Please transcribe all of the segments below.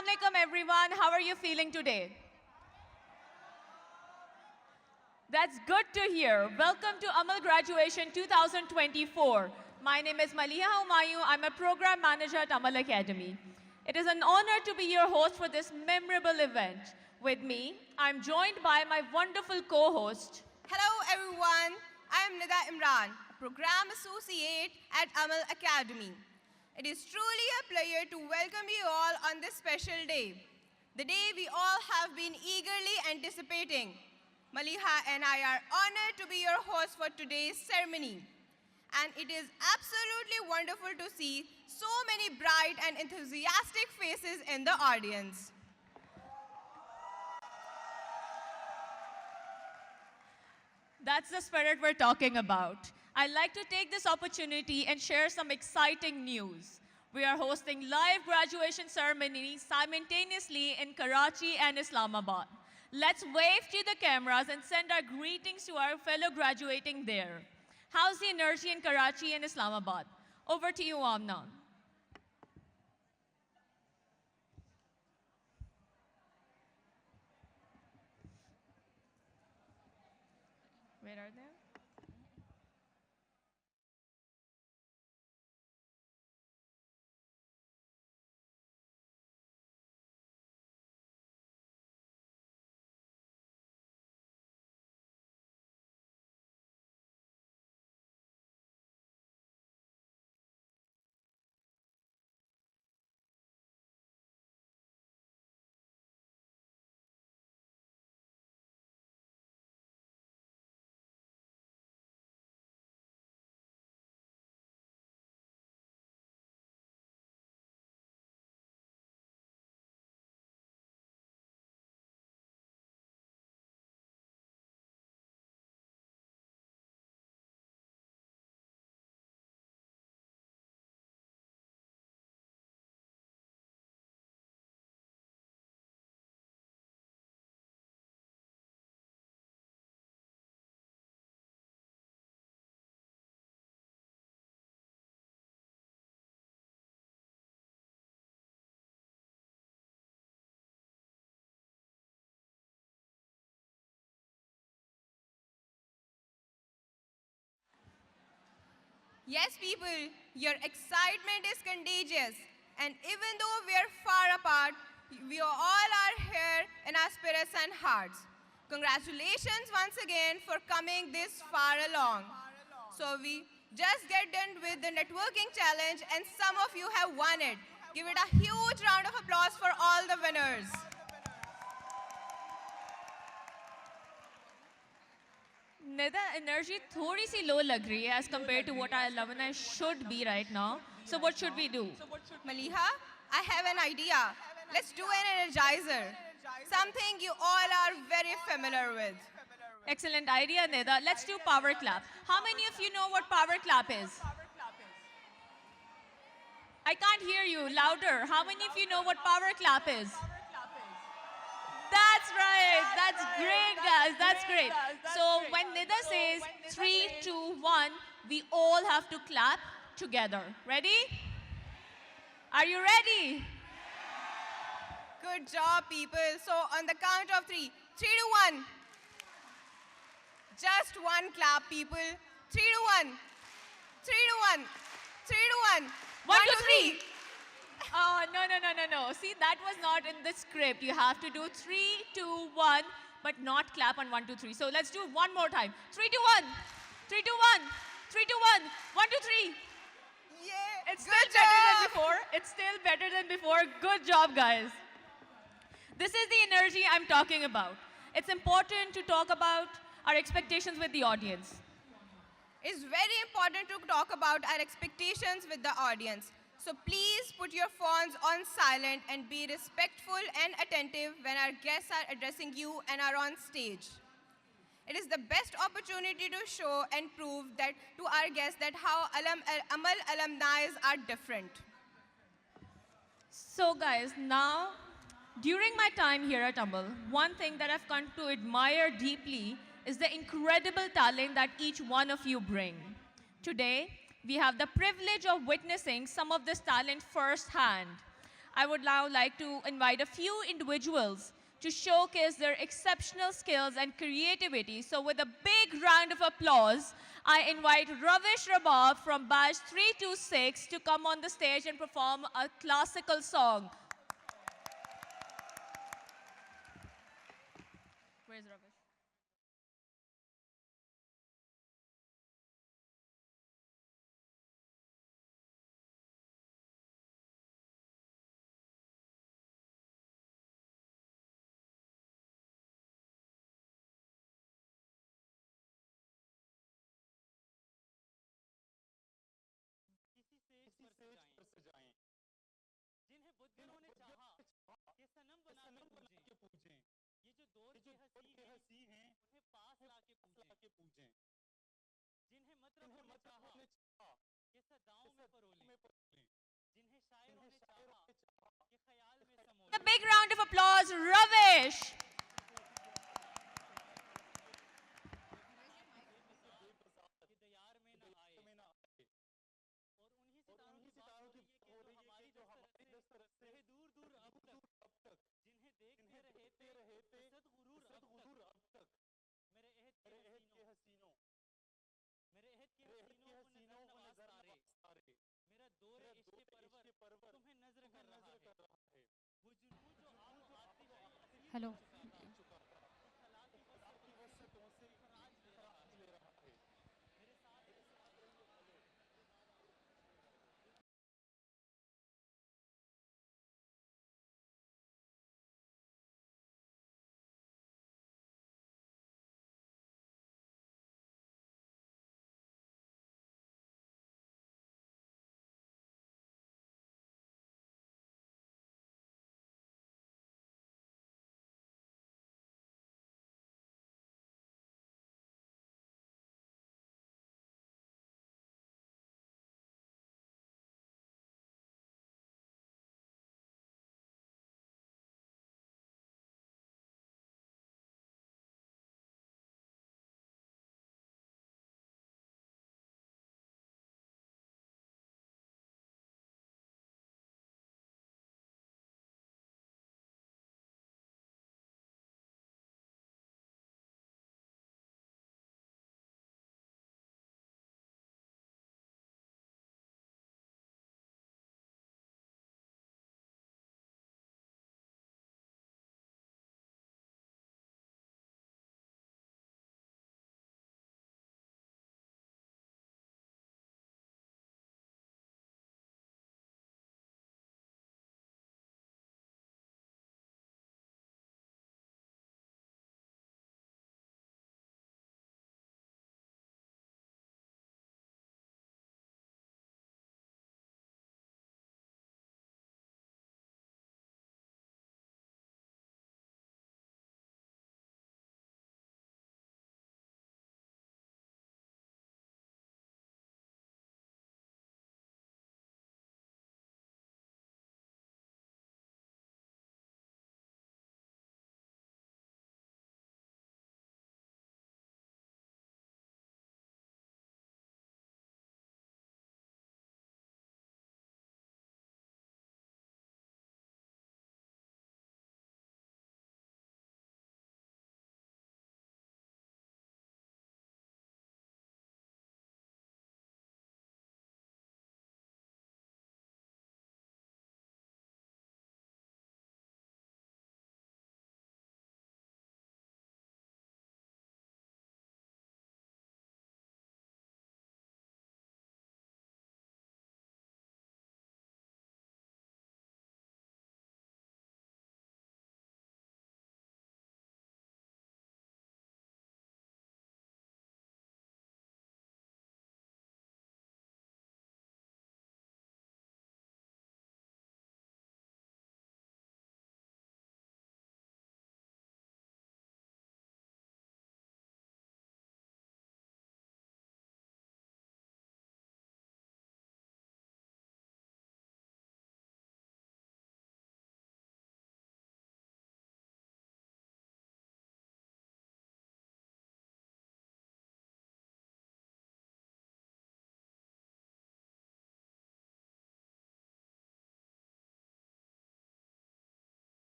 Assalamualaikum everyone. How are you feeling today? That's good to hear. Welcome to Amal Graduation 2024. My name is Maliha Humayun. I'm a program manager at Amal Academy. It is an honor to be your host for this memorable event. With me, I'm joined by my wonderful co-host. Hello everyone, I am Nida Imran, Program Associate at Amal Academy. It is truly a pleasure to welcome you all on this special day, the day we all have been eagerly anticipating. Maliha and I are honored to be your hosts for today's ceremony. And it is absolutely wonderful to see so many bright and enthusiastic faces in the audience. That's the spirit we're talking about. I'd like to take this opportunity and share some exciting news. We are hosting live graduation ceremonies simultaneously in Karachi and Islamabad. Let's wave to the cameras and send our greetings to our fellow graduating there. How's the energy in Karachi and Islamabad? Over to you, Amna. Where are they? Yes, people, your excitement is contagious. And even though we are far apart, we all are here in our spirits and hearts. Congratulations once again for coming this far along. So we just get done with the networking challenge and some of you have won it. Give it a huge round of applause for all the winners. Nida, energy थोड़ी सी low लग रही है as compared to what our alumni should be right now. So what should we do? Maliha, I have an idea. Let's do an energizer. Something you all are very familiar with. Excellent idea, Nida. Let's do power clap. How many of you know what power clap is? I can't hear you. Louder. How many of you know what power clap is? That's right. That's great, guys. That's great. So when Nida says 3, 2, 1, we all have to clap together. Ready? Are you ready? Good job, people. So on the count of 3, 3 to 1. Just one clap, people. 3 to 1. 3 to 1. 3 to 1. 1, 2, 3. Oh, no. See, that was not in the script. You have to do 3, 2, 1, but not clap on 1, 2, 3. So let's do one more time. 3, 2, 1. 3, 2, 1. 3, 2, 1. 1, 2, 3. Yeah. It's still better than before. It's still better than before. Good job, guys. This is the energy I'm talking about. It's important to talk about our expectations with the audience. It's very important to talk about our expectations with the audience. So please put your phones on silent and be respectful and attentive when our guests are addressing you and are on stage. It is the best opportunity to show and prove that to our guests that how Amal alumni are different. So guys, now, during my time here at Amal, one thing that I've come to admire deeply is the incredible talent that each one of you bring. Today, we have the privilege of witnessing some of this talent firsthand. I would now like to invite a few individuals to showcase their exceptional skills and creativity. So with a big round of applause, I invite Ravish Rabab from batch 326 to come on the stage and perform a classical song. Where's Ravish? A big round of applause, Ravish. Hello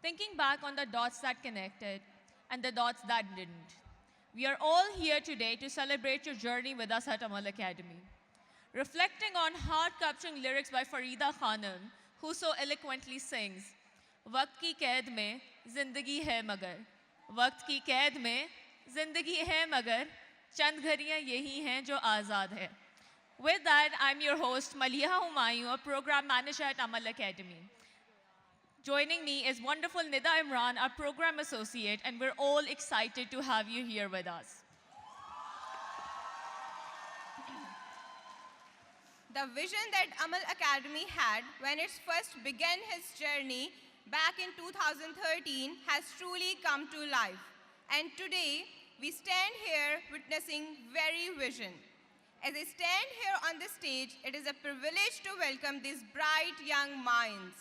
thinking back on the dots that connected and the dots that didn't. We are all here today to celebrate your journey with us at Amal Academy. Reflecting on heart-capturing lyrics by Farida Khanum, who so eloquently sings, "Waqt ki kaid mein zindagi hai magar, waqt ki kaid mein zindagi hai magar, chand ghariyan yahi hain jo azad hai." With that, I'm your host, Maliha Humayun, a program manager at Amal Academy. Joining me is wonderful Nida Imran, our program associate, and we're all excited to have you here with us. The vision that Amal Academy had when it first began his journey back in 2013 has truly come to life. And today, we stand here witnessing very vision. As I stand here on the stage, it is a privilege to welcome these bright young minds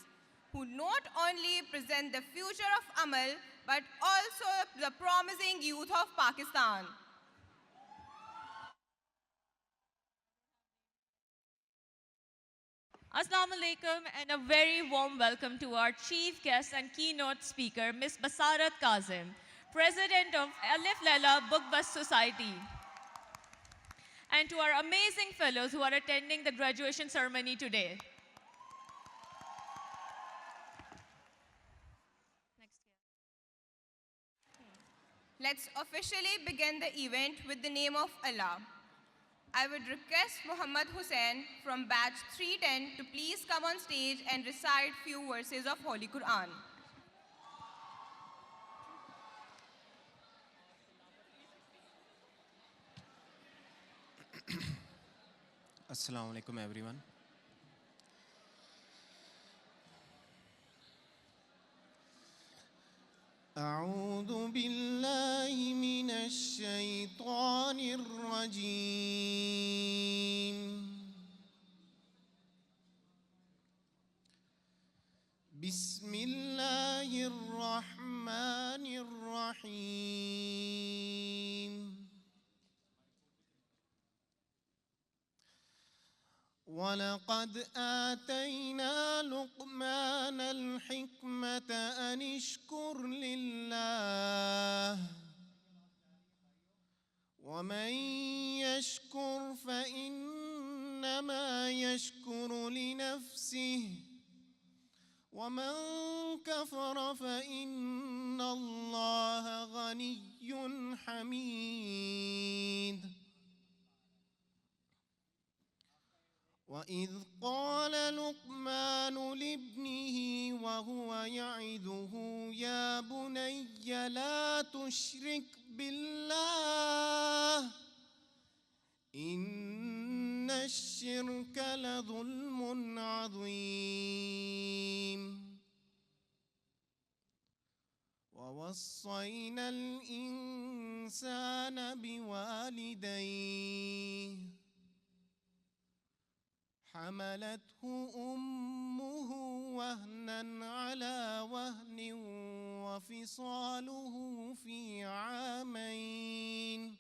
who not only present the future of Amal, but also the promising youth of Pakistan. Assalamu alaikum and a very warm welcome to our chief guest and keynote speaker, Ms. Basarat Kazim, President of Alif Lela Book Bus Society. And to our amazing fellows who are attending the graduation ceremony today. Let's officially begin the event with the name of Allah. I would request Muhammad Hussain from batch 310 to please come on stage and recite few verses of Holy Quran. Assalamu alaikum everyone. أعوذ بالله من الشيطان الرجيم. بسم الله الرحمن الرحيم. ولقد آتينا لقمان الحكمة أن اشكر لله ومن يشكر فإنما يشكر لنفسه ومن كفر فإن الله غني حميد. وإذ قال لقمان لابنه وهو يعظه يا بني لا تشرك بالله إن الشرك لظلم عظيم. ووصينا الإنسان بوالديه حملته أمه وهنا على وهن وفصاله في عامين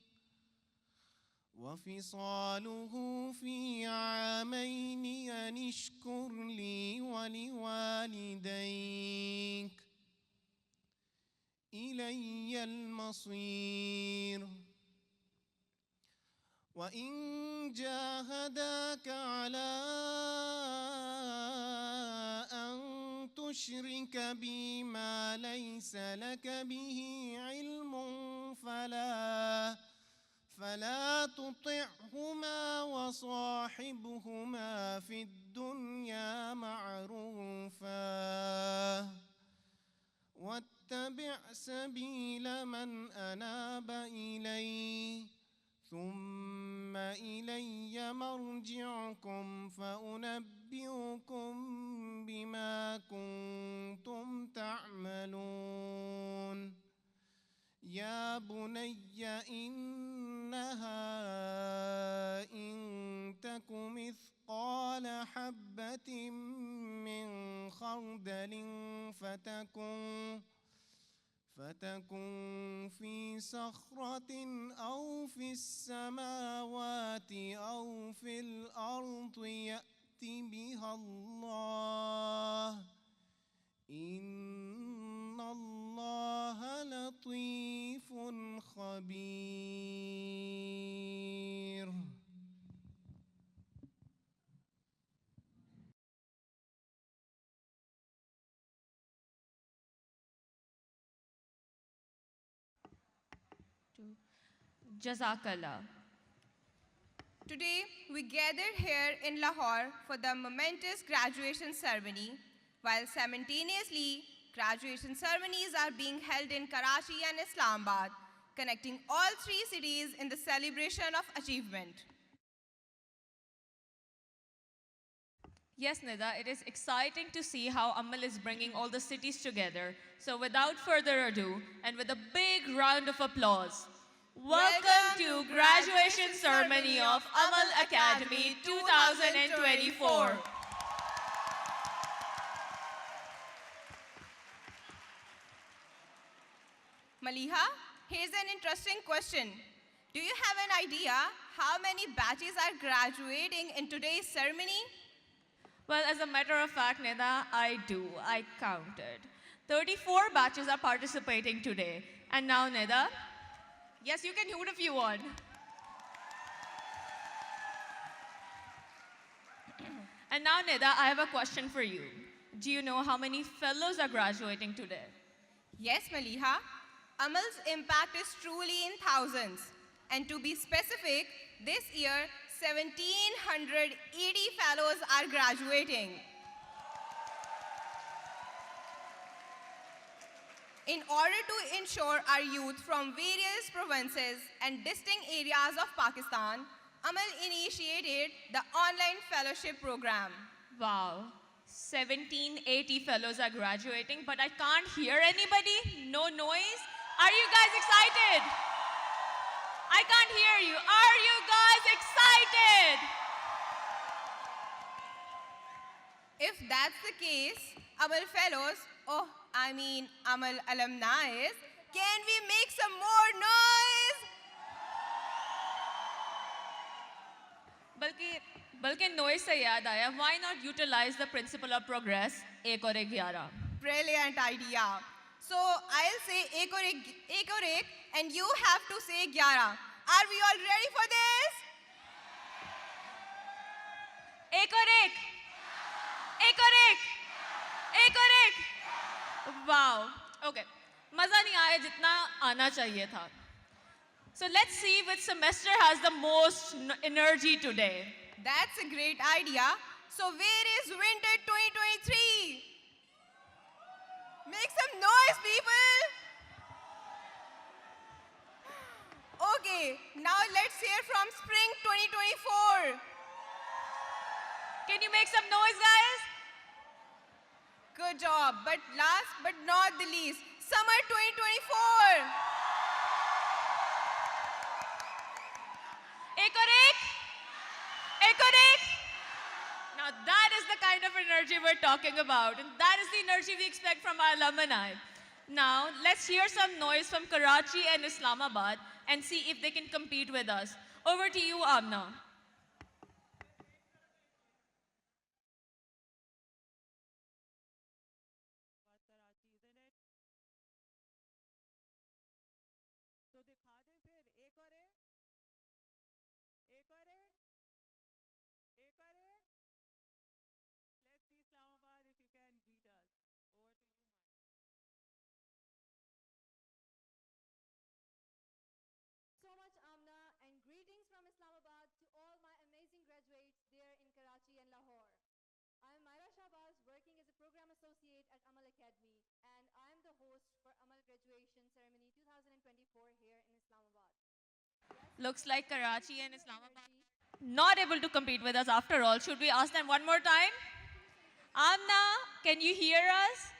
أن اشكر لي ولوالديك إلي المصير. وإن جاهداك على أن تشرك بي ما ليس لك به علم فلا تطعهما وصاحبهما في الدنيا معروفا واتبع سبيل من أناب إلي ثم إلي مرجعكم فأنبئكم بما كنتم تعملون. يا بني إنها إن تك مثقال حبة من خردل فتكن في صخرة أو في السماوات أو في الأرض يأت بها الله إن خبير. Jazakallah. Today, we gathered here in Lahore for the momentous graduation ceremony, while simultaneously, graduation ceremonies are being held in Karachi and Islamabad, connecting all three cities in the celebration of achievement. Yes, Nida, it is exciting to see how Amal is bringing all the cities together. So without further ado, and with a big round of applause, welcome to graduation ceremony of Amal Academy 2024. Maliha, here's an interesting question. Do you have an idea how many batches are graduating in today's ceremony? Well, as a matter of fact, Nida, I do. I counted. 34 batches are participating today. And now, Nida, yes, you can hoot if you want. And now, Nida, I have a question for you. Do you know how many fellows are graduating today? Yes, Maliha. Amal's impact is truly in thousands. And to be specific, this year, 1,780 fellows are graduating. In order to ensure our youth from various provinces and distinct areas of Pakistan, Amal initiated the online fellowship program. Wow, 1,780 fellows are graduating, but I can't hear anybody. No noise. Are you guys excited? I can't hear you. Are you guys excited? If that's the case, Amal fellows, Amal alumni, can we make some more noise? बल्कि noise से याद आया, why not utilize the principle of progress, एक और एक 11? Brilliant idea. So I'll say ek aur ek, and you have to say 11. Are we all ready for this? एक और एक, एक और एक, एक और एक. Wow. Okay. मजा नहीं आया जितना आना चाहिए था. So let's see which semester has the most energy today. That's a great idea. So where is winter 2023? Make some noise, people. Okay, now let's hear from spring 2024. Can you make some noise, guys? Good job. But last but not the least, summer 2024. एक और एक, एक और एक. Now that is the kind of energy we're talking about, and that is the energy we expect from our alumni. Now let's hear some noise from Karachi and Islamabad and see if they can compete with us. Over to you, Amna. So much, Amna, and greetings from Islamabad to all my amazing graduates there in Karachi and Lahore. I'm Myra Shahbaz, working as a program associate at Amal Academy, and I'm the host for Amal Graduation Ceremony 2024 here in Islamabad. Looks like Karachi and Islamabad not able to compete with us after all. Should we ask them one more time? Amna, can you hear us?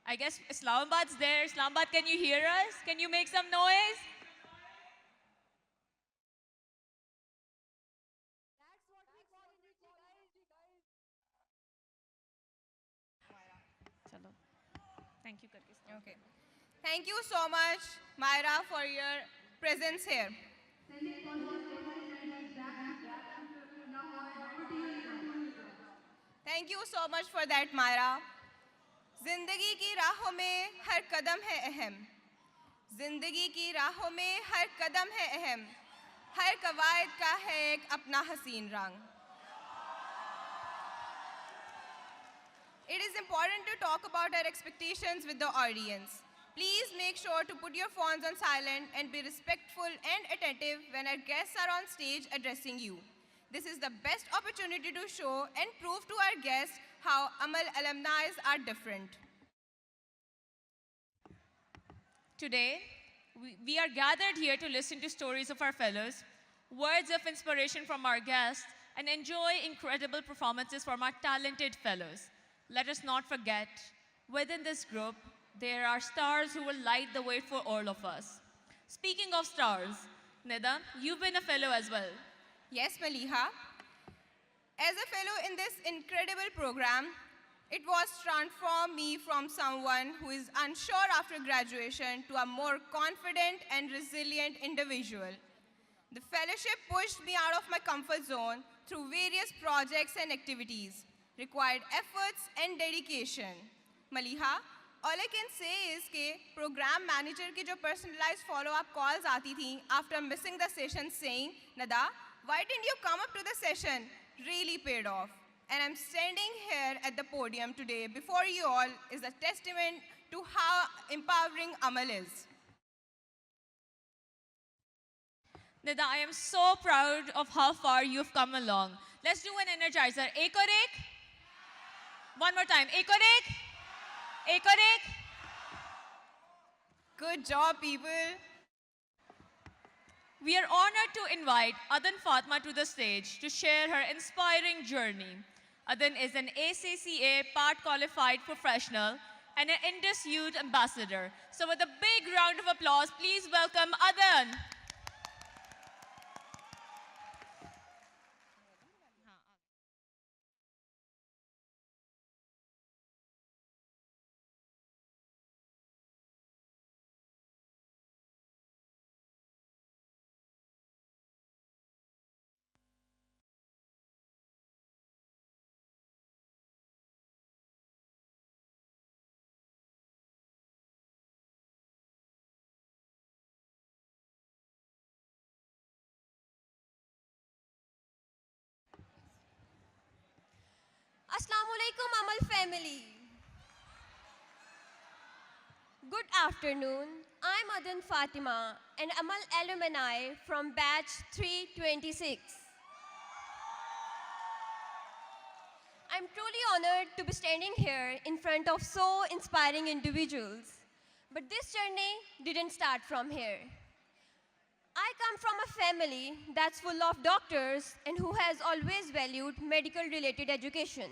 I guess Islamabad's there. Islamabad, can you hear us? Can you make some noise? That's what we call unity, guys. Chalo. Thank you. करके start Okay. Thank you so much, Myra, for your presence here. Thank you so much for that, Myra. जिंदगी की राहों में हर कदम है अहम जिंदगी की राहों में हर कदम है अहम हर कवायद का है एक अपना हसीन रंग It is important to talk about our expectations with the audience. Please make sure to put your phones on silent and be respectful and attentive when our guests are on stage addressing you. This is the best opportunity to show and prove to our guests how Amal alumni are different. Today, we are gathered here to listen to stories of our fellows, words of inspiration from our guests, and enjoy incredible performances from our talented fellows. Let us not forget, within this group, there are stars who will light the way for all of us. Speaking of stars, Nida, you've been a fellow as well. Yes, Maliha. As a fellow in this incredible program, it was transformed me from someone who is unsure after graduation to a more confident and resilient individual. The fellowship pushed me out of my comfort zone through various projects and activities, required efforts and dedication. Maliha, all I can say is that program manager की जो personalized follow-up calls आती थी after missing the session saying, Nada, why didn't you come up to the session? Really paid off. And I'm standing here at the podium today before you all is a testament to how empowering Amal is. Nida, I am so proud of how far you've come along. Let's do an energizer. Ek aur ek. One more time. Ek aur ek. Ek aur ek. Good job, people. We are honored to invite Adan Fatma to the stage to share her inspiring journey. Adan is an ACCA part qualified professional and an Indus Youth Ambassador. So with a big round of applause, please welcome Adan. Assalamu alaikum, Amal family. Good afternoon. I'm Adan Fatima, an Amal alumni from batch 326. I'm truly honored to be standing here in front of so inspiring individuals. But this journey didn't start from here. I come from a family that's full of doctors and who has always valued medical-related education.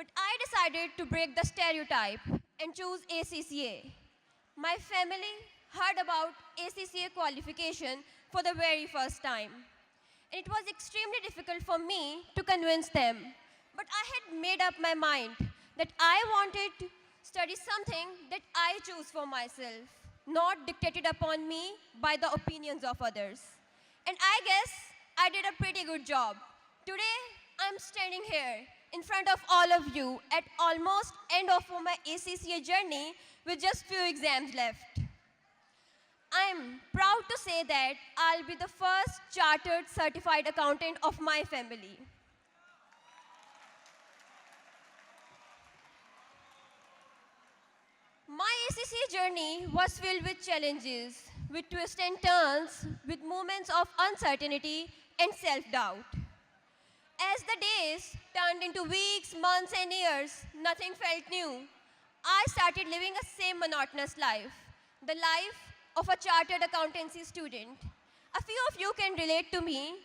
But I decided to break the stereotype and choose ACCA. My family heard about ACCA qualification for the very first time. And it was extremely difficult for me to convince them. But I had made up my mind that I wanted to study something that I choose for myself, not dictated upon me by the opinions of others. And I guess I did a pretty good job. Today, I'm standing here in front of all of you at almost end of my ACCA journey with just few exams left. I'm proud to say that I'll be the first chartered certified accountant of my family. My ACCA journey was filled with challenges, with twists and turns, with moments of uncertainty and self-doubt. As the days turned into weeks, months, and years, nothing felt new. I started living a same monotonous life, the life of a chartered accountancy student. A few of you can relate to me.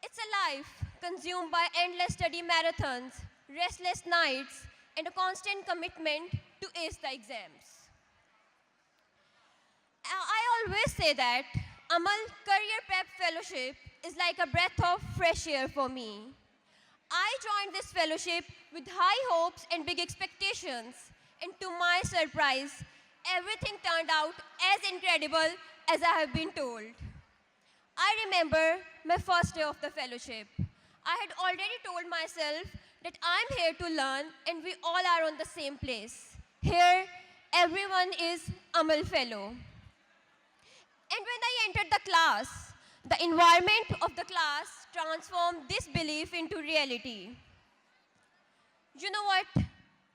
It's a life consumed by endless study marathons, restless nights, and a constant commitment to ace the exams. I always say that Amal Career Prep Fellowship is like a breath of fresh air for me. I joined this fellowship with high hopes and big expectations, and to my surprise, everything turned out as incredible as I have been told. I remember my first day of the fellowship. I had already told myself that I'm here to learn and we all are on the same place. Here, everyone is Amal Fellow. And when I entered the class, the environment of the class transformed this belief into reality. You know what?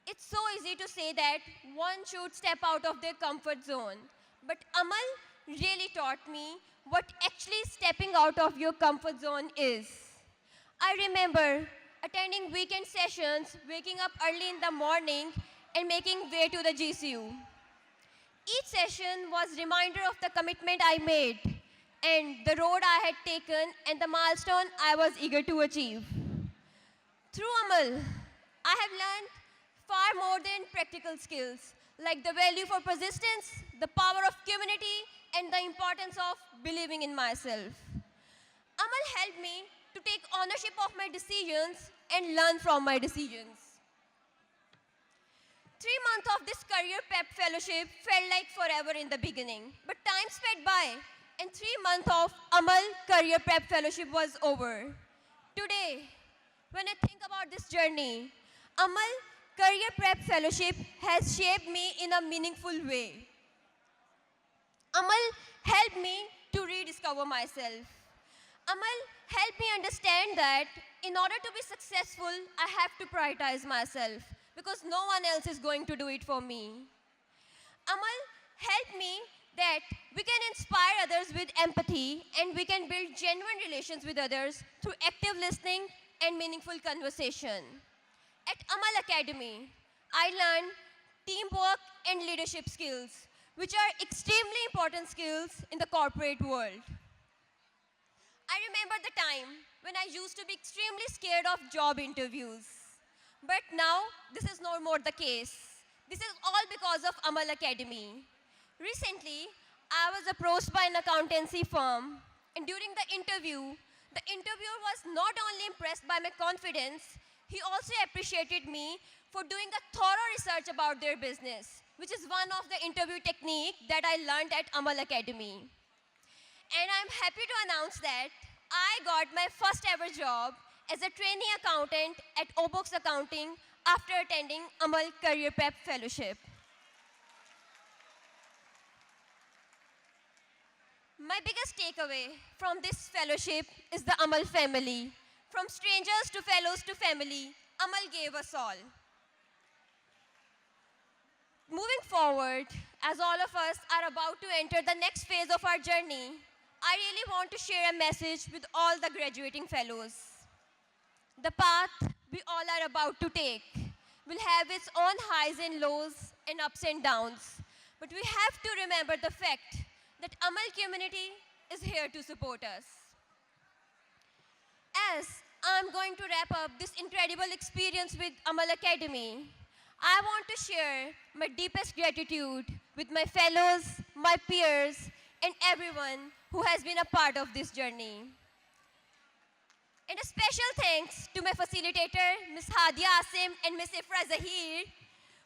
It's so easy to say that one should step out of their comfort zone. But Amal really taught me what actually stepping out of your comfort zone is. I remember attending weekend sessions, waking up early in the morning, and making way to the GCU. Each session was a reminder of the commitment I made and the road I had taken and the milestone I was eager to achieve. Through Amal, I have learned far more than practical skills, like the value for persistence, the power of community, and the importance of believing in myself. Amal helped me to take ownership of my decisions and learn from my decisions. 3 months of this career prep fellowship felt like forever in the beginning, but time sped by, and 3 months of Amal career prep fellowship was over. Today, when I think about this journey, Amal career prep fellowship has shaped me in a meaningful way. Amal helped me to rediscover myself. Amal helped me understand that in order to be successful, I have to prioritize myself because no one else is going to do it for me. Amal helped me that we can inspire others with empathy and we can build genuine relations with others through active listening and meaningful conversation. At Amal Academy, I learned teamwork and leadership skills, which are extremely important skills in the corporate world. I remember the time when I used to be extremely scared of job interviews. But now, this is no more the case. This is all because of Amal Academy. Recently, I was approached by an accountancy firm, and during the interviewer was not only impressed by my confidence, he also appreciated me for doing a thorough research about their business, which is one of the interview technique that I learned at Amal Academy. And I'm happy to announce that I got my first ever job as a trainee accountant at Obox Accounting after attending Amal Career Prep Fellowship. My biggest takeaway from this fellowship is the Amal family. From strangers to fellows to family, Amal gave us all. Moving forward, as all of us are about to enter the next phase of our journey, I really want to share a message with all the graduating fellows. The path we all are about to take will have its own highs and lows and ups and downs. But we have to remember the fact that Amal community is here to support us. As I'm going to wrap up this incredible experience with Amal Academy, I want to share my deepest gratitude with my fellows, my peers, and everyone who has been a part of this journey. And a special thanks to my facilitator, Ms. Hadia Asim and Ms. Ifra Zahir,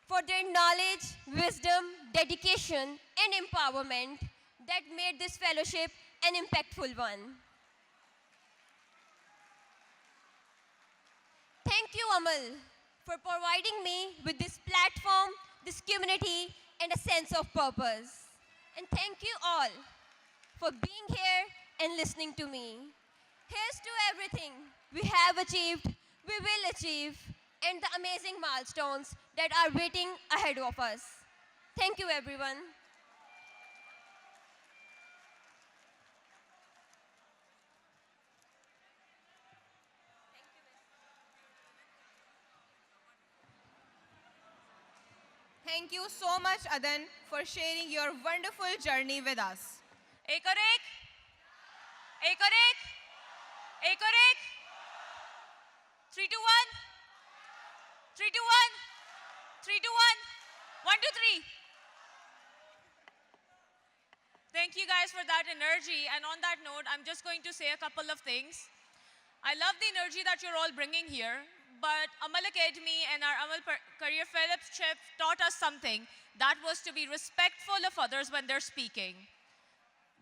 for their knowledge, wisdom, dedication, and empowerment that made this fellowship an impactful one. Thank you, Amal, for providing me with this platform, this community, and a sense of purpose. And thank you all for being here and listening to me. Here's to everything we have achieved, we will achieve, and the amazing milestones that are waiting ahead of us. Thank you, everyone. Thank you so much, Adan, for sharing your wonderful journey with us. एक और एक, एक और एक, एक और एक, 3 2 1, 3 2 1, 3 2 1. 1, 2, 3. Thank you guys for that energy. And on that note, I'm just going to say a couple of things. I love the energy that you're all bringing here, but Amal Academy and our Amal Career Fellowship taught us something. That was to be respectful of others when they're speaking.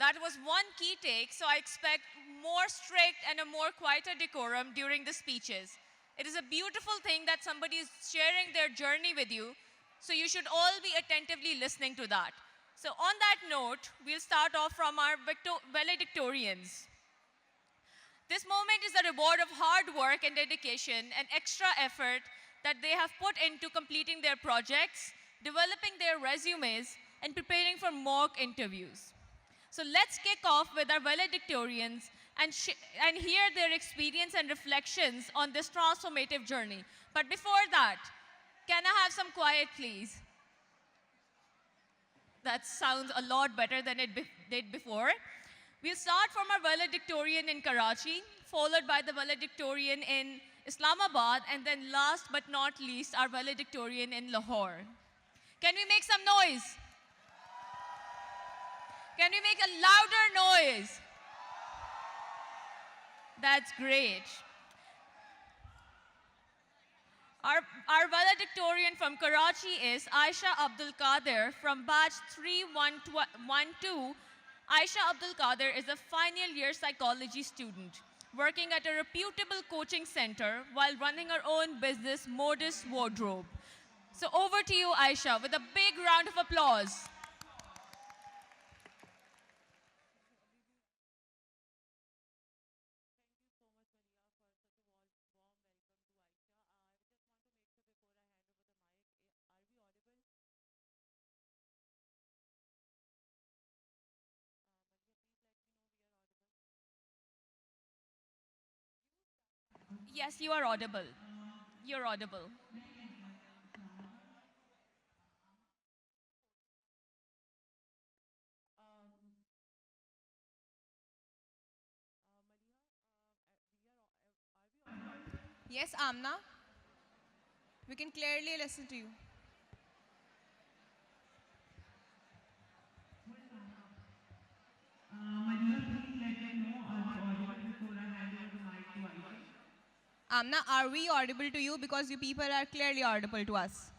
That was one key take, so I expect more strict and a more quieter decorum during the speeches. It is a beautiful thing that somebody is sharing their journey with you, so you should all be attentively listening to that. So on that note, we'll start off from our valedictorians. This moment is a reward of hard work and dedication and extra effort that they have put into completing their projects, developing their resumes, and preparing for mock interviews. So let's kick off with our valedictorians and hear their experience and reflections on this transformative journey. But before that, can I have some quiet, please? That sounds a lot better than it did before. We'll start from our valedictorian in Karachi, followed by the valedictorian in Islamabad, and then last but not least, our valedictorian in Lahore. Can we make some noise? Can we make a louder noise? That's great. Our valedictorian from Karachi is Aisha Abdul Qadir from batch 3112. Aisha Abdul Qadir is a final year psychology student working at a reputable coaching center while running her own business, Modest Wardrobe. So over to you, Aisha, with a big round of applause. Yes, you are audible. You're audible. Yes, Amna, we can clearly listen to you. Amna, are we audible to you? Because you people are clearly audible to us.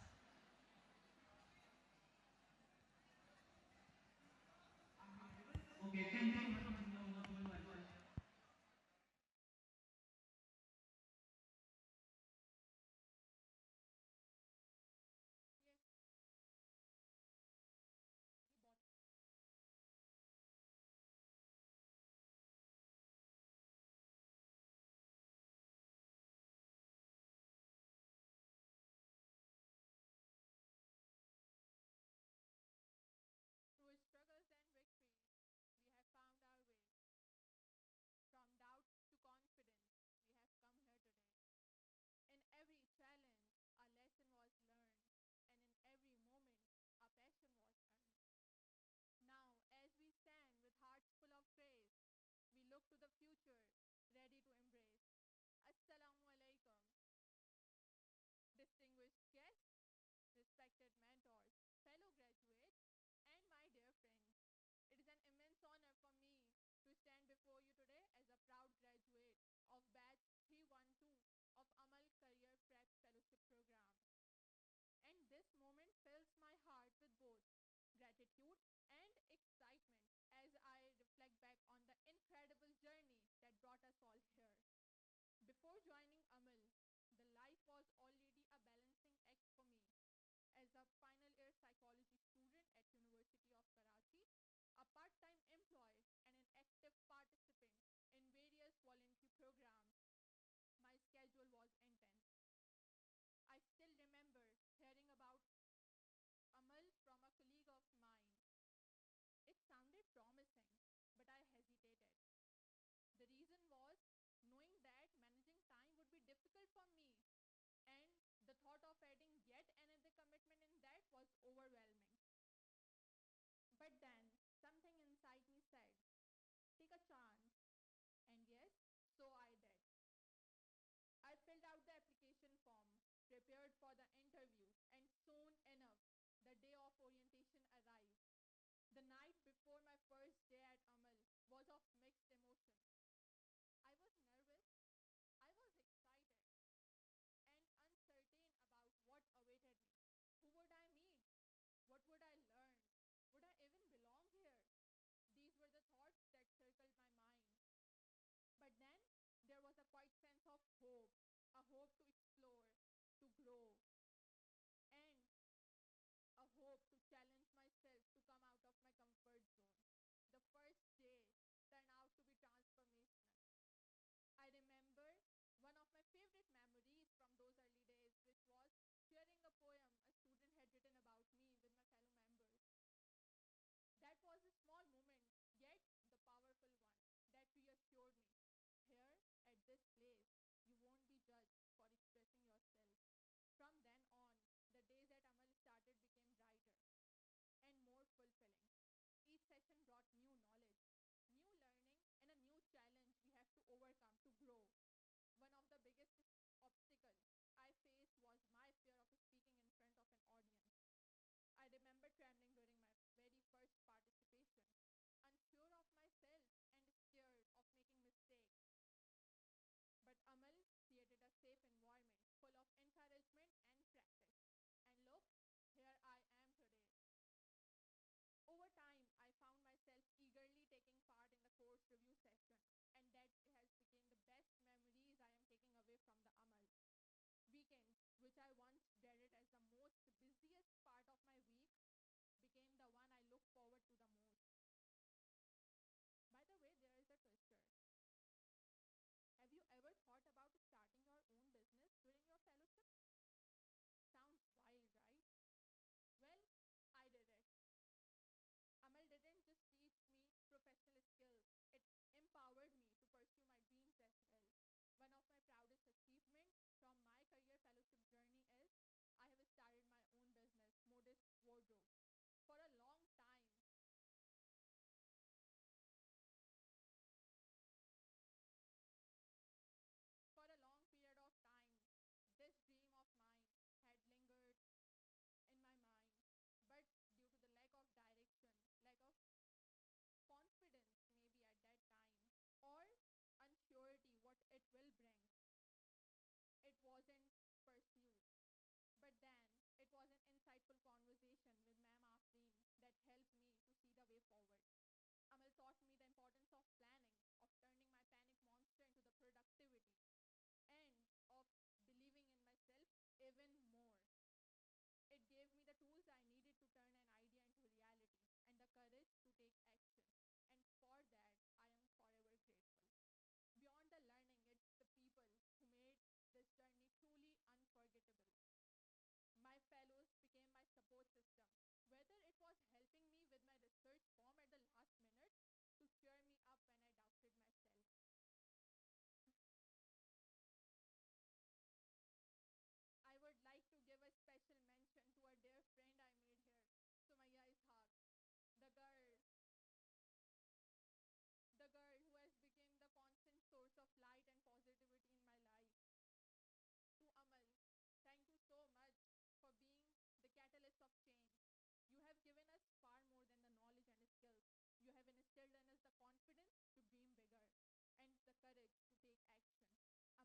Through struggles and victories, we have found our way. From doubt to confidence, we have come here today. In every challenge, our lesson was learned, and in every moment, our passion was earned. Now, as we stand with hearts full of grace, we look to the future, ready to embrace. Assalamu alaikum, distinguished guests, respected mentors, fellow graduates, and my dear friends. It is an immense honor for me to stand before you today as a proud graduate of batch 312 of Amal Career Prep Fellowship Program. And this moment fills my heart with both gratitude and excitement as I reflect back on the incredible journey that brought us all here. Before joining Amal, the life was already a balancing act for me. As a final year psychology student at University of Karachi, a part-time employee and an active participant in various voluntary programs, my schedule was intense. I still remember hearing about Amal from a colleague of mine. It sounded promising, but I hesitated. The reason was knowing that managing time would be difficult for me, and the thought of adding yet another commitment in that was overwhelming. But then something inside me said, take a chance. And yes, so I did. I filled out the application form, prepared for the interview, and soon enough, the The night before my first day at Amal was of mixed emotions. I was nervous, I was excited, and uncertain about what awaited me. Who would I meet? What would I learn? Would I even belong here? These were the thoughts that circled my mind. But then there was a quiet sense of hope, a hope to explore, to grow, and a hope to challenge myself to come out of my comfort zone. The first day turned out to be transformational. I remember one of my favorite memories from those early days, which was sharing a poem a student had written about me with my fellow members. That was a small moment, yet the powerful one that reassured me. Here, at this place, you won't be judged for expressing yourself. From then on, the days at Amal started became brighter and more fulfilling. Each session brought new knowledge, new learning, and a new challenge we have to overcome to grow. One of the biggest obstacles I faced was my fear of speaking in front of an audience. I remember trembling during my very first participation, unsure of myself and scared of making mistakes. But Amal created a safe environment full of encouragement and practice. And look, here I am today. Over time, I found myself eagerly taking part in the course review session, and that has become the best memories I am taking away from the Amal. Weekends, which I once dreaded as the most busiest part of my week, became the one I look forward to the most. By the way, there is a twister. Have you ever thought about starting your own business during your fellowship? Sounds wild, right? Well, I did it. Amal didn't just teach me professional skills, it empowered me to pursue my dreams as well. One of my proudest achievements from my career fellowship journey is I have started my own business, Modest Wardrobe. For a long time, for a long period of time, this dream of mine had lingered in my mind, but due to the lack of direction, lack of confidence maybe at that time, or unsurety what it will bring, it wasn't pursued. But then it was an insightful conversation with Ma'am Afreen that helped me to see the way forward. Amal taught me the importance of planning, of turning my panic monster into the productivity, and of believing in myself even more. It gave me the tools I needed to turn an idea into reality and the courage to take action. And for that, I am forever grateful. Beyond the learning, it's the people who made this journey truly unforgettable. My fellows became my support system, whether it was helping me with my research form at the last minute to cheer me up when I doubted myself. I would like to give a special mention to a dear friend I made here, Sumaya Ishaq, the girl, the girl who has become the constant source of light and positivity in my life. To Amal, thank you so much for being the catalyst of change. You have given us far more than the knowledge and skills. You have instilled in us the confidence to dream bigger and the courage to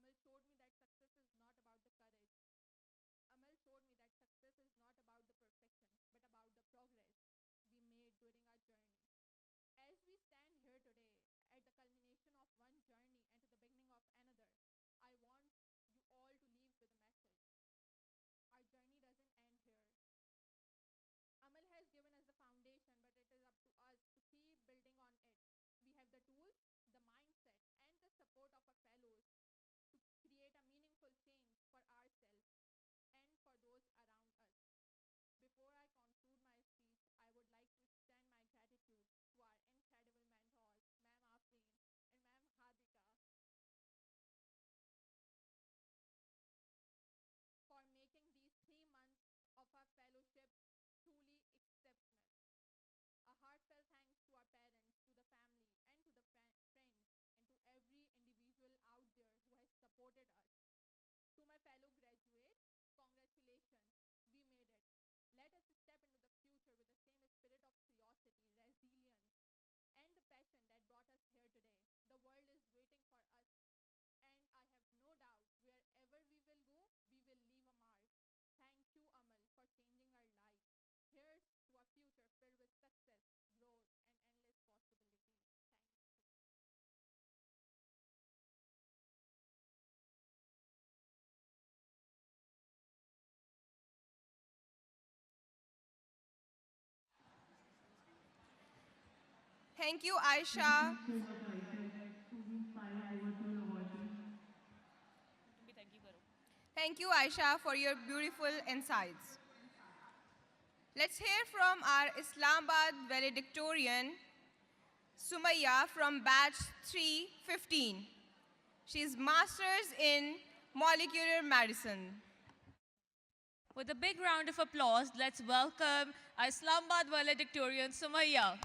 take action. Amal showed me that success is not about the courage. Amal showed me that success is not about the perfection, but about the progress we made during our journey. As we stand here today at the culmination of one journey and to the beginning of another, I want you all to leave with a message. Our journey doesn't end here. Amal has given us the foundation, but it is up to us to keep building on it. We have the tools, the mindset, and the support of our fellows to create a meaningful change for ourselves and for those around us. Before I conclude my speech, I would like to extend my gratitude to our incredible mentors, Ma'am Afreen and Ma'am Hadika, for making these 3 months of our fellowship truly exceptional. A heartfelt thanks to our parents, to the family, and to the friends, and to every individual out there who has supported us. To my fellow graduates, congratulations, we made it. Let us step into the future with the same spirit of curiosity, Thank you, Aisha. Thank you, Aisha, for your beautiful insights. Let's hear from our Islamabad valedictorian, Sumaya from batch 315. She's master's in molecular medicine. With a big round of applause, let's welcome our Islamabad valedictorian, Sumaya.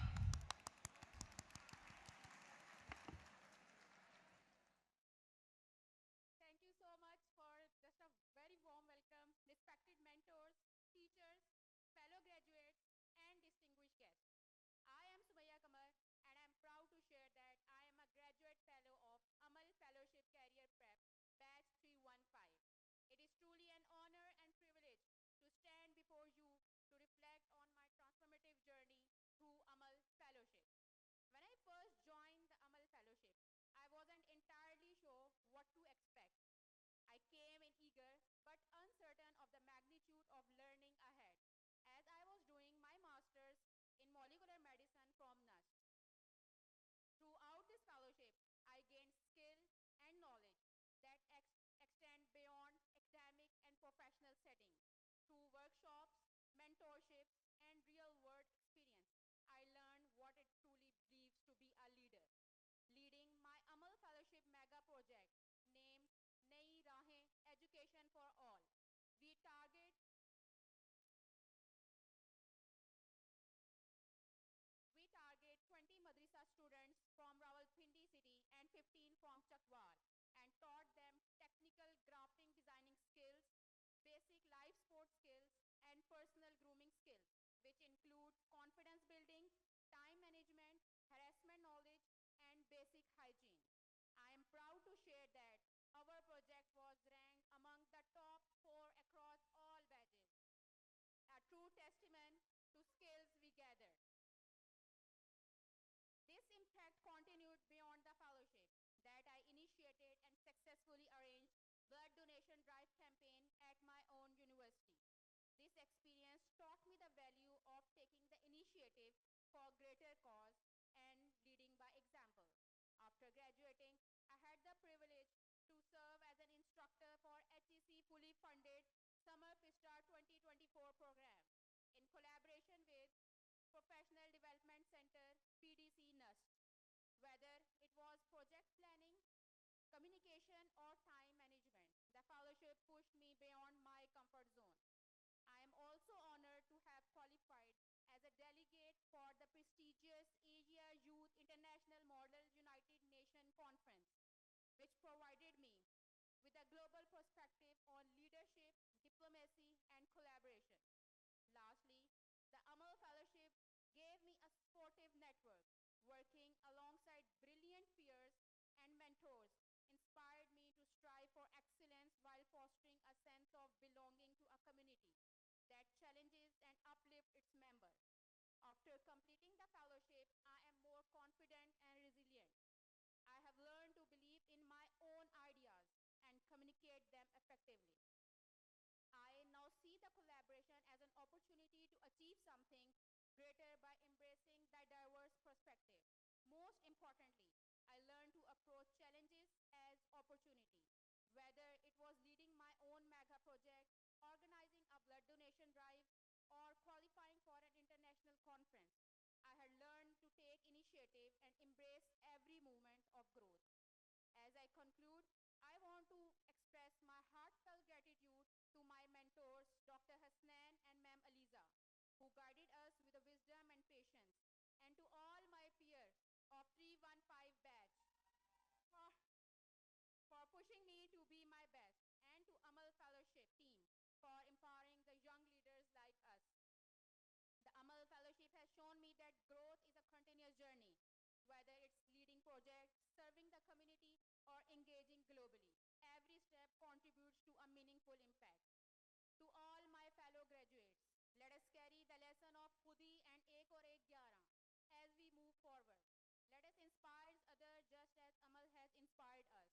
Thank you so much for just a very warm welcome, respected mentors, teachers, fellow graduates, and distinguished guests. I am Sumaya Kamar, and I am proud to share that I am a graduate fellow of Amal Fellowship Career Prep, batch 315. It is truly an honor and privilege to stand before you to reflect on my transformative journey through Amal Fellowship. When I first joined the Amal Fellowship, I wasn't entirely sure what to expect. I came in eager but uncertain of the magnitude of learning ahead, as I was doing my master's in molecular medicine from NUST. Throughout this fellowship, I gained skill and knowledge that extend beyond academic and professional settings. Through workshops, mentorship, and real-world experience, I learned what it truly believes to be a leader. Leading my Amal Fellowship mega project named Nayi Rahein Education for All. We target We target 20 madrasa students from Rawalpindi city and 15 from Chakwal and taught them technical grafting designing skills, basic life support skills, and personal grooming skills, which include confidence building, time management, harassment knowledge, and basic hygiene. I am proud to share that our project was ranked among the top 4 across all batches, a true testament to skills we gathered. This impact continued beyond the fellowship that I initiated and successfully arranged blood donation drive campaign at my own university. This experience taught me the value of taking the initiative for greater cause and leading by example. After graduating, I had the privilege to serve as an instructor for HEC fully funded Summer Fista 2024 program in collaboration with Professional Development Center PDC NUST. Whether it was project planning, communication, or time management, the fellowship pushed me beyond my comfort zone. I am also honored to have qualified as a delegate for the prestigious Asia Youth International Model United Nations Conference, which provided me with a global perspective on leadership, diplomacy, and collaboration. Lastly, the Amal Fellowship gave me a supportive network. Working alongside brilliant peers and mentors inspired me to strive for excellence while fostering a sense of belonging to a community that challenges and uplifts its members. After completing the fellowship, I am more confident and resilient. I have learned to believe in my own ideas and communicate them effectively. I now see the collaboration as an opportunity to achieve something greater by embracing the diverse perspective. Most importantly, I learned to approach challenges as opportunity. Whether it was leading my own mega project, organizing a blood donation drive, or qualifying for an international conference, I had learned to take initiative and embrace every moment of growth. As I conclude, I want to express my heartfelt gratitude to my mentors, Dr. Hasnan and Ma'am Aliza, who guided us with wisdom and patience, and to all my peers of 315 batch for, for pushing me to be my best, and to Amal Fellowship team for empowering the young leaders like us. The Amal Fellowship has shown me that growth is a continuous journey, whether it's leading projects, serving the community, or engaging globally. Every step contributes to a meaningful impact. To all my fellow graduates, let us carry the lesson of Khudi and Ek or Ek 11 as we move forward. Let us inspire others just as Amal has inspired us.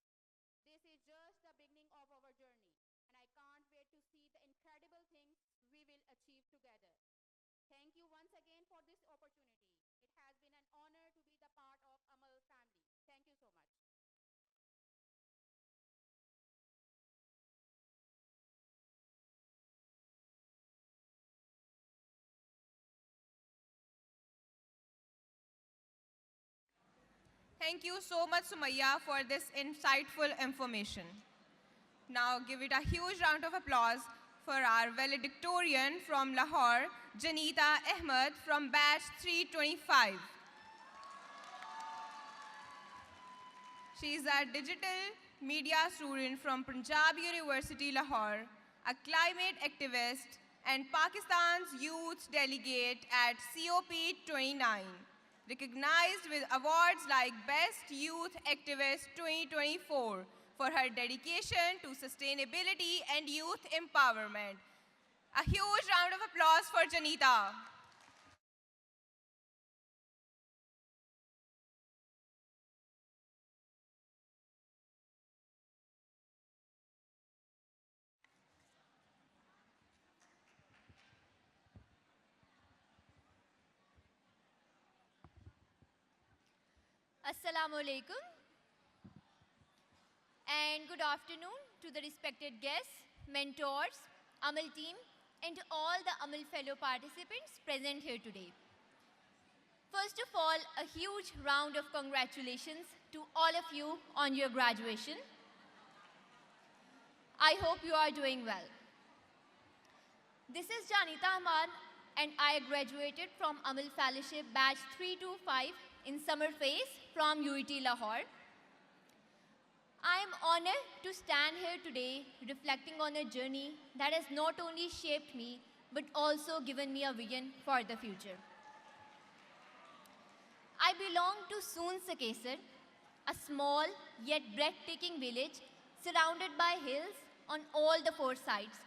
This is just the beginning of our journey, and I can't wait to see the incredible things we will achieve together. Thank you once again for this opportunity. It has been an honor to be the Thank you so much, Sumaya, for this insightful information. Now give it a huge round of applause for our valedictorian from Lahore, Janita Ahmed from batch 325. She is a digital media student from Punjab University, Lahore, a climate activist and Pakistan's youth delegate at COP29, recognized with awards like Best Youth Activist 2024 for her dedication to sustainability and youth empowerment. A huge round of applause for Janita. Assalamu alaikum and good afternoon to the respected guests, mentors, Amal team and all the Amal fellow participants present here today. First of all, a huge round of congratulations to all of you on your graduation. I hope you are doing well. This is Janita Amal and I graduated from Amal Fellowship Batch 325 in summer phase from UET Lahore. I am honored to stand here today reflecting on a journey that has not only shaped me but also given me a vision for the future. I belong to Soon Sakesar, a small yet breathtaking village surrounded by hills on all the four sides.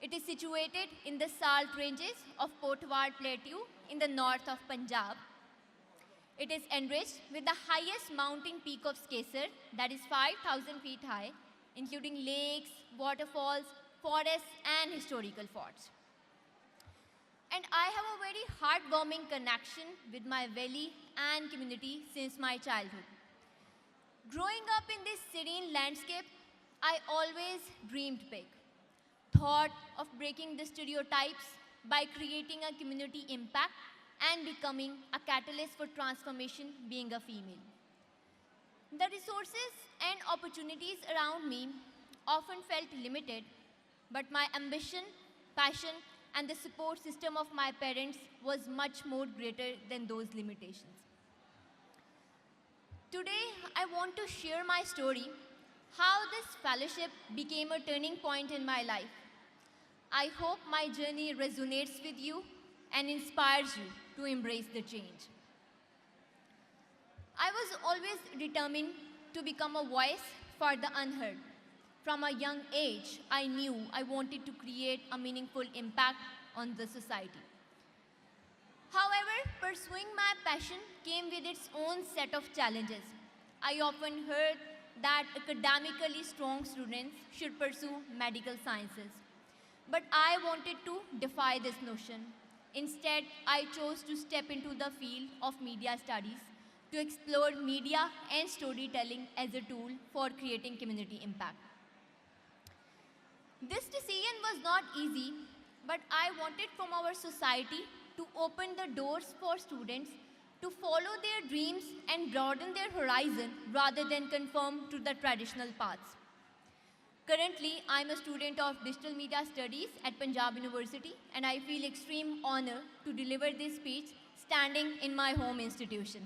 It is situated in the salt ranges of Potwar Plateau in the north of Punjab. It is enriched with the highest mountain peak of Sakesar, that is 5,000 feet high, including lakes, waterfalls, forests, and historical forts. And I have a very heartwarming connection with my valley and community since my childhood. Growing up in this serene landscape, I always dreamed big, thought of breaking the stereotypes by creating a community impact and becoming a catalyst for transformation being a female. The resources and opportunities around me often felt limited, but my ambition, passion, and the support system of my parents was much more greater than those limitations. Today, I want to share my story, how this fellowship became a turning point in my life. I hope my journey resonates with you and inspires you to embrace the change. I was always determined to become a voice for the unheard. From a young age, I knew I wanted to create a meaningful impact on the society. However, pursuing my passion came with its own set of challenges. I often heard that academically strong students should pursue medical sciences. But I wanted to defy this notion. Instead, I chose to step into the field of media studies to explore media and storytelling as a tool for creating community impact. This decision was not easy, but I wanted from our society to open the doors for students to follow their dreams and broaden their horizon rather than conform to the traditional paths. Currently, I'm a student of Digital Media Studies at Punjab University, and I feel extreme honor to deliver this speech standing in my home institution.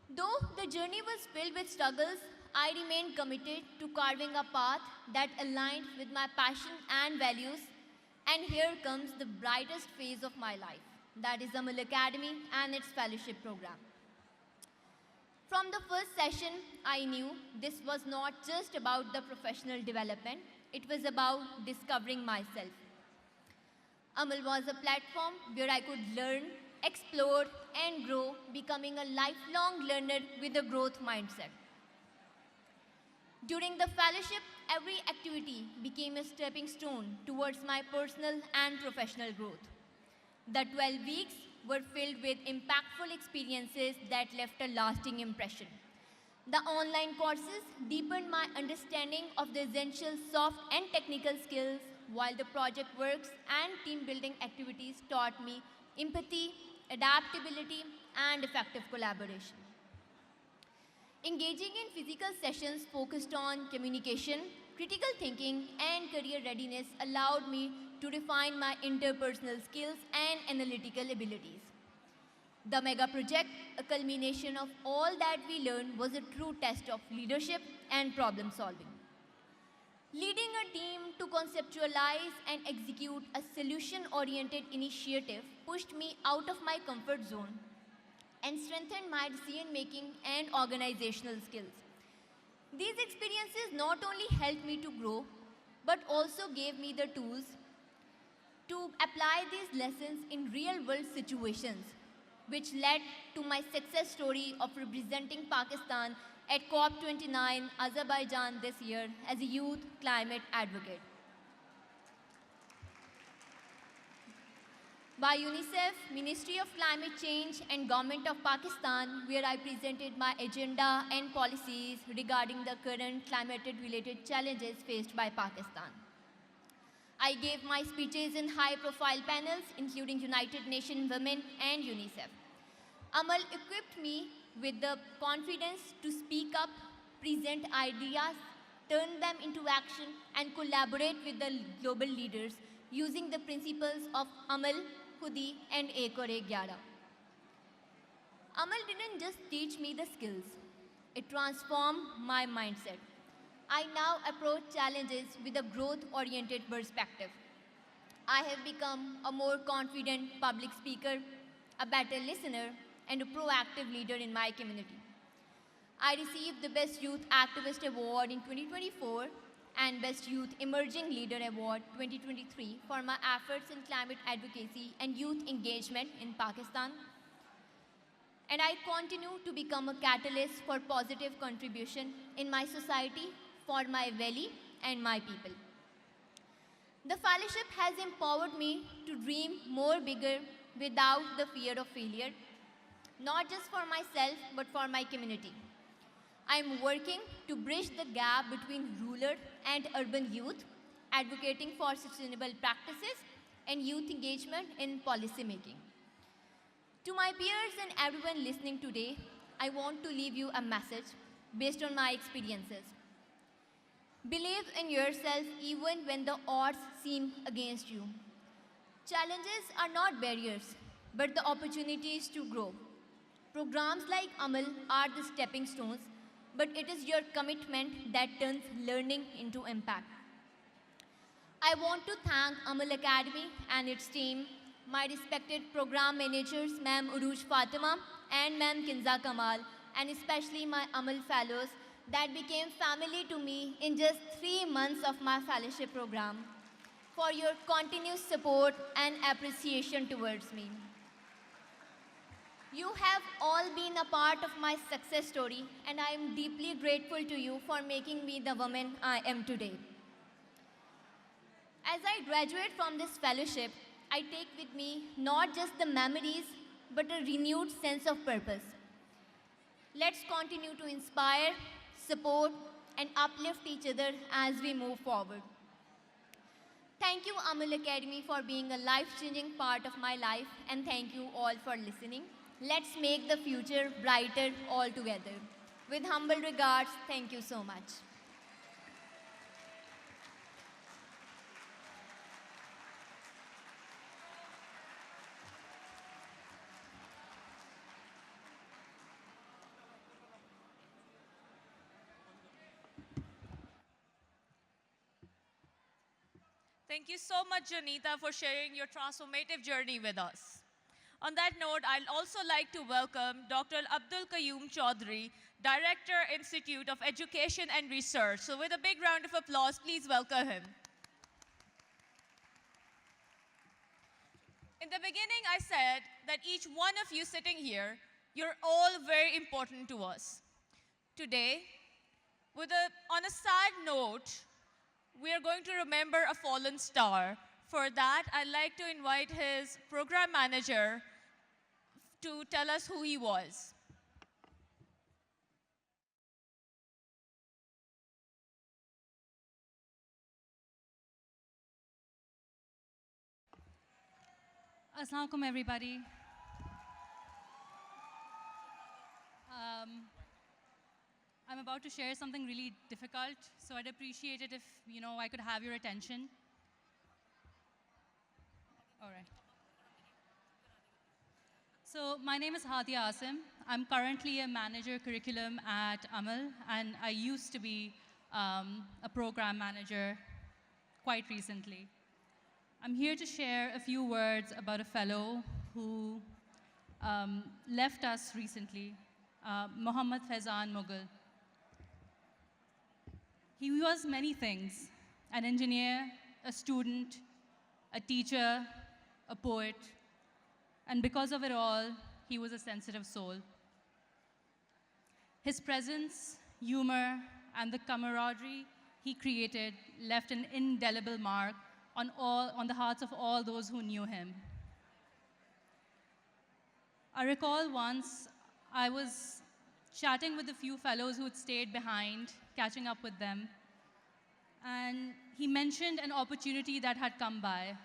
Though the journey was filled with struggles, I remained committed to carving a path that aligned with my passion and values. And here comes the brightest phase of my life, that is Amal Academy and its fellowship program. From the first session, I knew this was not just about the professional development, it was about discovering myself. Amal was a platform where I could learn, explore, and grow, becoming a lifelong learner with a growth mindset. During the fellowship, every activity became a stepping stone towards my personal and professional growth. The 12 weeks were filled with impactful experiences that left a lasting impression. The online courses deepened my understanding of the essential soft and technical skills, while the project works and team building activities taught me empathy, adaptability, and effective collaboration. Engaging in physical sessions focused on communication, critical thinking, and career readiness allowed me to refine my interpersonal skills and analytical abilities. The mega project, a culmination of all that we learned, was a true test of leadership and problem solving. Leading a team to conceptualize and execute a solution oriented initiative pushed me out of my comfort zone and strengthened my decision making and organizational skills. These experiences not only helped me to grow, but also gave me the tools to apply these lessons in real world situations, which led to my success story of representing Pakistan at COP29 Azerbaijan this year as a youth climate advocate. By UNICEF, Ministry of Climate Change and Government of Pakistan, where I presented my agenda and policies regarding the current climate-related challenges faced by Pakistan. I gave my speeches in high-profile panels, including United Nations Women and UNICEF. Amal equipped me with the confidence to speak up, present ideas, turn them into action, and collaborate with the global leaders using the principles of Amal, Khudi, and Ek Aur Ek 11. Amal didn't just teach me the skills, it transformed my mindset. I now approach challenges with a growth-oriented perspective. I have become a more confident public speaker, a better listener, and a proactive leader in my community. I received the Best Youth Activist Award in 2024 and Best Youth Emerging Leader Award 2023 for my efforts in climate advocacy and youth engagement in Pakistan. And I continue to become a catalyst for positive contribution in my society, for my valley and my people. The fellowship has empowered me to dream more bigger without the fear of failure, not just for myself, but for my community. I am working to bridge the gap between rural and urban youth, advocating for sustainable practices and youth engagement in policy making. To my peers and everyone listening today, I want to leave you a message based on my experiences. Believe in yourself even when the odds seem against you. Challenges are not barriers, but the opportunities to grow. Programs like Amal are the stepping stones, but it is your commitment that turns learning into impact. I want to thank Amal Academy and its team, my respected program managers, Ma'am Uruj Fatima and Ma'am Kinza Kamal, and especially my Amal fellows that became family to me in just 3 months of my fellowship program, for your continuous support and appreciation towards me. You have all been a part of my success story, and I am deeply grateful to you for making me the woman I am today. As I graduate from this fellowship, I take with me not just the memories, but a renewed sense of purpose. Let's continue to inspire, support, and uplift each other as we move forward. Thank you, Amal Academy, for being a life-changing part of my life, and thank you all for listening. Let's make the future brighter all together. With humble regards, thank you so much. Thank you so much, Janita, for sharing your transformative journey with us. On that note, I'd also like to welcome Dr. Abdul Qayyum Chaudhary, Director, Institute of Education and Research. So with a big round of applause, please welcome him. In the beginning, I said that each one of you sitting here, you're all very important to us. Today, on a sad note, we are going to remember a fallen star. For that, I'd like to invite his program manager to tell us who he was. Assalamu alaikum, everybody. I'm about to share something really difficult, so I'd appreciate it if, I could have your attention. All right. So my name is Hadia Asim. I'm currently a manager curriculum at Amal, and I used to be a program manager quite recently. I'm here to share a few words about a fellow who left us recently, Mohammad Faizan Mughal. He was many things: an engineer, a student, a teacher, a poet, and because of it all, he was a sensitive soul. His presence, humor, and the camaraderie he created left an indelible mark on the hearts of all those who knew him. I recall once I was chatting with a few fellows who had stayed behind, catching up with them, and he mentioned an opportunity that had come by.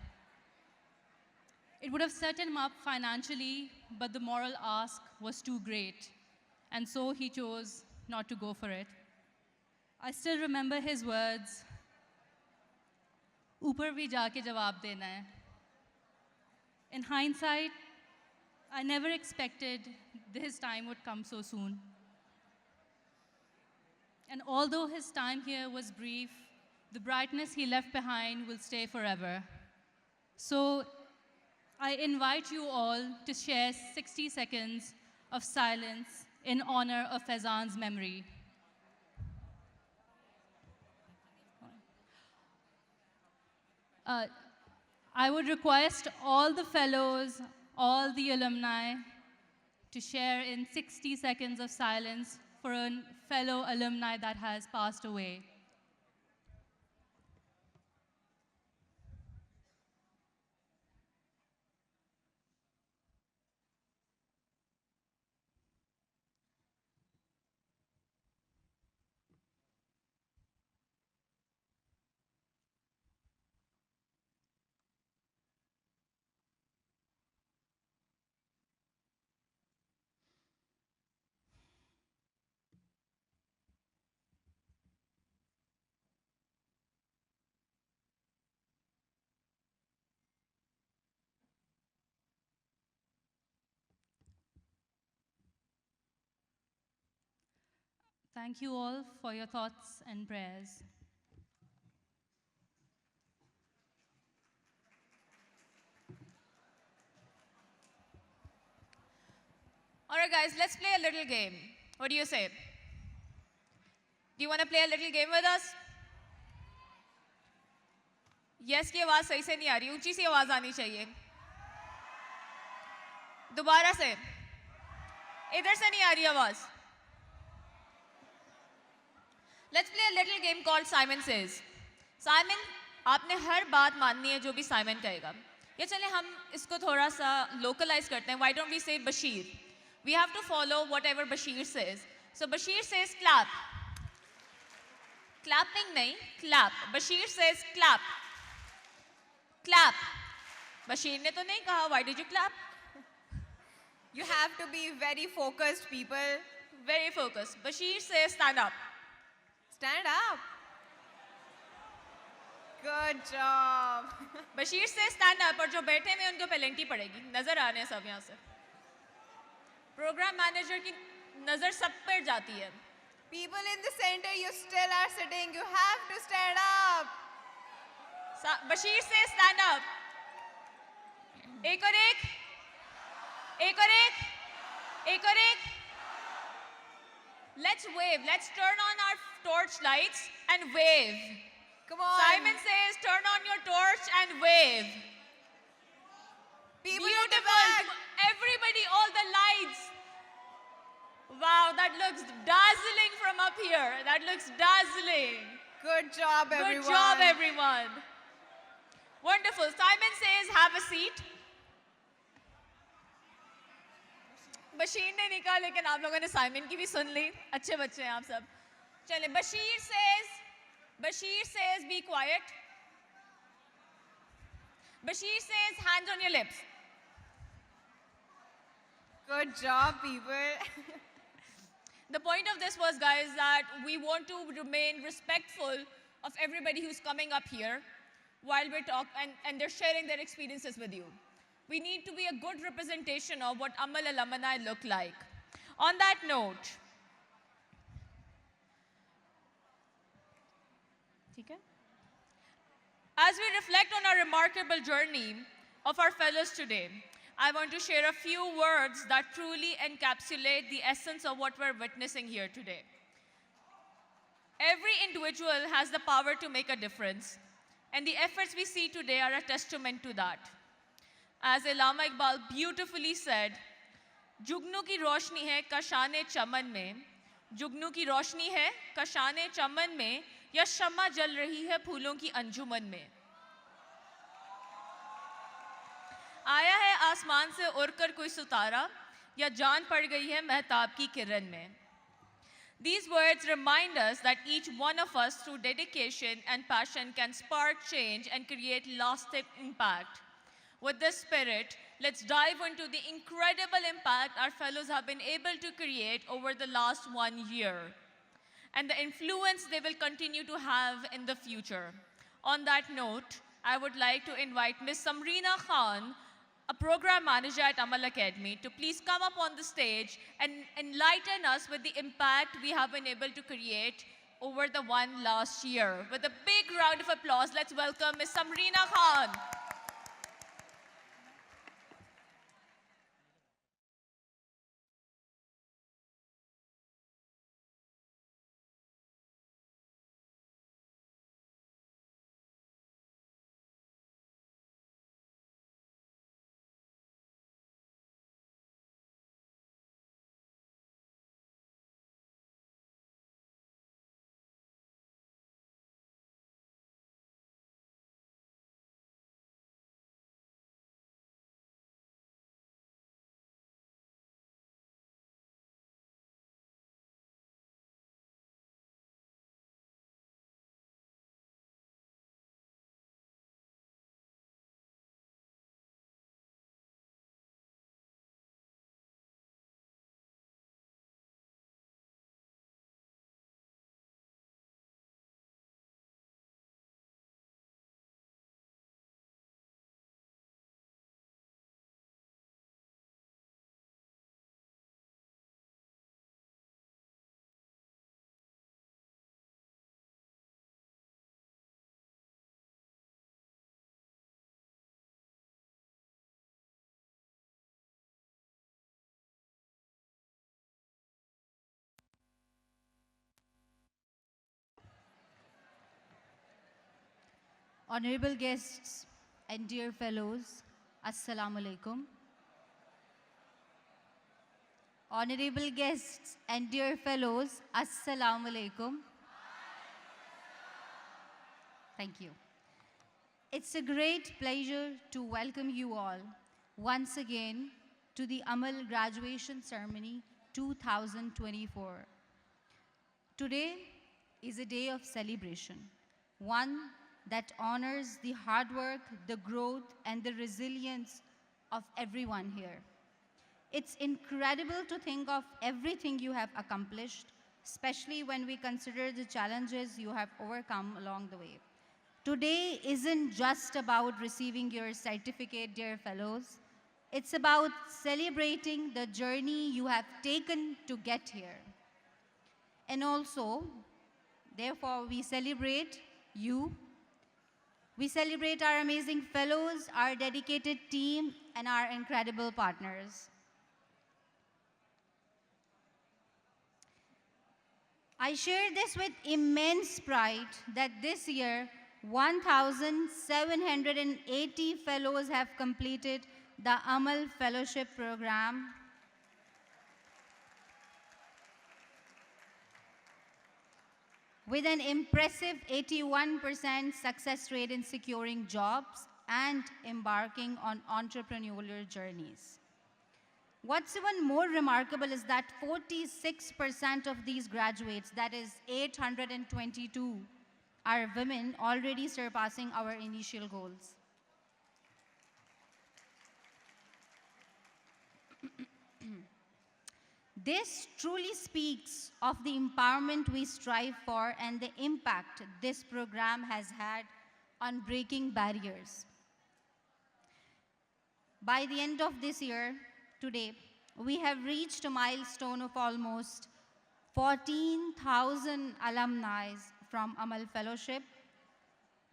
It would have set him up financially, but the moral ask was too great, and so he chose not to go for it. I still remember his words, "Upar bhi jaake jawab dena hai." In hindsight, I never expected his time would come so soon. And although his time here was brief, the brightness he left behind will stay forever. So I invite you all to share 60 seconds of silence in honor of Faizan's memory. I would request all the fellows, all the alumni, to share in 60 seconds of silence for a fellow alumni that has passed away. Thank you all for your thoughts and prayers. All right, guys, let's play a little game. What do you say? Do you want to play a little game with us? Yes की आवाज सही से नहीं आ रही, ऊंची सी आवाज आनी चाहिए. दोबारा से. इधर से नहीं आ रही आवाज. Let's play a little game called Simon Says. Simon, आपने हर बात माननी है जो भी Simon कहेगा. या चले हम इसको थोड़ा सा localize करते हैं. Why don't we say Bashir? We have to follow whatever Bashir says. So Bashir says clap. Clapping nahi, clap. Bashir says clap. Clap. Bashir ne to nahi kaha, why did you clap? You have to be very focused, people. Very focused. Bashir says stand up. Stand up. Good job. Bashir says stand up और जो बैठे हैं उनको penalty पड़ेगी. नजर आ रहे हैं सब यहाँ से. Program manager की नजर सब पर जाती है. People in the center, you still are sitting. You have to stand up. Bashir says stand up. एक और एक. एक और एक. एक और एक. Let's wave. Let's turn on our torch lights and wave. Come on. Simon says turn on your torch and wave. People Beautiful. in the back. Everybody, all the lights. Wow, that looks dazzling from up here. That looks dazzling. Good job, everyone. Good job, everyone. Wonderful. Simon says, have a seat. Bashir ने नहीं कहा, लेकिन आप लोगों ने Simon की भी सुन ली. अच्छे बच्चे हैं आप सब. चले, Bashir says, be quiet. Bashir says, hands on your lips. Good job, people. The point of this was, guys, that we want to remain respectful of everybody who's coming up here while we're talking and they're sharing their experiences with you. We need to be a good representation of what Amal alumni look like. On that note, as we reflect on our remarkable journey of our fellows today, I want to share a few words that truly encapsulate the essence of what we're witnessing here today. Every individual has the power to make a difference, and the efforts we see today are a testament to that. As Allama Iqbal beautifully said, जुगनू की रोशनी है कशाने चमन में, जुगनू की रोशनी है कशाने चमन में, या शम्मा जल रही है फूलों की अंजुमन में. आया है आसमान से उड़कर कोई सितारा, या जान पड़ गई है महताब की किरण में. These words remind us that each one of us, through dedication and passion, can spark change and create lasting impact. With this spirit, let's dive into the incredible impact our fellows have been able to create over the last 1 year, and the influence they will continue to have in the future. On that note, I would like to invite Ms. Samreena Khan, a program manager at Amal Academy, to please come up on the stage and enlighten us with the impact we have been able to create over the last year. With a big round of applause, let's welcome Ms. Samreena Khan. Honorable guests and dear fellows, Assalamu alaikum. Honorable guests and dear fellows, Assalamu alaikum. Thank you. It's a great pleasure to welcome you all once again to the Amal Graduation Ceremony 2024. Today is a day of celebration, one that honors the hard work, the growth, and the resilience of everyone here. It's incredible to think of everything you have accomplished, especially when we consider the challenges you have overcome along the way. Today isn't just about receiving your certificate, dear fellows. It's about celebrating the journey you have taken to get here. And also, therefore, we celebrate you. We celebrate our amazing fellows, our dedicated team, and our incredible partners. I share this with immense pride that this year, 1,780 fellows have completed the Amal Fellowship Program. With an impressive 81% success rate in securing jobs and embarking on entrepreneurial journeys. What's even more remarkable is that 46% of these graduates, that is 822, are women, already surpassing our initial goals. This truly speaks of the empowerment we strive for and the impact this program has had on breaking barriers. By the end of this year, today, we have reached a milestone of almost 14,000 alumni from Amal Fellowship.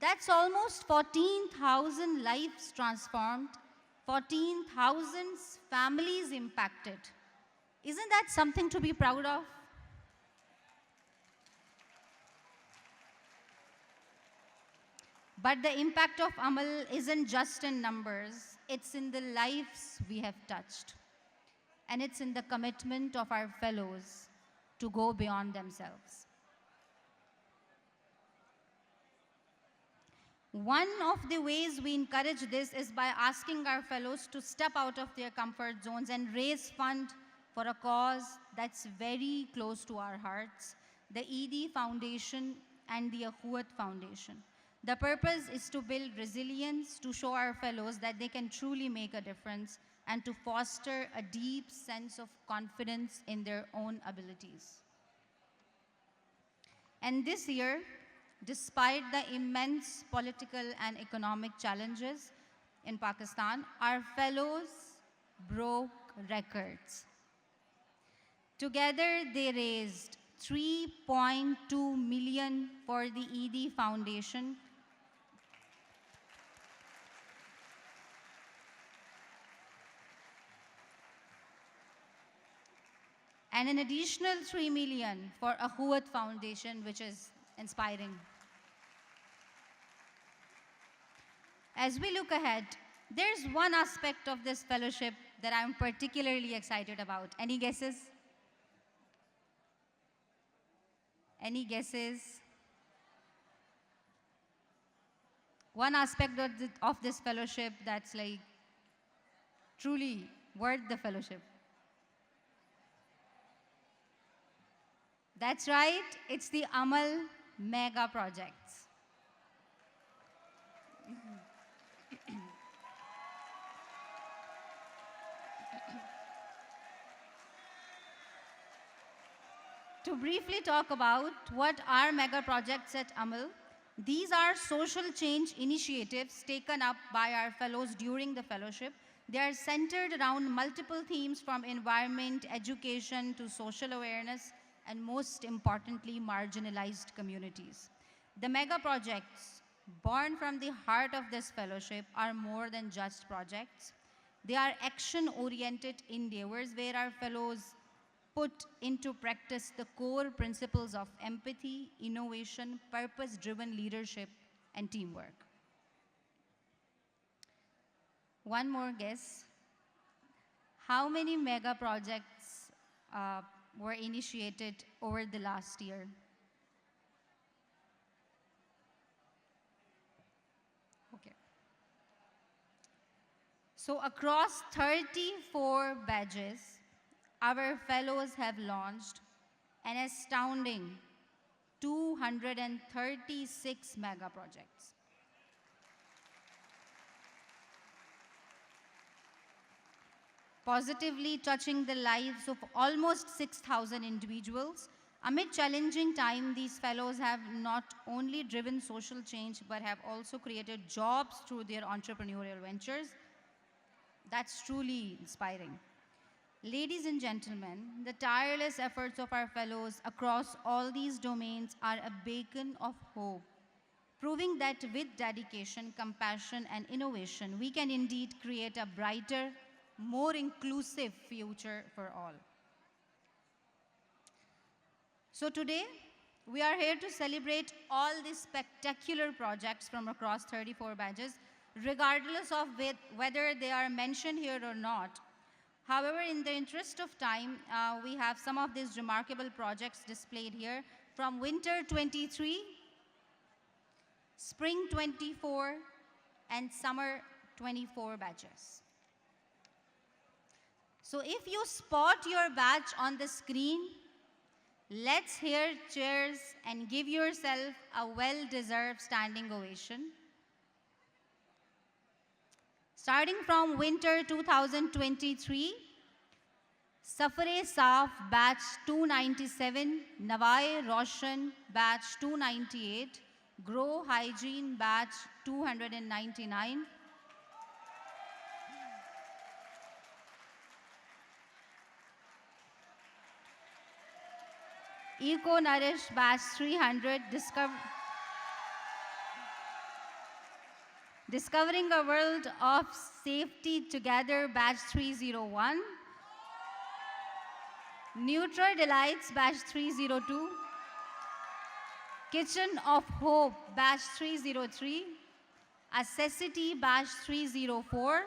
That's almost 14,000 lives transformed, 14,000 families impacted. Isn't that something to be proud of? But the impact of Amal isn't just in numbers, it's in the lives we have touched. And it's in the commitment of our fellows to go beyond themselves. One of the ways we encourage this is by asking our fellows to step out of their comfort zones and raise funds for a cause that's very close to our hearts, the ED Foundation and the Akhuat Foundation. The purpose is to build resilience, to show our fellows that they can truly make a difference, and to foster a deep sense of confidence in their own abilities. And this year, despite the immense political and economic challenges in Pakistan, our fellows broke records. Together, they raised 3.2 million for the ED Foundation, and an additional 3 million for Akhuat Foundation, which is inspiring. As we look ahead, there's one aspect of this fellowship that I'm particularly excited about. Any guesses? Any guesses? One aspect of this fellowship that's like truly worth the fellowship. That's right, it's the Amal mega projects. To briefly talk about what are mega projects at Amal, these are social change initiatives taken up by our fellows during the fellowship. They are centered around multiple themes from environment, education to social awareness, and most importantly, marginalized communities. The mega projects born from the heart of this fellowship are more than just projects. They are action-oriented endeavors where our fellows put into practice the core principles of empathy, innovation, purpose-driven leadership, and teamwork. One more guess. How many mega projects were initiated over the last year? Okay. So across 34 badges, our fellows have launched an astounding 236 mega projects. Positively touching the lives of almost 6,000 individuals. Amid challenging time, these fellows have not only driven social change, but have also created jobs through their entrepreneurial ventures. That's truly inspiring. Ladies and gentlemen, the tireless efforts of our fellows across all these domains are a beacon of hope, proving that with dedication, compassion, and innovation, we can indeed create a brighter, more inclusive future for all. So today, we are here to celebrate all these spectacular projects from across 34 badges, regardless of whether they are mentioned here or not. However, in the interest of time, we have some of these remarkable projects displayed here from Winter 23, Spring 24, and Summer 24 badges. So if you spot your badge on the screen, let's hear cheers and give yourself a well-deserved standing ovation. Starting from Winter 2023, Safare Saaf, batch 297, Nawai Roshan, batch 298, Grow Hygiene, batch 299, Eco Nourish, batch 300, Discovering a World of Safety Together, batch 301, Nutri Delights, batch 302, Kitchen of Hope, batch 303, Accessity, batch 304,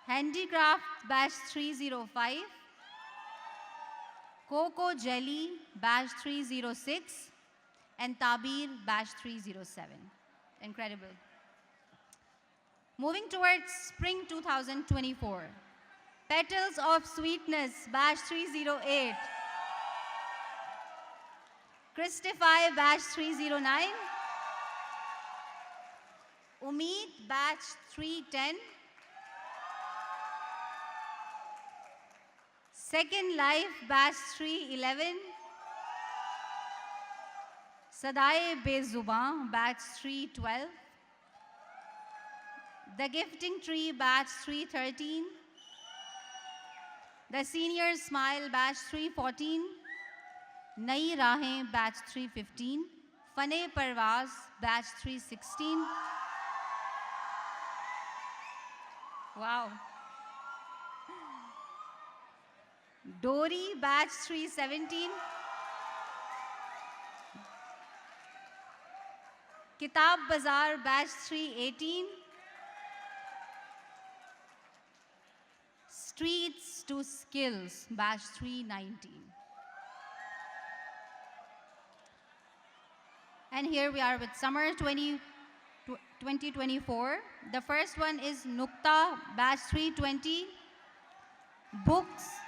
Handicraft, batch 305, Cocoa Jelly, batch 306, and Tabir, batch 307. Incredible. Moving towards Spring 2024. Petals of Sweetness, batch 308. Christify, batch 309. Umeed, batch 310. Second Life, batch 311. Sadaye Bezuban, batch 312. The Gifting Tree, batch 313. The Senior Smile, batch 314. Nayi Rahein, batch 315. Fane Parvaz, batch 316. Wow. Dori, batch 317. Kitab Bazaar, batch 318. Streets to Skills, batch 319. And here we are with Summer 2024. The first one is Nukta, batch 320. Books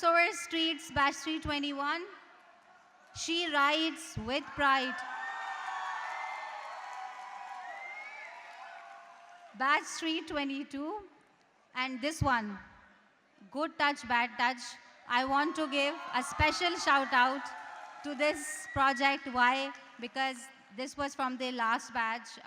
Over Streets, batch 321. She Rides with Pride, batch 322. And this one, Good Touch, Bad Touch. I want to give a special shout out to this project. Why? Because this was from the last batch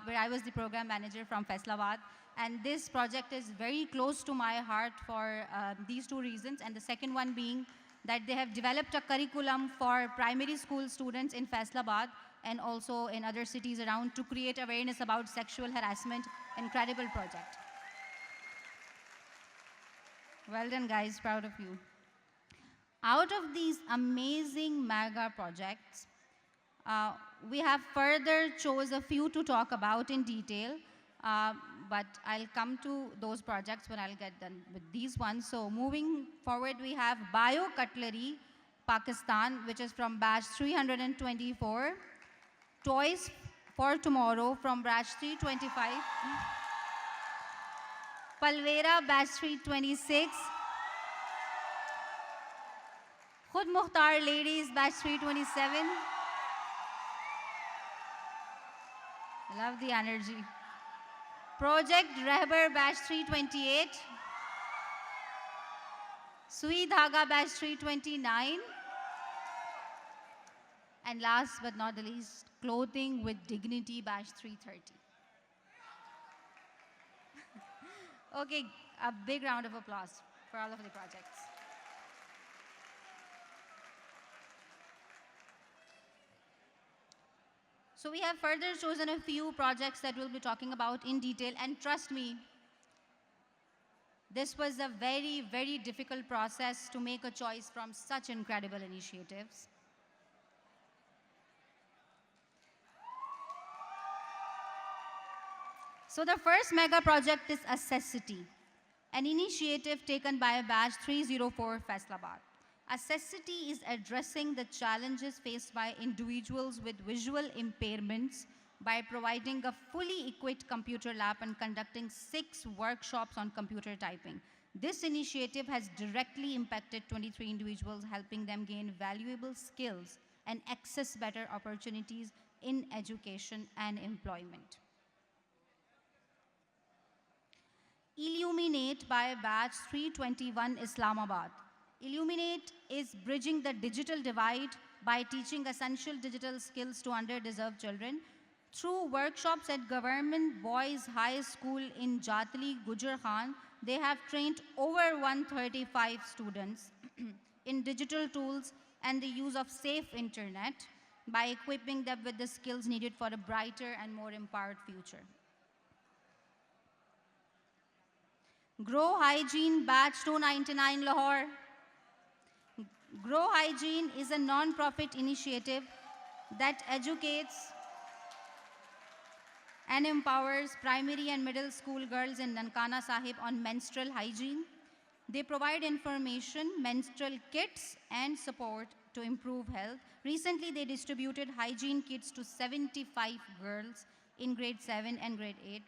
where I was the program manager from Faisalabad. And this project is very close to my heart for these two reasons. And the second one being that they have developed a curriculum for primary school students in Faisalabad and also in other cities around to create awareness about sexual harassment. Incredible project. Well done, guys. Proud of you. Out of these amazing mega projects, we have further chose a few to talk about in detail, but I'll come to those projects when I'll get done with these ones. So moving forward, we have Bio Cutlery, Pakistan, which is from batch 324. Toys for Tomorrow from batch 325. Palvera, batch 326. Khud Mukhtar Ladies, batch 327. Love the energy. Project Rehbar, batch 328. Sui Dhaga, batch 329. And last but not the least, Clothing with Dignity, batch 330. Okay, a big round of applause for all of the projects. So we have further chosen a few projects that we'll be talking about in detail, and trust me, this was a very, very difficult process to make a choice from such incredible initiatives. So the first mega project is Accessity, an initiative taken by batch 304 Faisalabad. Accessity is addressing the challenges faced by individuals with visual impairments by providing a fully equipped computer lab and conducting 6 workshops on computer typing. This initiative has directly impacted 23 individuals, helping them gain valuable skills and access better opportunities in education and employment. Illuminate by batch 321 Islamabad. Illuminate is bridging the digital divide by teaching essential digital skills to underdeserved children. Through workshops at Government Boys High School in Jatli, Gujar Khan, they have trained over 135 students in digital tools and the use of safe internet by equipping them with the skills needed for a brighter and more empowered future. Grow Hygiene Batch 299 Lahore. Grow Hygiene is a non-profit initiative that educates and empowers primary and middle school girls in Nankana Sahib on menstrual hygiene. They provide information, menstrual kits, and support to improve health. Recently, they distributed hygiene kits to 75 girls in grade 7 and grade 8.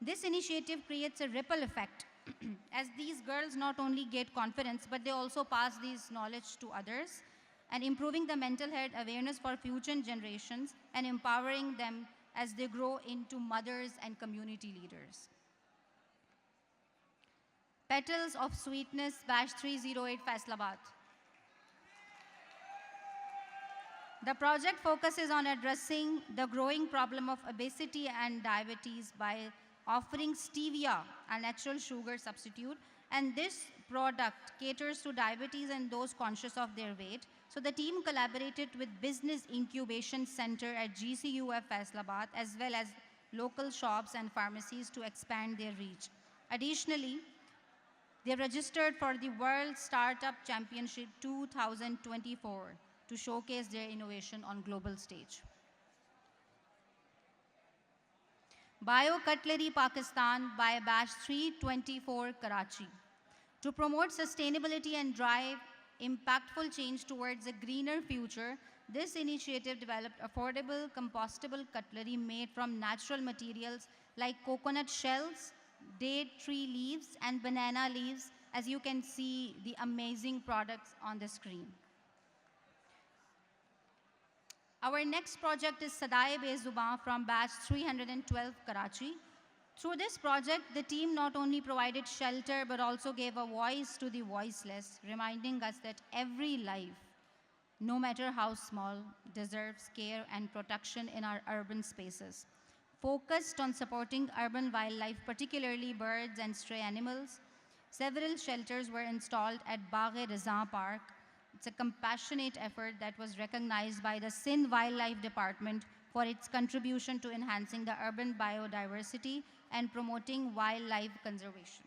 This initiative creates a ripple effect as these girls not only get confidence, but they also pass this knowledge to others and improving the mental health awareness for future generations and empowering them as they grow into mothers and community leaders. Petals of Sweetness, Batch 308, Faisalabad. The project focuses on addressing the growing problem of obesity and diabetes by offering stevia, a natural sugar substitute, and this product caters to diabetes and those conscious of their weight. So the team collaborated with Business Incubation Center at GCUF Faisalabad as well as local shops and pharmacies to expand their reach. Additionally, they registered for the World Startup Championship 2024 to showcase their innovation on global stage. Bio-Cutlery Pakistan by Batch 324 Karachi. To promote sustainability and drive impactful change towards a greener future, this initiative developed affordable, compostable cutlery made from natural materials like coconut shells, date tree leaves, and banana leaves, as you can see the amazing products on the screen. Our next project is Sadaye-be-Zuban from Batch 312 Karachi. Through this project, the team not only provided shelter but also gave a voice to the voiceless, reminding us that every life, no matter how small, deserves care and protection in our urban spaces. Focused on supporting urban wildlife, particularly birds and stray animals, several shelters were installed at Bagh-e-Rizan Park. It's a compassionate effort that was recognized by the Sindh Wildlife Department for its contribution to enhancing the urban biodiversity and promoting wildlife conservation.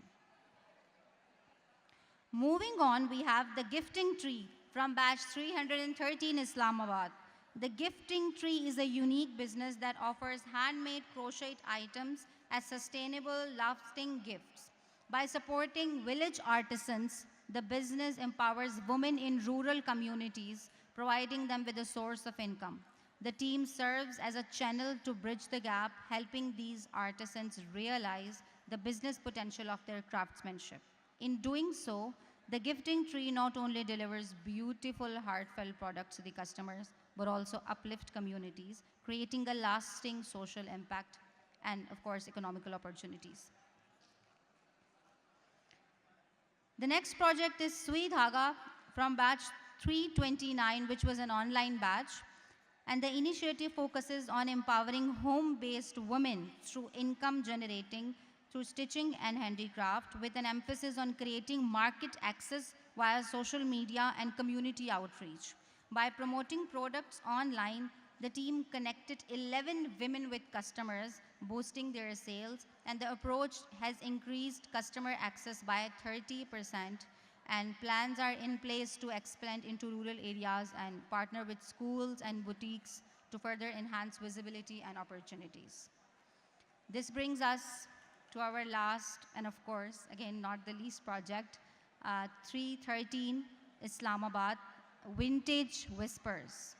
Moving on, we have the Gifting Tree from Batch 313 Islamabad. The Gifting Tree is a unique business that offers handmade crochet items as sustainable, lasting gifts. By supporting village artisans, the business empowers women in rural communities, providing them with a source of income. The team serves as a channel to bridge the gap, helping these artisans realize the business potential of their craftsmanship. In doing so, the Gifting Tree not only delivers beautiful, heartfelt products to the customers, but also uplift communities, creating a lasting social impact and, of course, economical opportunities. The next project is Sui Dhaga from Batch 329, which was an online batch. And the initiative focuses on empowering home-based women through income generating, through stitching and handicraft, with an emphasis on creating market access via social media and community outreach. By promoting products online, the team connected 11 women with customers, boosting their sales, and the approach has increased customer access by 30%, and plans are in place to expand into rural areas and partner with schools and boutiques to further enhance visibility and opportunities. This brings us to our last, and of course, again, not the least project, 313 Islamabad, Vintage Whispers.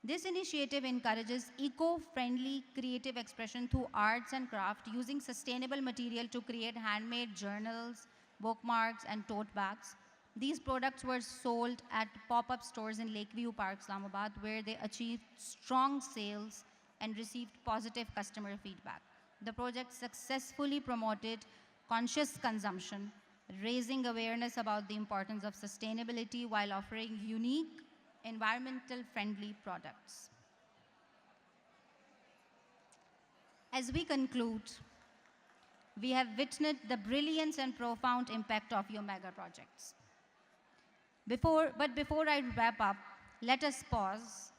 This initiative encourages eco-friendly creative expression through arts and craft using sustainable material to create handmade journals, bookmarks, and tote bags. These products were sold at pop-up stores in Lakeview Park, Islamabad, where they achieved strong sales and received positive customer feedback. The project successfully promoted conscious consumption, raising awareness about the importance of sustainability while offering unique, environmental friendly products. As we conclude, we have witnessed the brilliance and profound impact of your mega projects. Before I wrap up, let us pause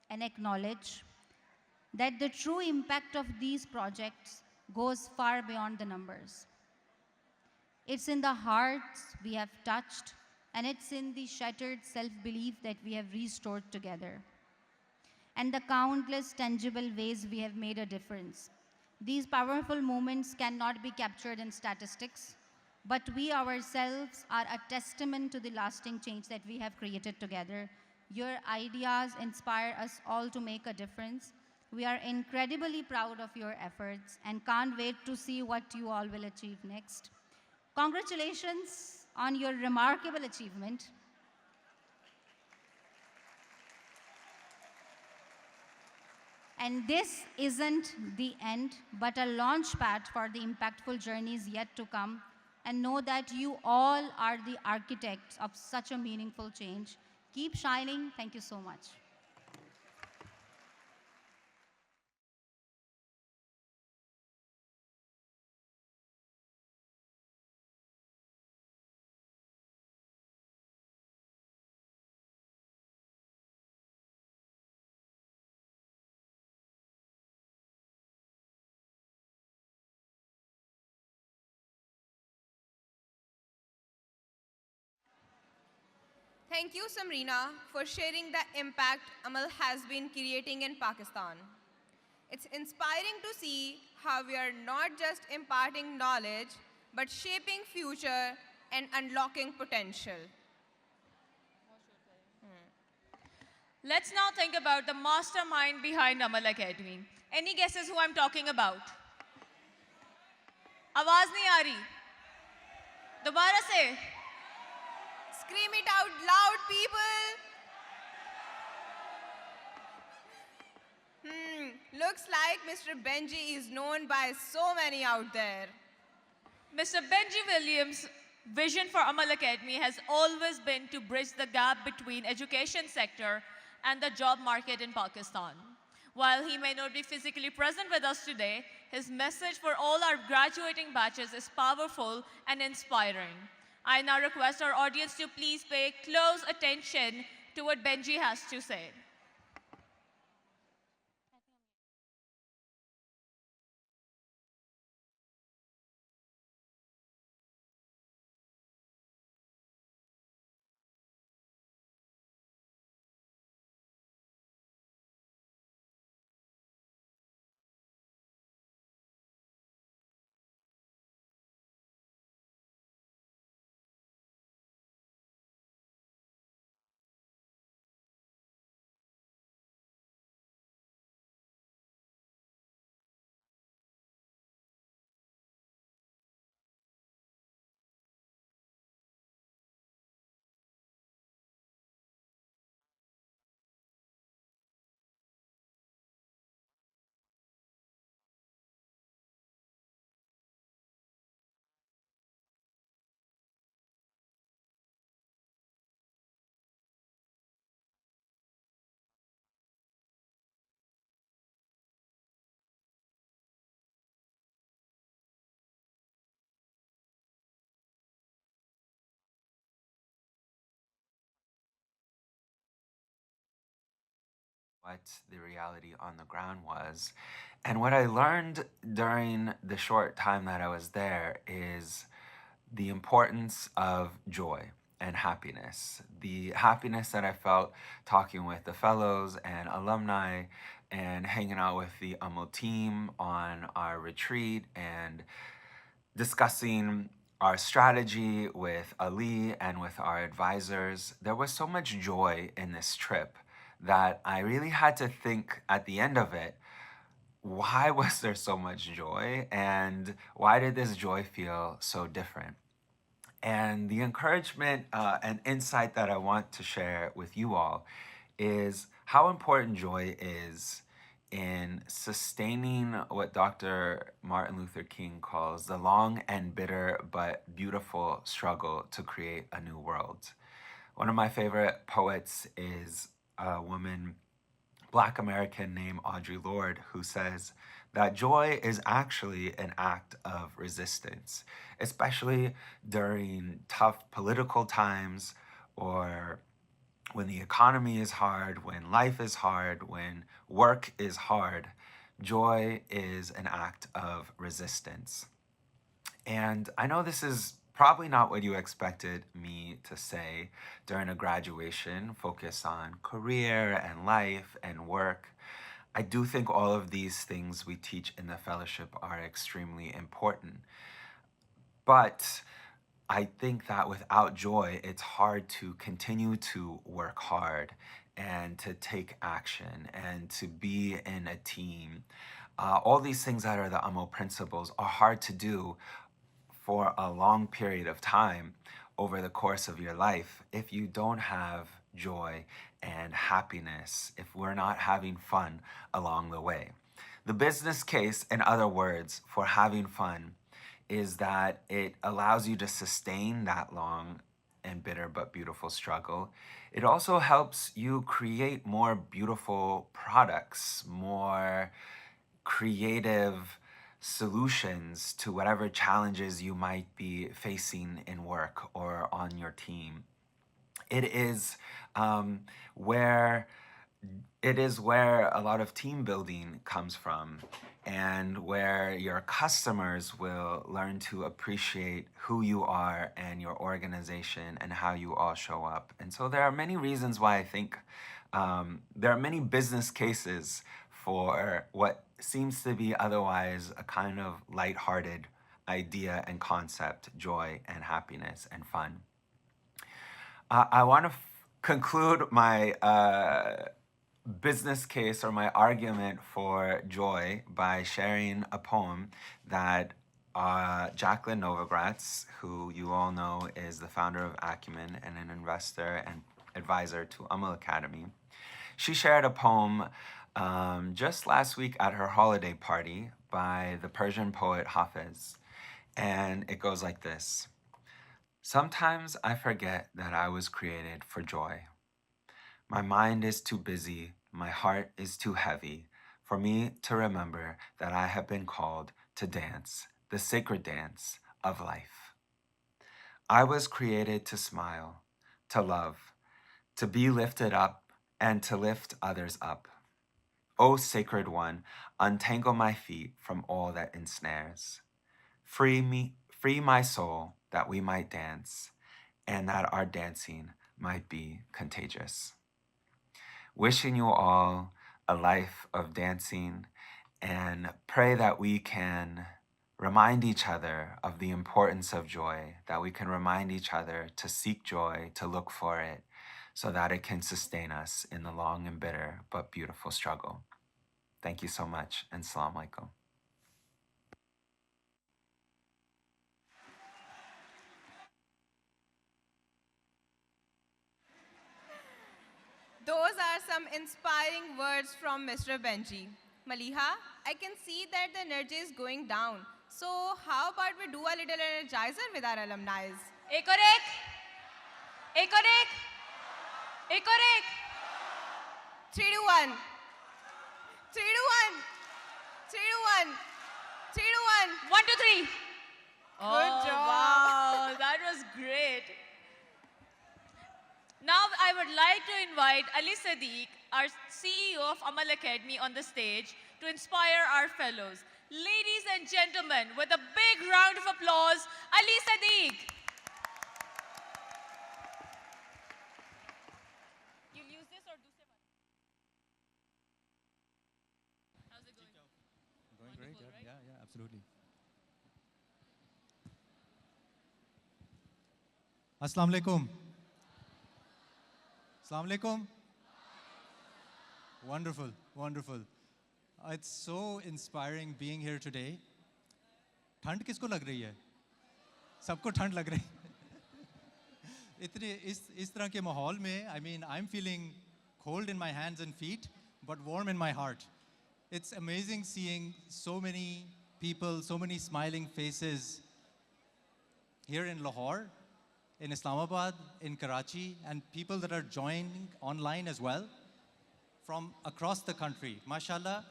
and acknowledge that the true impact of these projects goes far beyond the numbers. It's in the hearts we have touched, and it's in the shattered self-belief that we have restored together, and the countless tangible ways we have made a difference. These powerful moments cannot be captured in statistics, but we ourselves are a testament to the lasting change that we have created together. Your ideas inspire us all to make a difference. We are incredibly proud of your efforts and can't wait to see what you all will achieve next. Congratulations on your remarkable achievement. And this isn't the end, but a launch pad for the impactful journeys yet to come. And know that you all are the architects of such a meaningful change. Keep shining. Thank you so much. Thank you, Samrina, for sharing the impact Amal has been creating in Pakistan. It's inspiring to see how we are not just imparting knowledge, but shaping future and unlocking potential. Let's now think about the mastermind behind Amal Academy. Any guesses who I'm talking about? आवाज नहीं आ रही दोबारा से Scream it out loud, people! Looks like Mr. Benji is known by so many out there. Mr. Benji Williams' vision for Amal Academy has always been to bridge the gap between education sector and the job market in Pakistan. While he may not be physically present with us today, his message for all our graduating batches is powerful and inspiring. I now request our audience to please pay close attention to what Benji has to say. What the reality on the ground was. And what I learned during the short time that I was there is the importance of joy and happiness. The happiness that I felt talking with the fellows and alumni and hanging out with the Amal team on our retreat and discussing our strategy with Ali and with our advisors. There was so much joy in this trip that I really had to think at the end of it, why was there so much joy and why did this joy feel so different? And the encouragement and insight that I want to share with you all is how important joy is in sustaining what Dr. Martin Luther King calls the long and bitter but beautiful struggle to create a new world. One of my favorite poets is a woman, Black American named Audre Lorde, who says that joy is actually an act of resistance, especially during tough political times or when the economy is hard, when life is hard, when work is hard. Joy is an act of resistance. And I know this is probably not what you expected me to say during a graduation focus on career and life and work. I do think all of these things we teach in the fellowship are extremely important. But I think that without joy, it's hard to continue to work hard and to take action and to be in a team. All these things that are the Amal principles are hard to do for a long period of time over the course of your life if you don't have joy and happiness, if we're not having fun along the way. The business case, in other words, for having fun is that it allows you to sustain that long and bitter but beautiful struggle. It also helps you create more beautiful products, more creative solutions to whatever challenges you might be facing in work or on your team. It is where a lot of team building comes from, and where your customers will learn to appreciate who you are and your organization and how you all show up. And so there are many reasons why I think there are many business cases for what seems to be otherwise a kind of lighthearted idea and concept, joy and happiness and fun. I want to conclude my business case or my argument for joy by sharing a poem that Jacqueline Novogratz, who you all know is the founder of Acumen and an investor and advisor to Amal Academy. She shared a poem just last week at her holiday party by the Persian poet Hafiz. And it goes like this. Sometimes I forget that I was created for joy. My mind is too busy, my heart is too heavy for me to remember that I have been called to dance, the sacred dance of life. I was created to smile, to love, to be lifted up, and to lift others up. O sacred one, untangle my feet from all that ensnares. Free my soul that we might dance, and that our dancing might be contagious. Wishing you all a life of dancing, and pray that we can remind each other of the importance of joy, that we can remind each other to seek joy, to look for it, so that it can sustain us in the long and bitter but beautiful struggle. Thank you so much, and Assalamu alaikum. Those are some inspiring words from Mr. Benji. Maliha, I can see that the energy is going down. So how about we do a little energizer with our alumni? Ek aur ek. Ek aur ek. Ek aur ek. 3 to 1. 3 to 1. 3 to 1. 3 to 1. 1, 2, 3. Good job. Wow, that was great. Now I would like to invite Ali Sadiq, our CEO of Amal Academy, on the stage to inspire our fellows. Ladies and gentlemen, with a big round of applause, Ali Sadiq. You'll use this or do some? How's it going? Going great, yeah, right? yeah, absolutely. Assalamu alaikum. Assalamu alaikum. Wonderful, wonderful. It's so inspiring being here today. ठंड किसको लग रही है? सबको ठंड लग रही है। इतने इस तरह के माहौल में, I mean, I'm feeling cold in my hands and feet, but warm in my heart. It's amazing seeing so many people, so many smiling faces here in Lahore, in Islamabad, in Karachi, and people that are joining online as well from across the country. MashaAllah,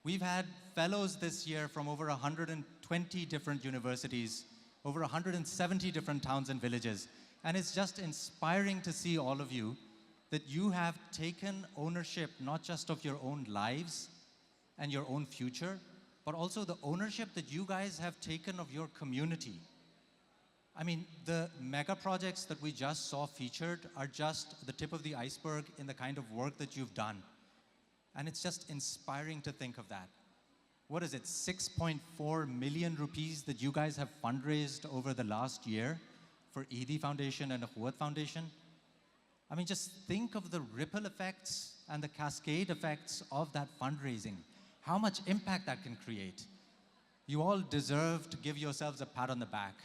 we've had fellows this year from over 120 different universities, over 170 different towns and villages. And it's just inspiring to see all of you that you have taken ownership not just of your own lives and your own future, but also the ownership that you guys have taken of your community. I mean, the mega projects that we just saw featured are just the tip of the iceberg in the kind of work that you've done. And it's just inspiring to think of that. What is it, 6.4 million rupees that you guys have fundraised over the last year for ED Foundation and Akhuwat Foundation? I mean, just think of the ripple effects and the cascade effects of that fundraising. How much impact that can create. You all deserve to give yourselves a pat on the back.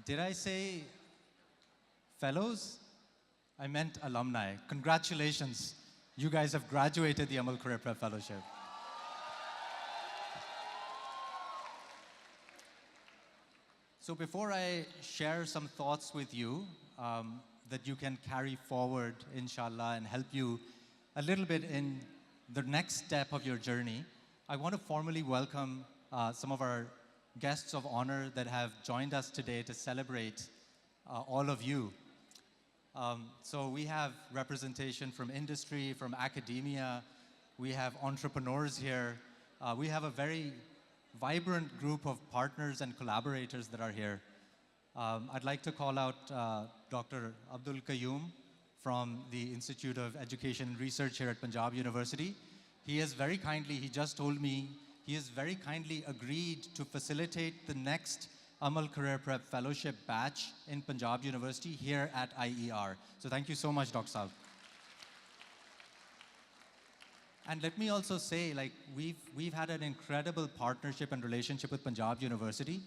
Did I say fellows? I meant alumni. Congratulations. You guys have graduated the Amal Career Prep Fellowship. So before I share some thoughts with you that you can carry forward, inshallah, and help you a little bit in the next step of your journey, I want to formally welcome some of our guests of honor that have joined us today to celebrate all of you. So we have representation from industry, from academia. We have entrepreneurs here. We have a very vibrant group of partners and collaborators that are here. I'd like to call out Dr. Abdul Qayyum from the Institute of Education and Research here at Punjab University. He has very kindly, he just told me, he has very kindly agreed to facilitate the next Amal Career Prep Fellowship batch in Punjab University here at IER. So thank you so much, Dr. Saab. And let me also say, like, we've had an incredible partnership and relationship with Punjab University.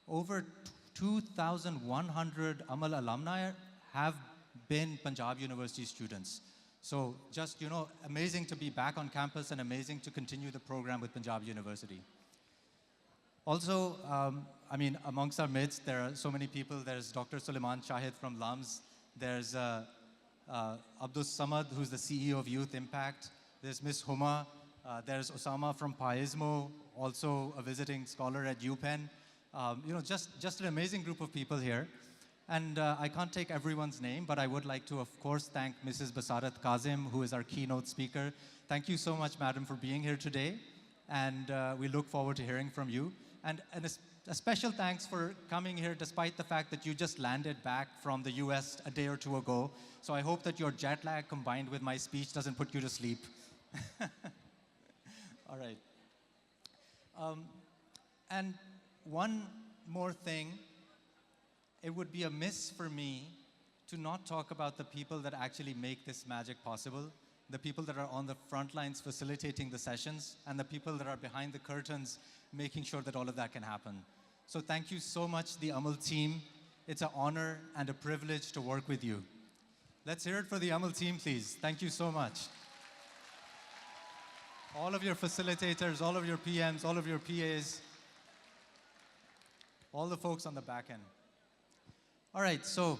Over 2,100 Amal alumni have been Punjab University students. So just, you know, amazing to be back on campus and amazing to continue the program with Punjab University. Also, I mean, amongst our midst, there are so many people. There's Dr. Suleiman Shahid from LUMS. There's Abdus Samad, who's the CEO of Youth Impact. There's Miss Huma. There's Osama from Paismo, also a visiting scholar at UPenn. You know, just an amazing group of people here. And I can't take everyone's name, but I would like to, of course, thank Mrs. Basarat Kazim, who is our keynote speaker. Thank you so much, madam, for being here today. And we look forward to hearing from you. And a special thanks for coming here despite the fact that you just landed back from the US a day or two ago. So I hope that your jet lag combined with my speech doesn't put you to sleep. All right. And one more thing. It would be a miss for me to not talk about the people that actually make this magic possible, the people that are on the front lines facilitating the sessions, and the people that are behind the curtains making sure that all of that can happen. So thank you so much, the Amal team. It's an honor and a privilege to work with you. Let's hear it for the Amal team, please. Thank you so much. All of your facilitators, all of your PMs, all of your PAs, all the folks on the back end. All right, so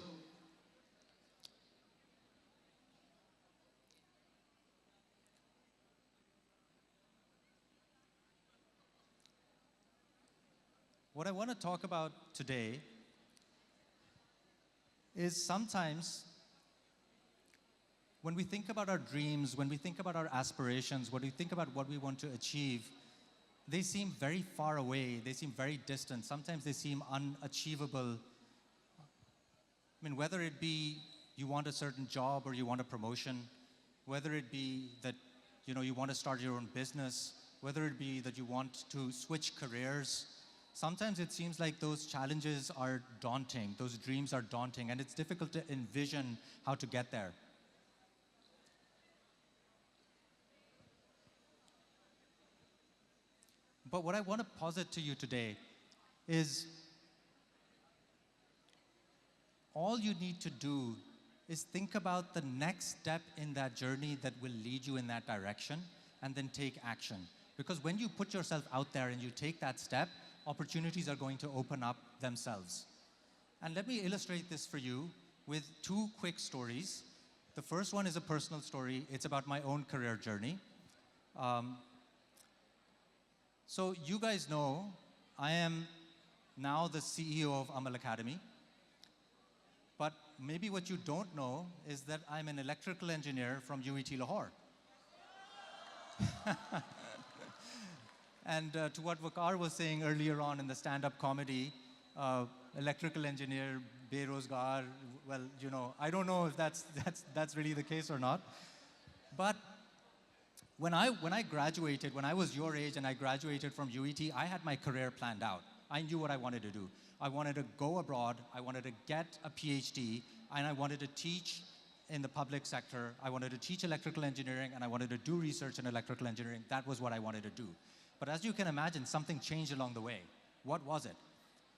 what I want to talk about today is sometimes when we think about our dreams, when we think about our aspirations, when we think about what we want to achieve, they seem very far away, they seem very distant, sometimes they seem unachievable. I mean, whether it be you want a certain job or you want a promotion, whether it be that you want to start your own business, whether it be that you want to switch careers, sometimes it seems like those challenges are daunting, those dreams are daunting, and it's difficult to envision how to get there. But what I want to posit to you today is all you need to do is think about the next step in that journey that will lead you in that direction, and then take action. Because when you put yourself out there and you take that step, opportunities are going to open up themselves. And let me illustrate this for you with two quick stories. The first one is a personal story. It's about my own career journey. So you guys know I am now the CEO of Amal Academy. But maybe what you don't know is that I'm an electrical engineer from UET Lahore. And to what Waqar was saying earlier on in the stand-up comedy, electrical engineer, berozgar, well, you know, I don't know if that's really the case or not. But when I graduated, when I was your age and I graduated from UET, I had my career planned out. I knew what I wanted to do. I wanted to go abroad, I wanted to get a PhD, and I wanted to teach in the public sector. I wanted to teach electrical engineering, and I wanted to do research in electrical engineering. That was what I wanted to do. But as you can imagine, something changed along the way. What was it?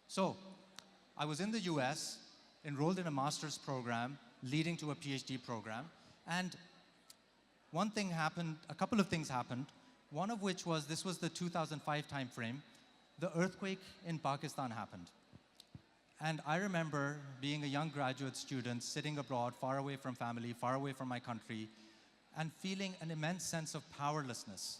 So I was in the US, enrolled in a master's program, leading to a PhD program, and one thing happened, a couple of things happened, one of which was, this was the 2005 timeframe, the earthquake in Pakistan happened. And I remember being a young graduate student, sitting abroad, far away from family, far away from my country, and feeling an immense sense of powerlessness,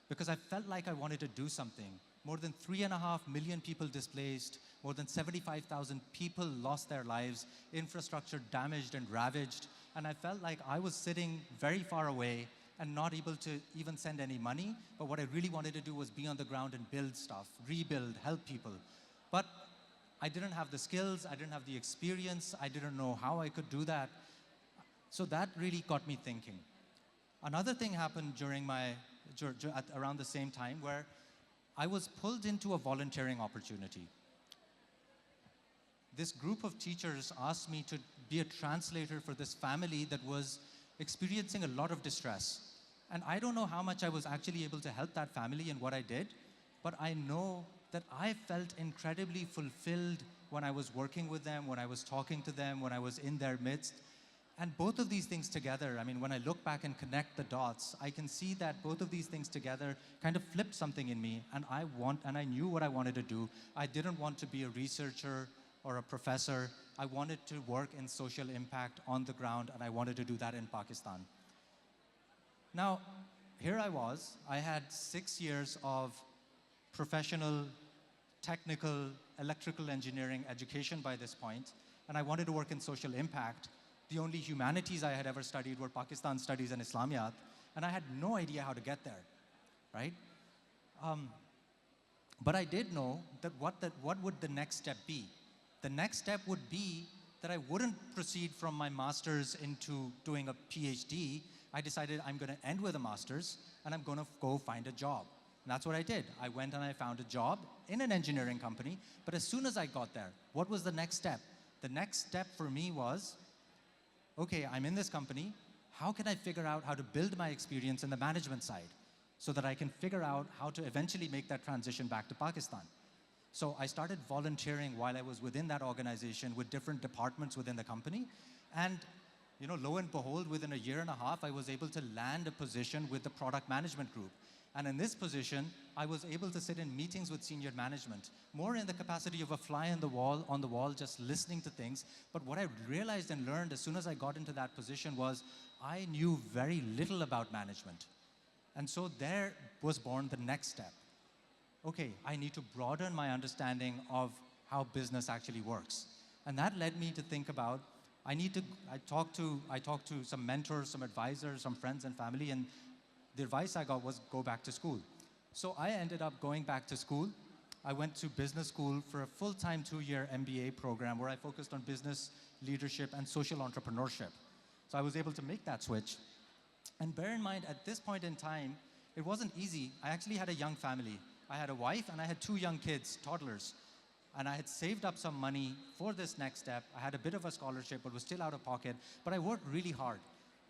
because I felt like I wanted to do something. More than 3.5 million people displaced, more than 75,000 people lost their lives, infrastructure damaged and ravaged, and I felt like I was sitting very far away and not able to even send any money, but what I really wanted to do was be on the ground and build stuff, rebuild, help people. But I didn't have the skills, I didn't have the experience, I didn't know how I could do that. So that really got me thinking. Another thing happened during around the same time where I was pulled into a volunteering opportunity. This group of teachers asked me to be a translator for this family that was experiencing a lot of distress. And I don't know how much I was actually able to help that family in what I did, but I know that I felt incredibly fulfilled when I was working with them, when I was talking to them, when I was in their midst. And both of these things together, I mean, when I look back and connect the dots, I can see that both of these things together kind of flipped something in me, and I knew what I wanted to do. I didn't want to be a researcher or a professor. I wanted to work in social impact on the ground, and I wanted to do that in Pakistan. Now, here I was. I had 6 years of professional, technical, electrical engineering education by this point, and I wanted to work in social impact. The only humanities I had ever studied were Pakistan studies and Islamiyat, and I had no idea how to get there, right? But I did know that what would the next step be? The next step would be that I wouldn't proceed from my master's into doing a PhD. I decided I'm going to end with a master's, and I'm going to go find a job. And that's what I did. I went and I found a job in an engineering company, but as soon as I got there, what was the next step? The next step for me was, okay, I'm in this company. How can I figure out how to build my experience in the management side so that I can figure out how to eventually make that transition back to Pakistan? So I started volunteering while I was within that organization with different departments within the company. And you know, lo and behold, within a year and a half, I was able to land a position with the product management group. And in this position, I was able to sit in meetings with senior management, more in the capacity of a fly on the wall, just listening to things. But what I realized and learned as soon as I got into that position was I knew very little about management. And so there was born the next step. Okay, I need to broaden my understanding of how business actually works. And that led me to think about, I talked to some mentors, some advisors, some friends and family, and the advice I got was go back to school. So I ended up going back to school. I went to business school for a full-time 2-year MBA program where I focused on business, leadership, and social entrepreneurship. So I was able to make that switch. And bear in mind, at this point in time, it wasn't easy. I actually had a young family. I had a wife and I had 2 young kids, toddlers. And I had saved up some money for this next step. I had a bit of a scholarship, but was still out of pocket. But I worked really hard.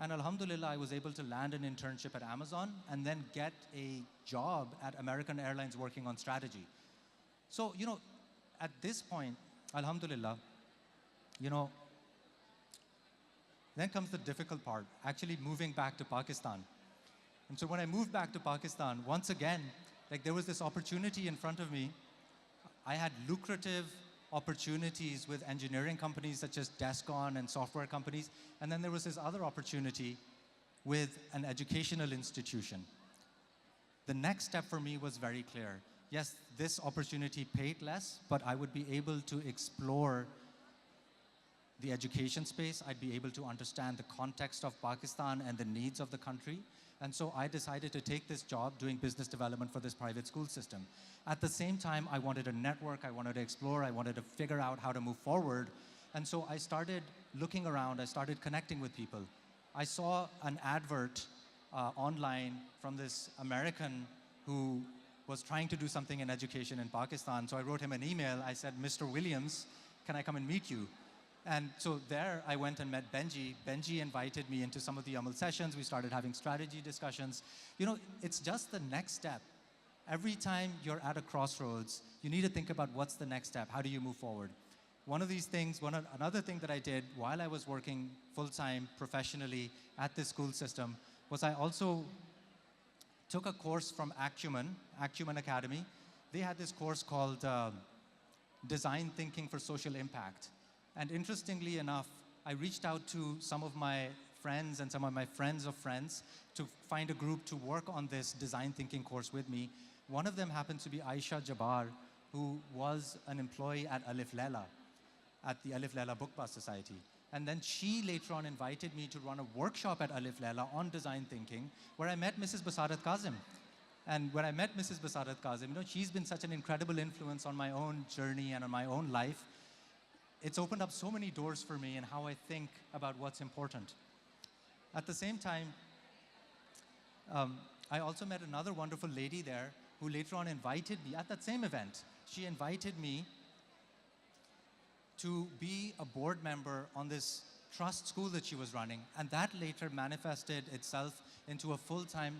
And alhamdulillah, I was able to land an internship at Amazon and then get a job at American Airlines working on strategy. So, you know, at this point, alhamdulillah, you know, Then comes the difficult part, actually moving back to Pakistan. And so when I moved back to Pakistan, once again, like there was this opportunity in front of me. I had lucrative opportunities with engineering companies such as Descon and software companies. And then there was this other opportunity with an educational institution. The next step for me was very clear. Yes, this opportunity paid less, but I would be able to explore the education space. I'd be able to understand the context of Pakistan and the needs of the country. And so I decided to take this job doing business development for this private school system. At the same time, I wanted a network, I wanted to explore, I wanted to figure out how to move forward. And so I started looking around, I started connecting with people. I saw an advert online from this American who was trying to do something in education in Pakistan. So I wrote him an email. I said, Mr. Williams, can I come and meet you? And so there I went and met Benji. Benji invited me into some of the Amal sessions. We started having strategy discussions. You know, it's just the next step. Every time you're at a crossroads, you need to think about what's the next step. How do you move forward? One of these things, another thing that I did while I was working full-time professionally at this school system was I also took a course from Acumen Academy. They had this course called Design Thinking for Social Impact. And interestingly enough, I reached out to some of my friends and some of my friends of friends to find a group to work on this design thinking course with me. One of them happened to be Aisha Jabbar, who was an employee at Alif Lela, at the Alif Lela Book Bus Society. And then she later on invited me to run a workshop at Alif Lela on design thinking, where I met Mrs. Basarat Kazim. And when I met Mrs. Basarat Kazim, you know, she's been such an incredible influence on my own journey and on my own life. It's opened up so many doors for me in how I think about what's important. At the same time, I also met another wonderful lady there who later on invited me at that same event. She invited me to be a board member on this trust school that she was running, and that later manifested itself into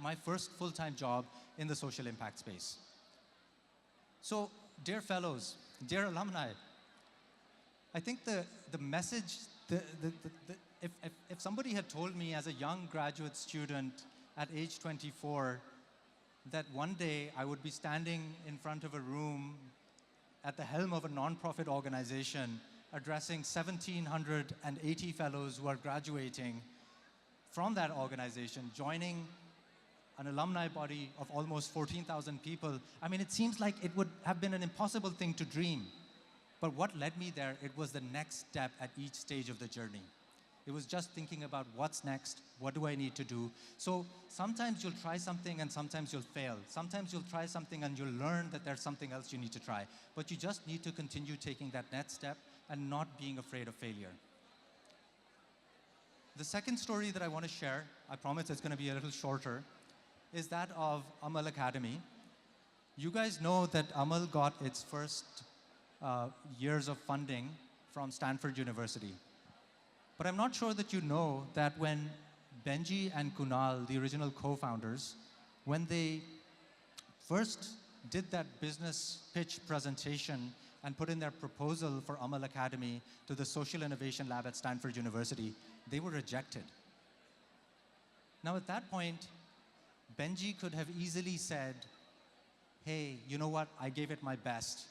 my first full-time job in the social impact space. So, dear fellows, dear alumni, I think the message, if somebody had told me as a young graduate student at age 24 that one day I would be standing in front of a room at the helm of a nonprofit organization addressing 1,780 fellows who are graduating from that organization, joining an alumni body of almost 14,000 people, I mean, it seems like it would have been an impossible thing to dream. But what led me there, it was the next step at each stage of the journey. It was just thinking about what's next, what do I need to do? So sometimes you'll try something and sometimes you'll fail. Sometimes you'll try something and you'll learn that there's something else you need to try. But you just need to continue taking that next step and not being afraid of failure. The second story that I want to share, I promise it's going to be a little shorter, is that of Amal Academy. You guys know that Amal got its first years of funding from Stanford University. But I'm not sure that you know that when Benji and Kunal, the original co-founders, when they first did that business pitch presentation and put in their proposal for Amal Academy to the Social Innovation Lab at Stanford University, they were rejected. Now at that point, Benji could have easily said, hey, you know what, I gave it my best.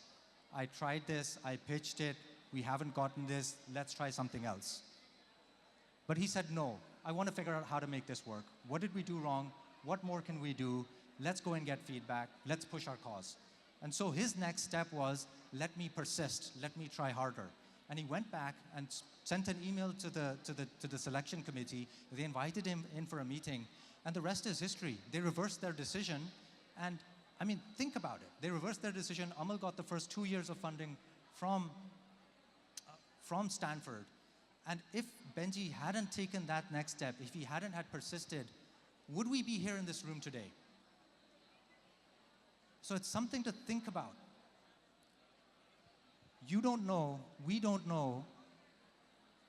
I tried this, I pitched it, we haven't gotten this, let's try something else. But he said, no, I want to figure out how to make this work. What did we do wrong? What more can we do? Let's go and get feedback, let's push our cause. And so his next step was, let me persist, let me try harder. And he went back and sent an email to the selection committee. They invited him in for a meeting, and the rest is history. They reversed their decision, and I mean, think about it. They reversed their decision. Amal got the first 2 years of funding from Stanford. And if Benji hadn't taken that next step, if he hadn't had persisted, would we be here in this room today? So it's something to think about. You don't know, we don't know,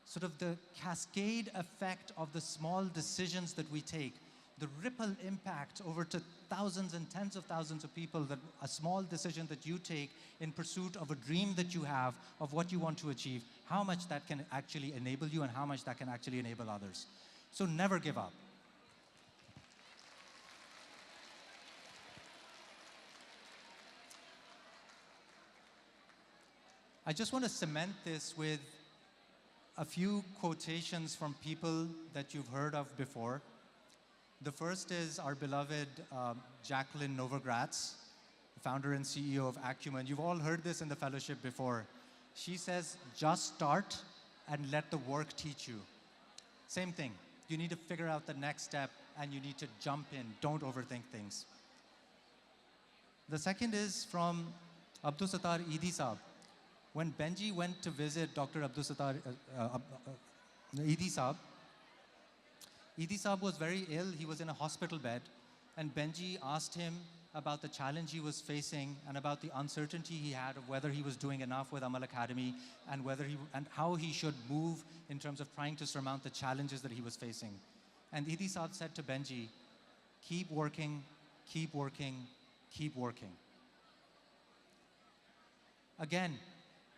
sort of the cascade effect of the small decisions that we take. the ripple impact over to thousands and tens of thousands of people, that a small decision that you take in pursuit of a dream that you have of what you want to achieve, how much that can actually enable you and how much that can actually enable others. So never give up. I just want to cement this with a few quotations from people that you've heard of before. The first is our beloved Jacqueline Novogratz, founder and CEO of Acumen. You've all heard this in the fellowship before. She says, just start and let the work teach you. Same thing. You need to figure out the next step and you need to jump in. Don't overthink things. The second is from Abdul Sattar Idi Saab. When Benji went to visit Dr. Abdul Sattar Idi Saab was very ill. He was in a hospital bed, and Benji asked him about the challenge he was facing and about the uncertainty he had of whether he was doing enough with Amal Academy and how he should move in terms of trying to surmount the challenges that he was facing. And Idi Saab said to Benji, keep working, keep working, keep working. Again,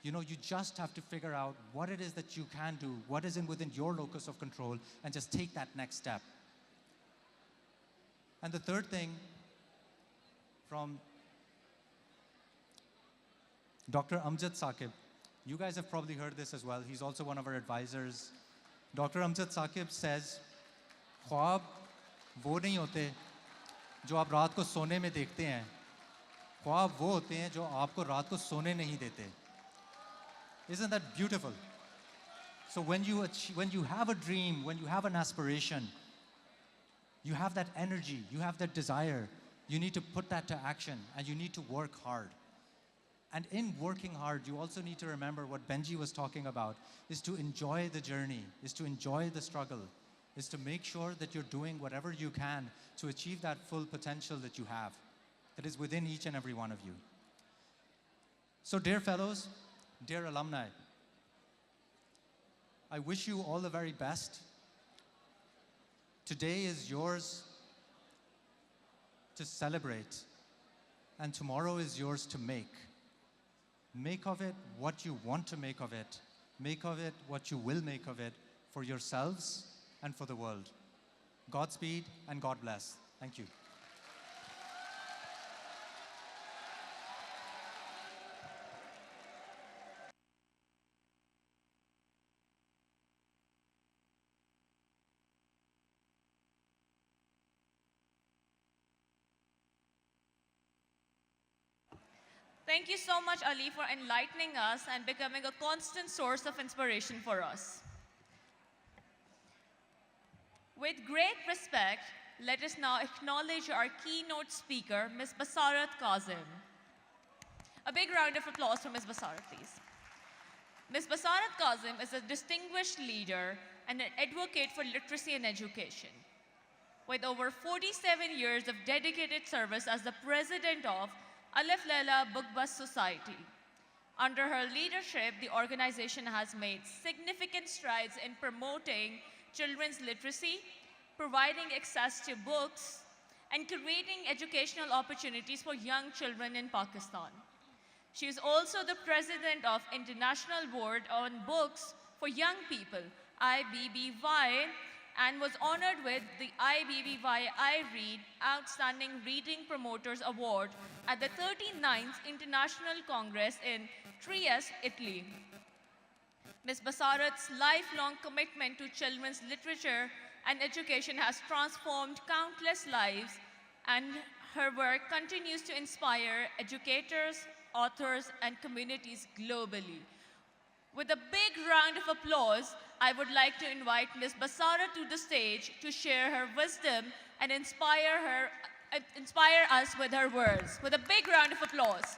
you know, you just have to figure out what it is that you can do, what is within your locus of control, and just take that next step. And the third thing from Dr. Amjad Saqib. You guys have probably heard this as well. He's also one of our advisors. Dr. Amjad Saqib says, ख्वाब वो नहीं होते जो आप रात को सोने में देखते हैं. ख्वाब वो होते हैं जो आपको रात को सोने नहीं देते. Isn't that beautiful? So when you have a dream, when you have an aspiration, you have that energy, you have that desire, you need to put that to action and you need to work hard. And in working hard, you also need to remember what Benji was talking about, is to enjoy the journey, is to enjoy the struggle, is to make sure that you're doing whatever you can to achieve that full potential that you have, that is within each and every one of you. So dear fellows, dear alumni, I wish you all the very best. Today is yours to celebrate, and tomorrow is yours to make. Make of it what you want to make of it. Make of it what you will make of it for yourselves and for the world. Godspeed and God bless. Thank you. Thank you so much, Ali, for enlightening us and becoming a constant source of inspiration for us. With great respect, let us now acknowledge our keynote speaker, Ms. Basarat Kazim. A big round of applause for Ms. Basarat, please. Ms. Basarat Kazim is a distinguished leader and an advocate for literacy and education. With over 47 years of dedicated service as the president of Alif Laila Book Bus Society. Under her leadership, the organization has made significant strides in promoting children's literacy, providing access to books, and creating educational opportunities for young children in Pakistan. She is also the president of International Board on Books for Young People, IBBY, and was honored with the IBBY iRead Outstanding Reading Promoters Award at the 39th International Congress in Trieste, Italy. Ms. Basarat's lifelong commitment to children's literature and education has transformed countless lives, and her work continues to inspire educators, authors, and communities globally. With a big round of applause, I would like to invite Ms. Basarat to the stage to share her wisdom and inspire us with her words. With a big round of applause.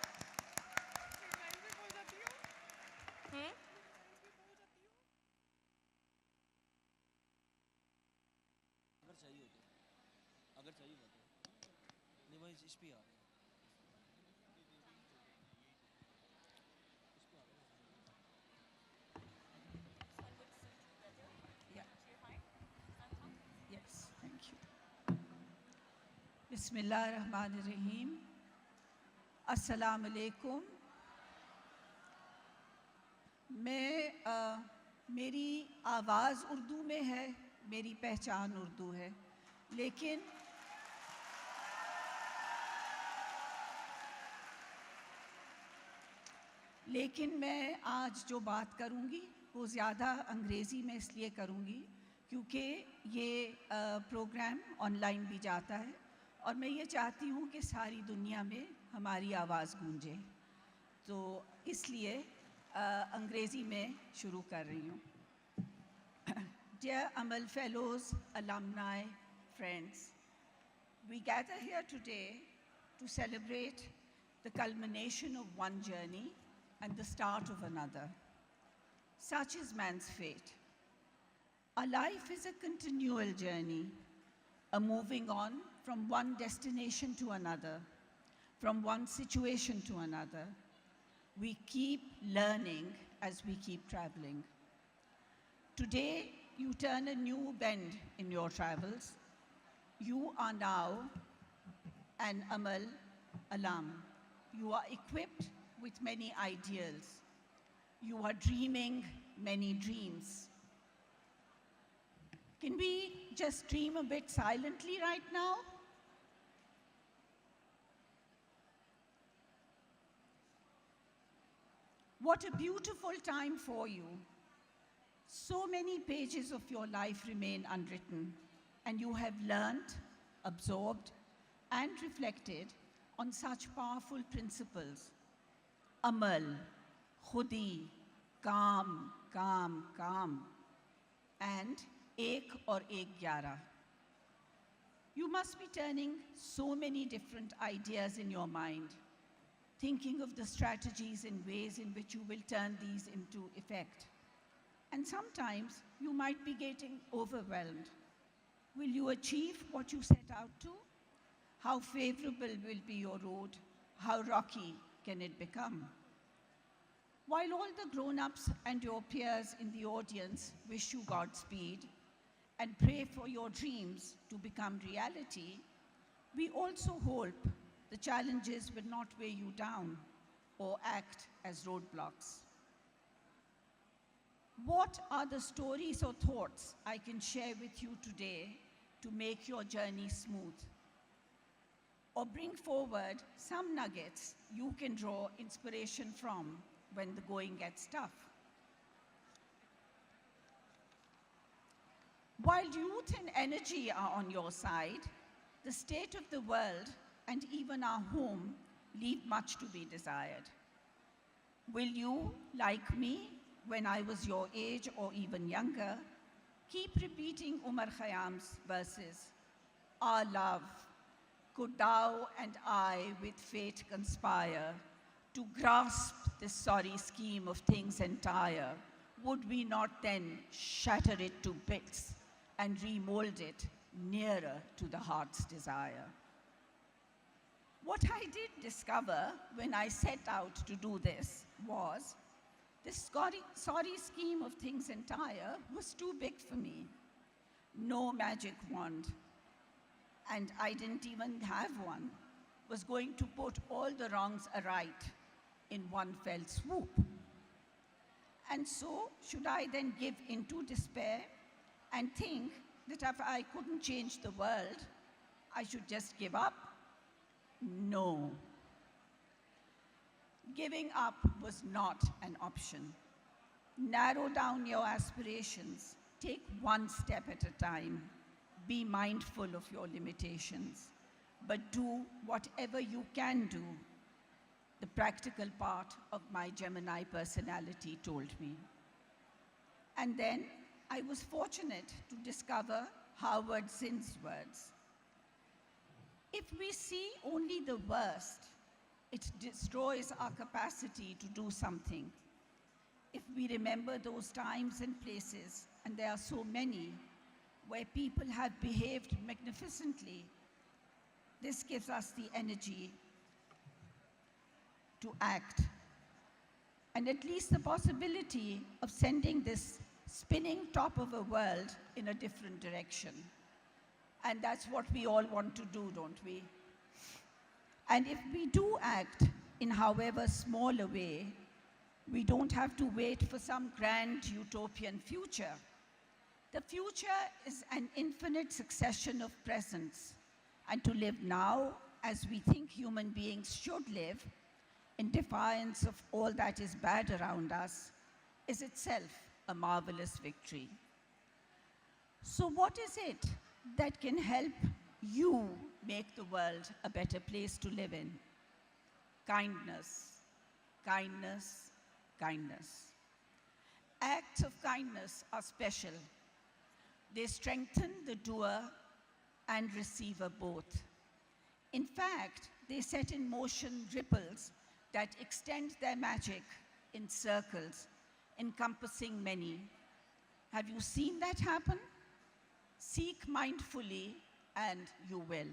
Yes, thank you. बिस्मिल्लाहिर्रहमानिर्रहीम अस्सलाम वालेकुम। मेरी आवाज़ उर्दू में है, मेरी पहचान उर्दू है, लेकिन मैं आज जो बात करूँगी वो ज़्यादा अंग्रेज़ी में इसलिए करूँगी क्योंकि ये प्रोग्राम ऑनलाइन भी जाता है और मैं ये चाहती हूँ कि सारी दुनिया में हमारी आवाज़ गूंजे, तो इसलिए अंग्रेज़ी में शुरू कर रही हूँ। Dear Amal Fellows, alumni, friends, we gather here today to celebrate the culmination of one journey and the start of another. Such is man's fate. Our life is a continual journey, a moving on from one destination to another, from one situation to another. We keep learning as we keep traveling. Today, you turn a new bend in your travels. You are now an Amal alum. You are equipped with many ideals. You are dreaming many dreams. Can we just dream a bit silently right now? What a beautiful time for you. So many pages of your life remain unwritten, and you have learned, absorbed, and reflected on such powerful principles. Amal, khudi, calm, calm, calm, and ek aur ek 11. You must be turning so many different ideas in your mind, thinking of the strategies and ways in which you will turn these into effect. And sometimes you might be getting overwhelmed. Will you achieve what you set out to? How favorable will be your road? How rocky can it become? While all the grown-ups and your peers in the audience wish you Godspeed and pray for your dreams to become reality, we also hope the challenges will not weigh you down or act as roadblocks. What are the stories or thoughts I can share with you today to make your journey smooth? Or bring forward some nuggets you can draw inspiration from when the going gets tough? While youth and energy are on your side, the state of the world and even our home leave much to be desired. Will you, like me, when I was your age or even younger, keep repeating Umar Khayyam's verses? Our love, could thou and I with fate conspire to grasp this sorry scheme of things entire, would we not then shatter it to bits and remold it nearer to the heart's desire? What I did discover when I set out to do this was this sorry scheme of things entire was too big for me. No magic wand, and I didn't even have one, was going to put all the wrongs aright in one fell swoop. And so, should I then give into despair and think that if I couldn't change the world, I should just give up? No. Giving up was not an option. Narrow down your aspirations. Take one step at a time. Be mindful of your limitations, but do whatever you can do. The practical part of my Gemini personality told me. And then I was fortunate to discover Howard Zinn's words. If we see only the worst, it destroys our capacity to do something. If we remember those times and places, and there are so many, where people have behaved magnificently, this gives us the energy to act, and at least the possibility of sending this spinning top of a world in a different direction. And that's what we all want to do, don't we? And if we do act in however small a way, we don't have to wait for some grand utopian future. The future is an infinite succession of presents, and to live now as we think human beings should live, in defiance of all that is bad around us, is itself a marvelous victory. So what is it that can help you make the world a better place to live in? Kindness, kindness, kindness. Acts of kindness are special. They strengthen the doer and receiver both. In fact, they set in motion ripples that extend their magic in circles, encompassing many. Have you seen that happen? Seek mindfully and you will.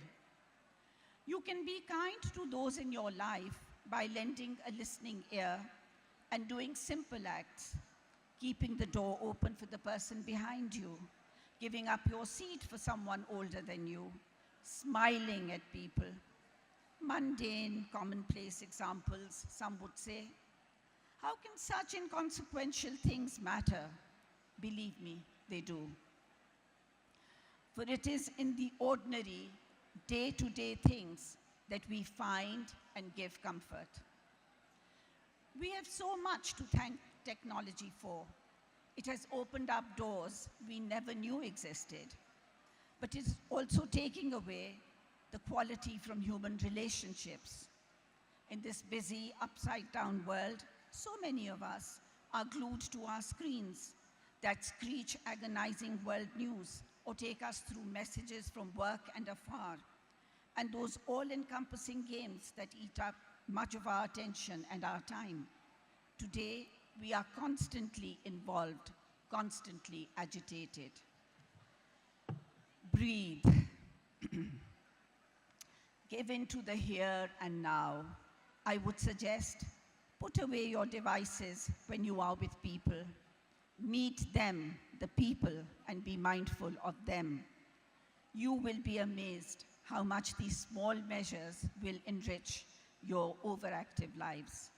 You can be kind to those in your life by lending a listening ear and doing simple acts, keeping the door open for the person behind you, giving up your seat for someone older than you, smiling at people. Mundane, commonplace examples, some would say. How can such inconsequential things matter? Believe me, they do. For it is in the ordinary, day-to-day things that we find and give comfort. We have so much to thank technology for. It has opened up doors we never knew existed, but it's also taking away the quality from human relationships. In this busy, upside-down world, so many of us are glued to our screens that screech agonizing world news or take us through messages from work and afar, and those all-encompassing games that eat up much of our attention and our time. Today, we are constantly involved, constantly agitated. Breathe. Give in to the here and now. I would suggest put away your devices when you are with people. Meet them, the people, and be mindful of them. You will be amazed how much these small measures will enrich your overactive lives.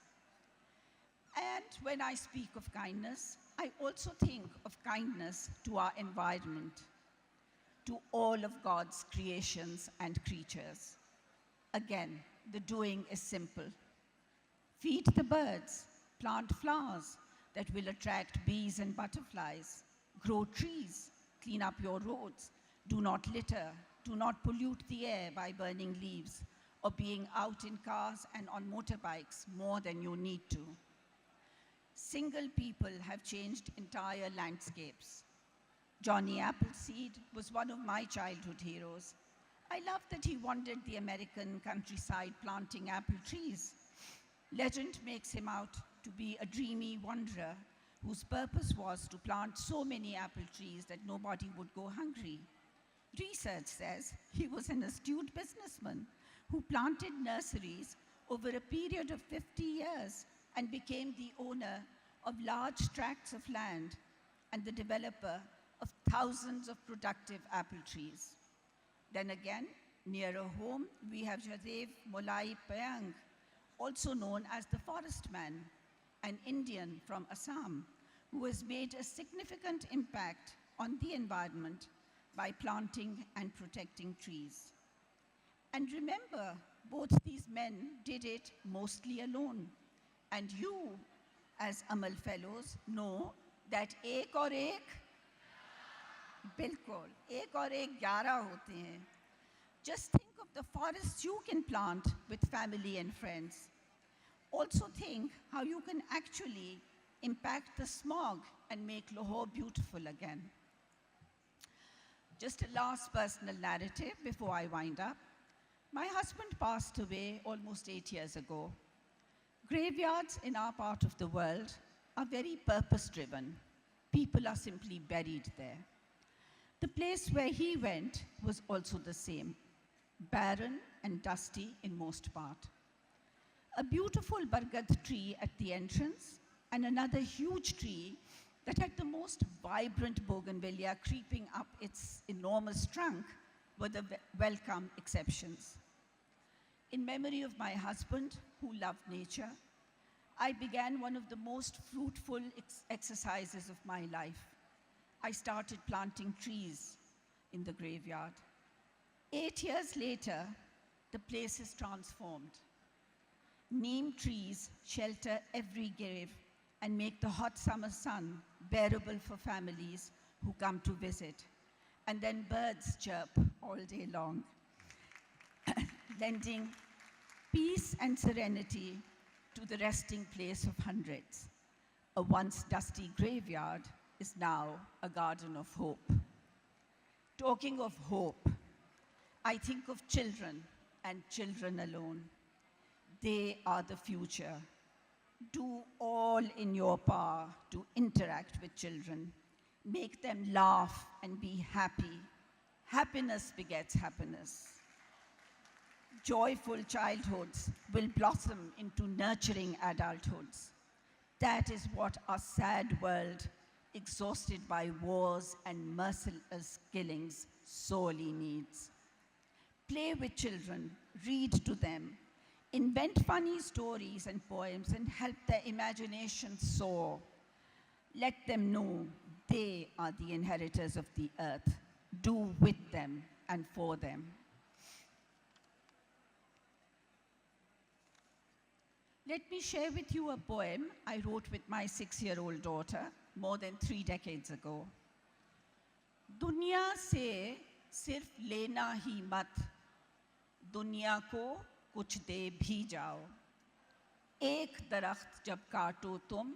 And when I speak of kindness, I also think of kindness to our environment, to all of God's creations and creatures. Again, the doing is simple. Feed the birds, plant flowers that will attract bees and butterflies, grow trees, clean up your roads, do not litter, do not pollute the air by burning leaves or being out in cars and on motorbikes more than you need to. Single people have changed entire landscapes. Johnny Appleseed was one of my childhood heroes. I loved that he wandered the American countryside planting apple trees. Legend makes him out to be a dreamy wanderer whose purpose was to plant so many apple trees that nobody would go hungry. Research says he was an astute businessman who planted nurseries over a period of 50 years and became the owner of large tracts of land and the developer of thousands of productive apple trees. Then again, nearer home, we have Jadev Molai Payang, also known as the Forest Man, an Indian from Assam, who has made a significant impact on the environment by planting and protecting trees. And remember, both these men did it mostly alone. And you, as Amal Fellows, know that ek aur ek, bilkul, ek aur ek 11 hote hain. Just think of the forests you can plant with family and friends. Also think how you can actually impact the smog and make Lahore beautiful again. Just a last personal narrative before I wind up. My husband passed away almost 8 years ago. Graveyards in our part of the world are very purpose-driven. People are simply buried there. The place where he went was also the same, barren and dusty in most part. A beautiful bargad tree at the entrance and another huge tree that had the most vibrant bougainvillea creeping up its enormous trunk were the welcome exceptions. In memory of my husband, who loved nature, I began one of the most fruitful exercises of my life. I started planting trees in the graveyard. 8 years later, the place is transformed. Neem trees shelter every grave and make the hot summer sun bearable for families who come to visit. And then birds chirp all day long, lending peace and serenity to the resting place of hundreds. A once dusty graveyard is now a garden of hope. Talking of hope, I think of children and children alone. They are the future. Do all in your power to interact with children. Make them laugh and be happy. Happiness begets happiness. Joyful childhoods will blossom into nurturing adulthoods. That is what our sad world, exhausted by wars and merciless killings, sorely needs. Play with children, read to them, invent funny stories and poems and help their imagination soar. Let them know they are the inheritors of the earth. Do with them and for them. Let me share with you a poem I wrote with my 6-year-old daughter more than 3 decades ago. दुनिया से सिर्फ लेना ही मत, दुनिया को कुछ दे भी जाओ. एक दरख्त जब काटो तुम,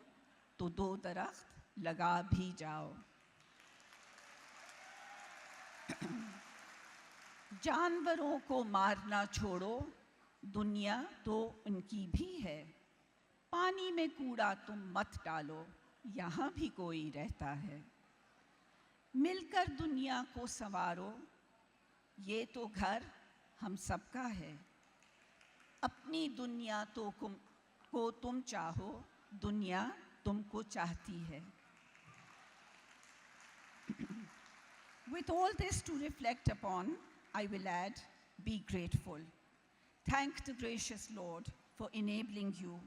तो 2 दरख्त लगा भी जाओ. जानवरों को मारना छोड़ो, दुनिया तो उनकी भी है. पानी में कूड़ा तुम मत डालो, यहाँ भी कोई रहता है. मिलकर दुनिया को संवारो, ये तो घर हम सबका है. अपनी दुनिया को तुम चाहो, दुनिया तुमको चाहती है. With all this to reflect upon, I will add, be grateful. Thank the gracious Lord for enabling you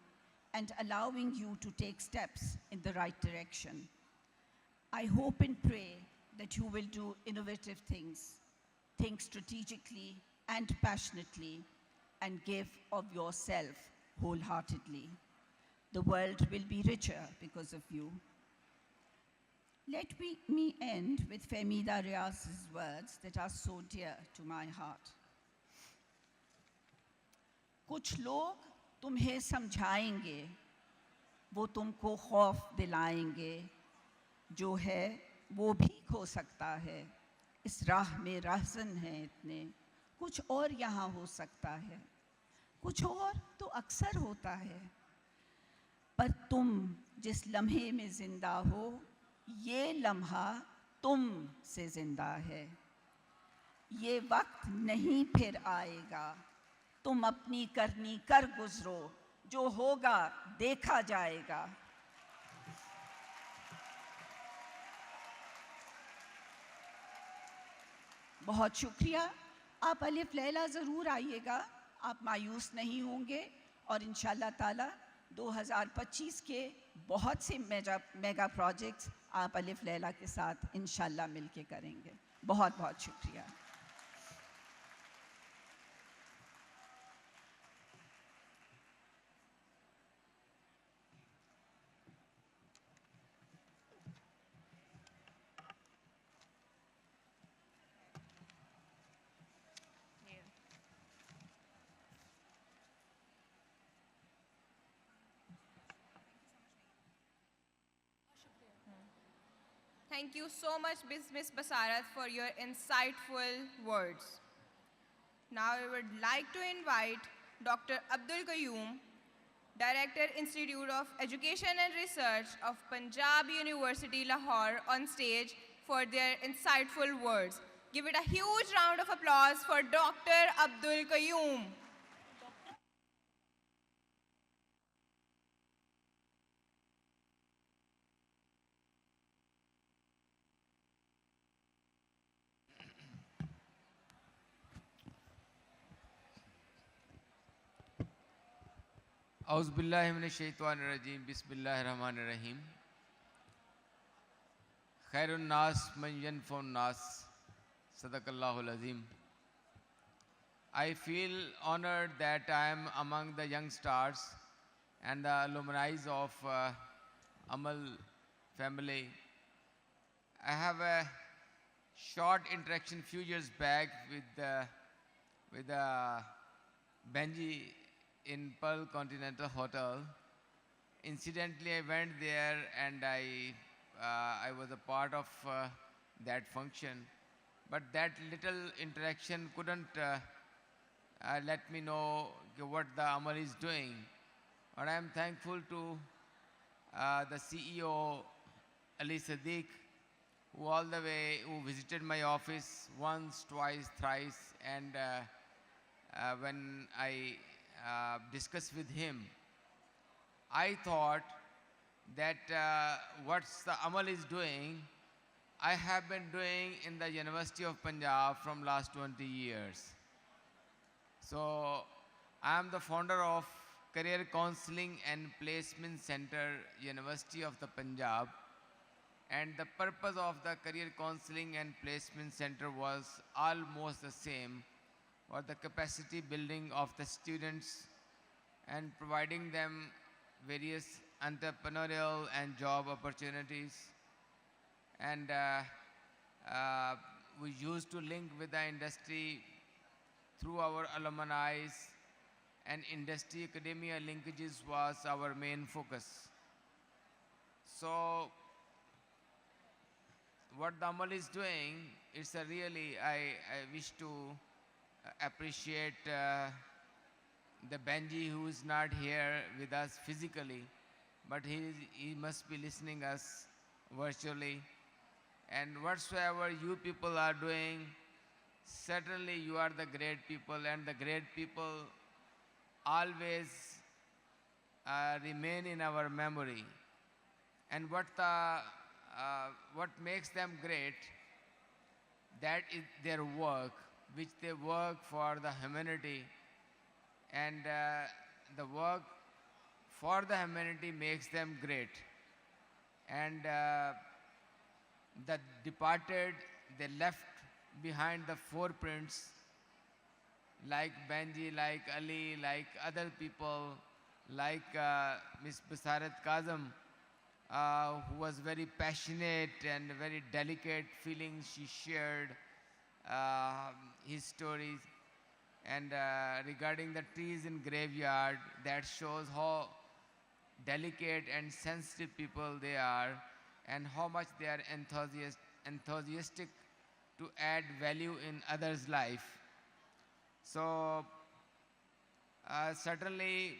and allowing you to take steps in the right direction. I hope and pray that you will do innovative things, think strategically and passionately, and give of yourself wholeheartedly. The world will be richer because of you. Let me end with Fehmida Riaz's words that are so dear to my heart. कुछ लोग तुम्हें समझाएंगे, वो तुमको खौफ दिलाएंगे. जो है वो भी खो सकता है. इस राह में रहज़न है इतने, कुछ और यहाँ हो सकता है. कुछ और तो अक्सर होता है. पर तुम जिस लम्हे में जिंदा हो, ये लम्हा तुम से जिंदा है. ये वक्त नहीं फिर आएगा, तुम अपनी करनी कर गुजरो. जो होगा देखा जाएगा. बहुत शुक्रिया. आप अलिफ लैला ज़रूर आइएगा. आप मायूस नहीं होंगे और इंशाल्लाह ताला 2025 के बहुत से मेगा प्रोजेक्ट्स आप अलिफ लैला के साथ इंशाल्लाह मिलके करेंगे. बहुत बहुत शुक्रिया. Thank you so much, Ms. Basarat, for your insightful words. Now I would like to invite Dr. Abdul Qayyum, Director, Institute of Education and Research of Punjab University, Lahore, on stage for their insightful words. Give it a huge round of applause for Dr. Abdul Qayyum. औज़ुबिल्लाहिमिनश्शैतानिर्रजीम बिस्मिल्लाहिर्रहमानिर्रहीम खैरुन्नास मन यनफ़उन्नास सदक़ल्लाहुल अज़ीम. I feel honored that I am among the young stars and the alumni of Amal family. I have a short interaction few years back with Benji in Pearl Continental Hotel. Incidentally, I went there and I was a part of that function. But that little interaction couldn't let me know what the Amal is doing. But I am thankful to the CEO, Ali Sadiq, who visited my office once, twice, thrice, and when I discussed with him, I thought that what the Amal is doing, I have been doing in the University of Punjab from last 20 years. So I am the founder of Career Counseling and Placement Center, University of the Punjab. And the purpose of the Career Counseling and Placement Center was almost the same, for the capacity building of the students and providing them various entrepreneurial and job opportunities. And we used to link with the industry through our alumni, and industry academia linkages was our main focus. So what the Amal is doing, it's a really, I wish to appreciate the Benji, who is not here with us physically, but he must be listening us virtually. And whatsoever you people are doing, certainly you are the great people, and the great people always remain in our memory. And what makes them great, that is their work, which they work for the humanity, and the work for the humanity makes them great. And the departed, they left behind the footprints, like Benji, like Ali, like other people, like Miss Basarat Kazam, who was very passionate and very delicate feelings she shared, his stories. And regarding the trees in graveyard, that shows how delicate and sensitive people they are, and how much they are enthusiastic to add value in others' life. So certainly,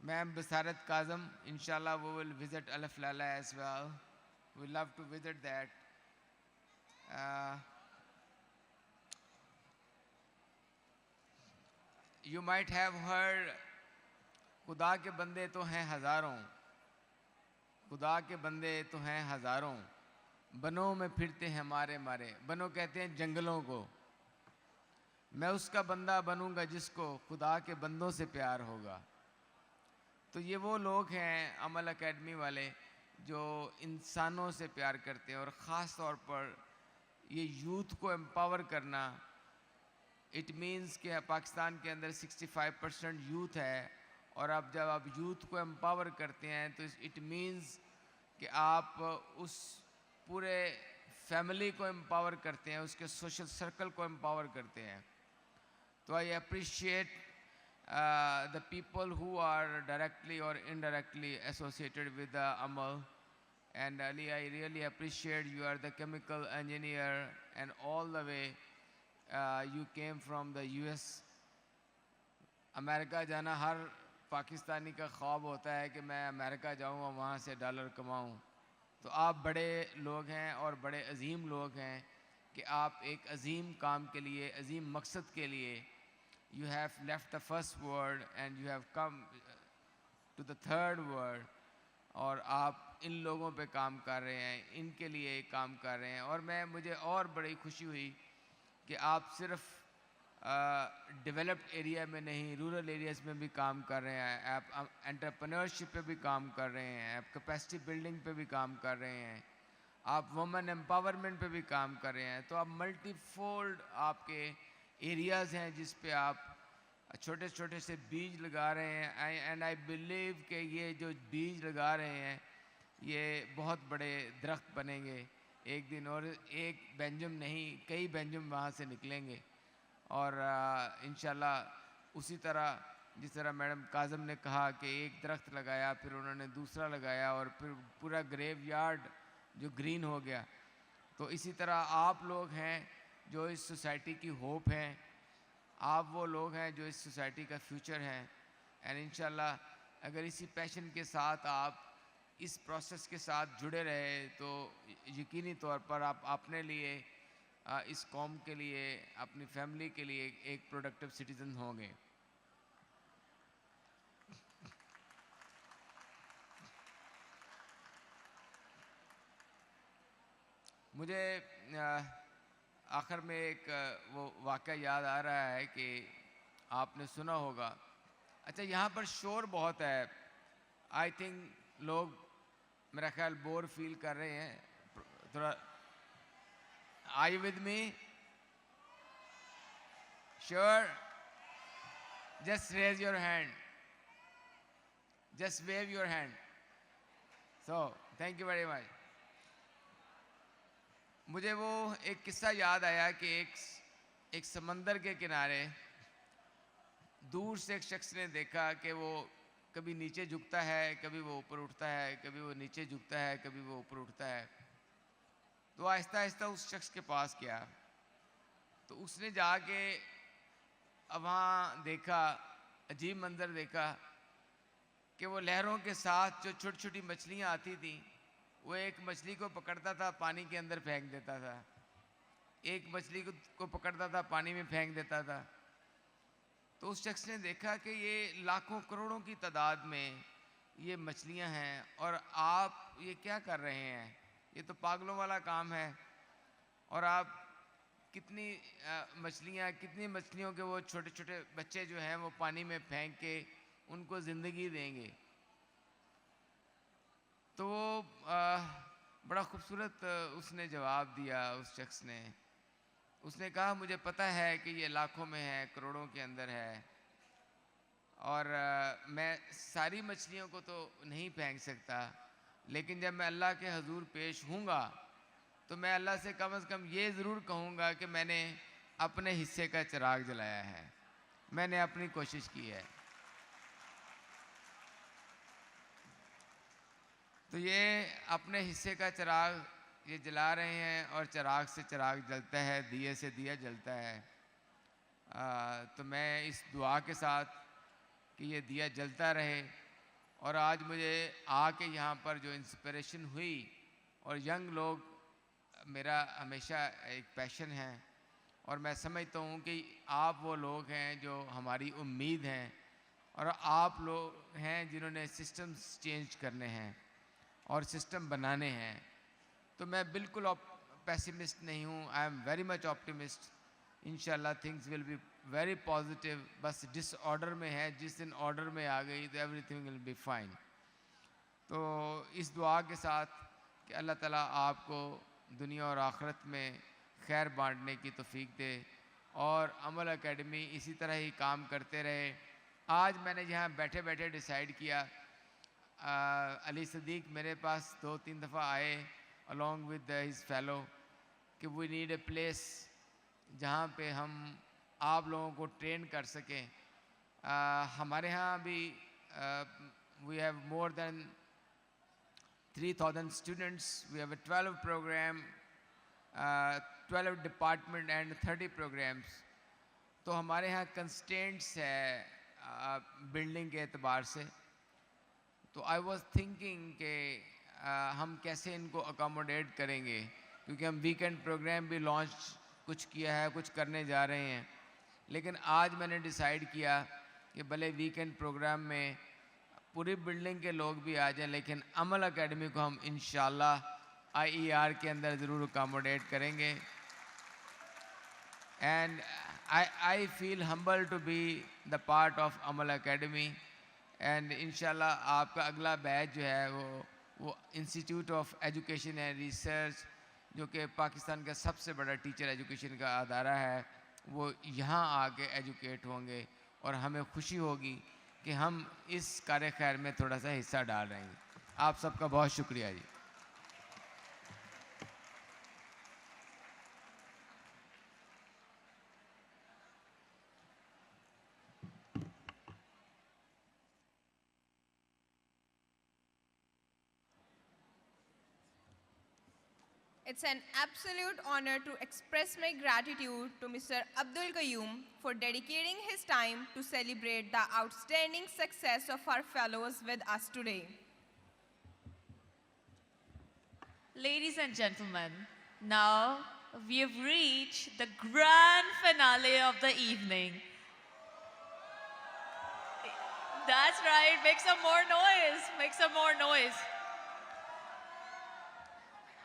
Ma'am Basarat Kazam, inshallah we will visit Alaf Lala as well. We love to visit that. You might have heard, खुदा के बंदे तो हैं हज़ारों, खुदा के बंदे तो हैं हज़ारों, बनों में फिरते हैं मारे मारे. बनों कहते हैं जंगलों को. मैं उसका बंदा बनूंगा जिसको खुदा के बंदों से प्यार होगा. तो ये वो लोग हैं अमल एकेडमी वाले जो इंसानों से प्यार करते हैं, और ख़ास तौर पर ये यूथ को एम्पावर करना. इट मीन्स कि पाकिस्तान के अंदर 65% यूथ है, और अब जब आप यूथ को एम्पावर करते हैं तो इट मीन्स कि आप उस पूरे फैमिली को एम्पावर करते हैं, उसके सोशल सर्कल को एम्पावर करते हैं. तो I appreciate the people who are directly or indirectly associated with the Amal. And Ali, I really appreciate you are the chemical engineer, and all the way you came from the US. America जाना हर पाकिस्तानी का ख्वाब होता है कि मैं America जाऊँ और वहाँ से डॉलर कमाऊँ. तो आप बड़े लोग हैं और बड़े अजीम लोग हैं कि आप एक अजीम काम के लिए, अजीम मकसद के लिए, you have left the first world and you have come to the third world, और आप इन लोगों पे काम कर रहे हैं, इनके लिए काम कर रहे हैं. और मुझे और बड़ी खुशी हुई कि आप सिर्फ डेवलप्ड एरिया में नहीं, रूरल एरियाज़ में भी काम कर रहे हैं, आप एंटरप्रेन्योरशिप पे भी काम कर रहे हैं, आप कैपेसिटी बिल्डिंग पे भी काम कर रहे हैं, आप वुमेन एम्पावरमेंट पे भी काम कर रहे हैं। तो आप मल्टीफोल्ड आपके एरियाज़ हैं जिस पे आप छोटे छोटे से बीज लगा रहे हैं। एंड आई बिलीव कि ये जो बीज लगा रहे हैं ये बहुत बड़े दरख्त बनेंगे एक दिन, और एक बेंजम नहीं, कई बेंजम वहाँ से निकलेंगे। और इंशाल्लाह उसी तरह जिस तरह मैडम काज़म ने कहा कि एक दरख्त लगाया, फिर उन्होंने दूसरा लगाया, और फिर पूरा ग्रेव यार्ड जो ग्रीन हो गया, तो इसी तरह आप लोग हैं जो इस सोसाइटी की होप हैं, आप वो लोग हैं जो इस सोसाइटी का फ्यूचर हैं। एंड इंशाल्लाह अगर इसी पैशन के साथ आप इस प्रोसेस के साथ जुड़े रहे तो यकीनी तौर पर आप अपने लिए, इस कौम के लिए, अपनी फैमिली के लिए एक प्रोडक्टिव सिटीज़न होंगे। मुझे आखिर में एक वो वाक़या याद आ रहा है कि आपने सुना होगा। अच्छा, यहाँ पर शोर बहुत है, आई थिंक लोग मेरा ख्याल बोर फील कर रहे हैं थोड़ा। Are you with me? Sure? Just raise your hand. Just wave your hand. So, thank you very much. मुझे वो एक किस्सा याद आया कि एक समंदर के किनारे दूर से एक शख्स ने देखा कि वो कभी नीचे झुकता है, कभी वो ऊपर उठता है, कभी वो नीचे झुकता है, कभी वो ऊपर उठता है। तो आहिस्ता आहिस्ता उस शख्स के पास गया, तो उसने जाके वहाँ देखा, अजीब मंज़र देखा कि वो लहरों के साथ जो छोटी छोटी मछलियाँ आती थीं, वो एक मछली को पकड़ता था, पानी के अंदर फेंक देता था, एक मछली को पकड़ता था, पानी में फेंक देता था। तो उस शख्स ने देखा कि ये लाखों करोड़ों की तादाद में ये मछलियाँ हैं और आप ये क्या कर रहे हैं, ये तो पागलों वाला काम है। और आप कितनी मछलियों के वो छोटे छोटे बच्चे जो हैं वो पानी में फेंक के उनको ज़िंदगी देंगे। तो बड़ा खूबसूरत उसने जवाब दिया उस शख्स ने। उसने कहा, मुझे पता है कि ये लाखों में है, करोड़ों के अंदर है, और मैं सारी मछलियों को तो नहीं फेंक सकता, लेकिन जब मैं अल्लाह के हजूर पेश हूँगा तो मैं अल्लाह से कम ये ज़रूर कहूँगा कि मैंने अपने हिस्से का चिराग जलाया है, मैंने अपनी कोशिश की है। तो ये अपने हिस्से का चिराग ये जला रहे हैं, और चिराग से चिराग जलता है, दिए से दिया जलता है। तो मैं इस दुआ के साथ कि ये दिया जलता रहे, और आज मुझे आके यहाँ पर जो इंस्पिरेशन हुई, और यंग लोग मेरा हमेशा एक पैशन है, और मैं समझता हूँ कि आप वो लोग हैं जो हमारी उम्मीद हैं, और आप लोग हैं जिन्होंने सिस्टम्स चेंज करने हैं और सिस्टम बनाने हैं। तो मैं बिल्कुल पेसिमिस्ट नहीं हूँ, I am very much optimist. इंशाल्लाह things will be very positive. बस डिसऑर्डर में है, जिस दिन ऑर्डर में आ गई तो एवरीथिंग विल बी फाइन। तो इस दुआ के साथ कि अल्लाह ताला आपको दुनिया और आखिरत में खैर बांटने की तौफीक दे, और अमल एकेडमी इसी तरह ही काम करते रहे। आज मैंने यहाँ बैठे बैठे डिसाइड किया, अली सदीक मेरे पास 2-3 दफ़ा आए along with his fellow कि we need a place जहाँ पे हम आप लोगों को ट्रेन कर सकें। हमारे यहाँ भी we have more than 3,000 students, we have a 12 program, 12 department and 30 programs। तो हमारे यहाँ constraints है बिल्डिंग के एतबार से। तो आई वॉज थिंकिंग कि हम कैसे इनको अकोमोडेट करेंगे, क्योंकि हम वीकेंड प्रोग्राम भी लॉन्च कुछ किया है, कुछ करने जा रहे हैं। लेकिन आज मैंने डिसाइड किया कि भले वीकेंड प्रोग्राम में पूरी बिल्डिंग के लोग भी आ जाएं, लेकिन अमल एकेडमी को हम इंशाल्लाह IER के अंदर ज़रूर अकोमोडेट करेंगे। And I feel humble to be the part of Amal Academy, and inshallah आपका अगला बैच जो है वो institute of education and research जो कि पाकिस्तान का सबसे बड़ा टीचर एजुकेशन का अदारा है, वो यहाँ आके एजुकेट होंगे और हमें खुशी होगी कि हम इस कार्य खैर में थोड़ा सा हिस्सा डाल रहे हैं। आप सबका बहुत शुक्रिया जी। It's an absolute honor to express my gratitude to Mr. Abdul Qayyum for dedicating his time to celebrate the outstanding success of our fellows with us today. Ladies and gentlemen, now we have reached the grand finale of the evening. That's right, make some more noise, make some more noise.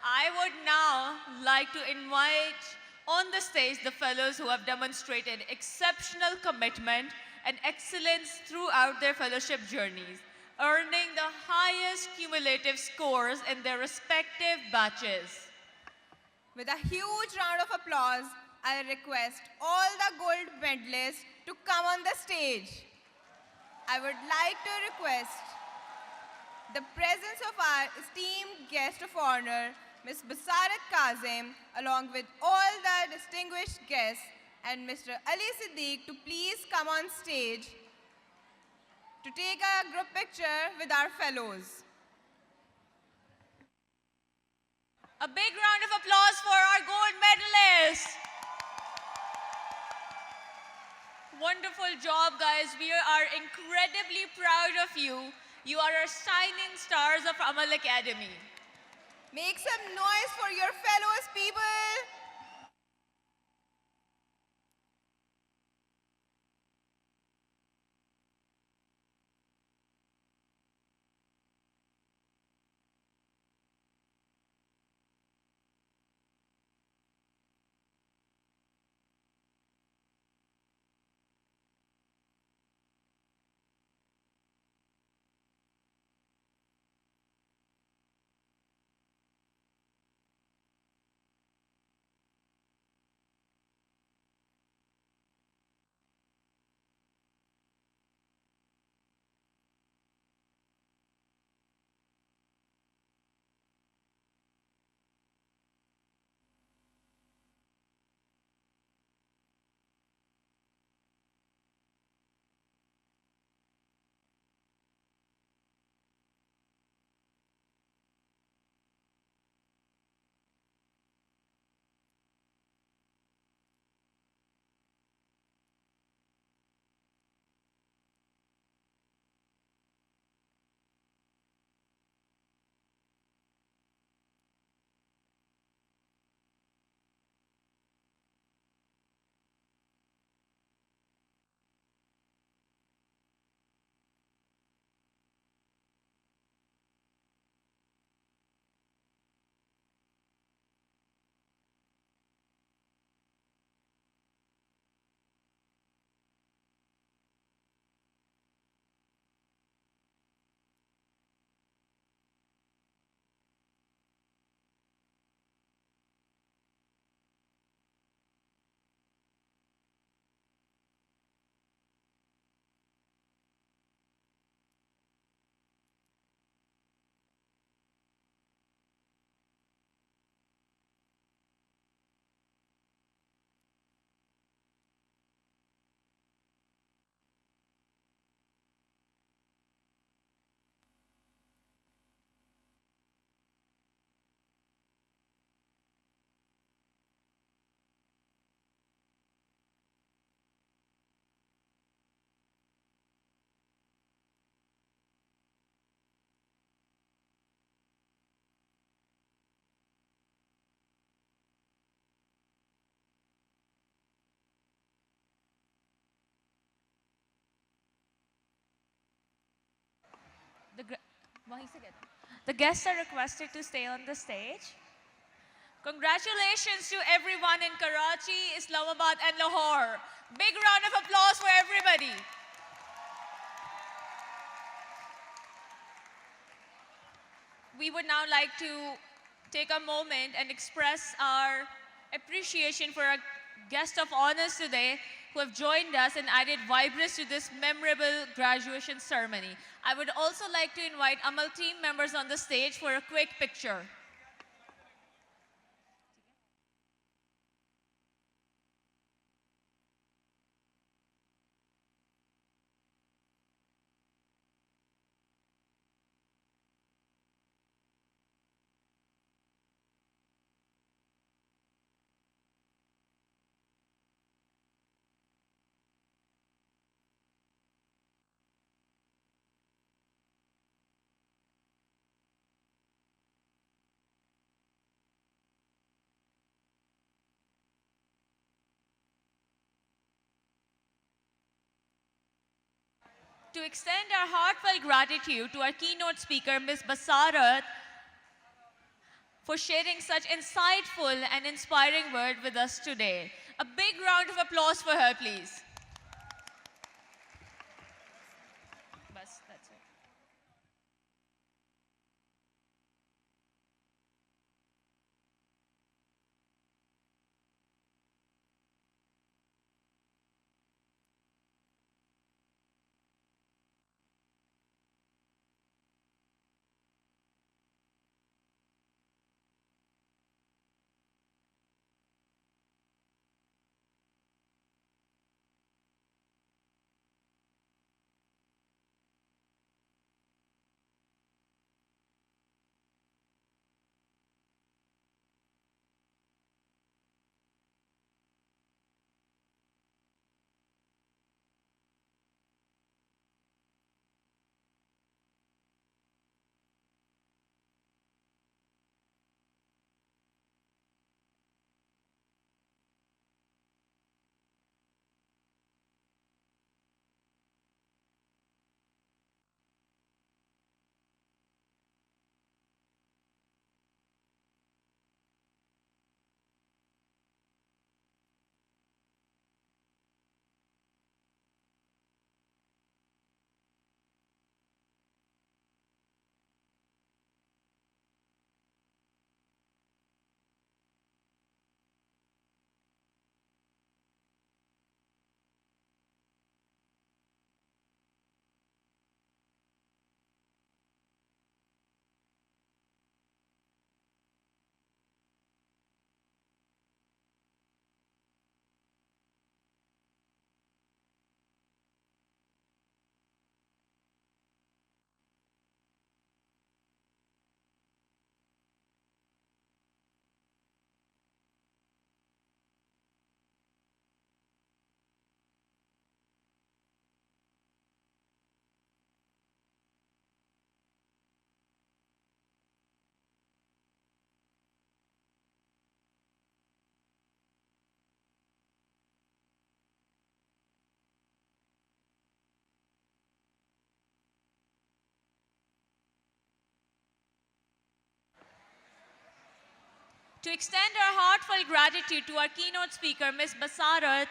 I would now like to invite on the stage the fellows who have demonstrated exceptional commitment and excellence throughout their fellowship journeys, earning the highest cumulative scores in their respective batches. With a huge round of applause, I request all the gold medalists to come on the stage. I would like to request the presence of our esteemed guest of honor, Ms. Basarat Kazim, along with all the distinguished guests, and Mr. Ali Siddiq to please come on stage to take a group picture with our fellows. A big round of applause for our gold medalists. Wonderful job, guys. We are incredibly proud of you. You are our shining stars of Amal Academy. Make some noise for your fellows, people. The guests are requested to stay on the stage. Congratulations to everyone in Karachi, Islamabad, and Lahore. Big round of applause for everybody. We would now like to take a moment and express our appreciation for our guest of honors today who have joined us and added vibrance to this memorable graduation ceremony. I would also like to invite Amal team members on the stage for a quick picture. To extend our heartfelt gratitude to our keynote speaker, Ms. Basarat, for sharing such insightful and inspiring words with us today. A big round of applause for her, please. Bas, that's it. To extend our heartfelt gratitude to our keynote speaker, Ms. Basarat,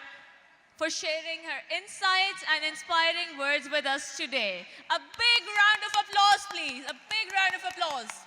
for sharing her insights and inspiring words with us today. A big round of applause, please. A big round of applause.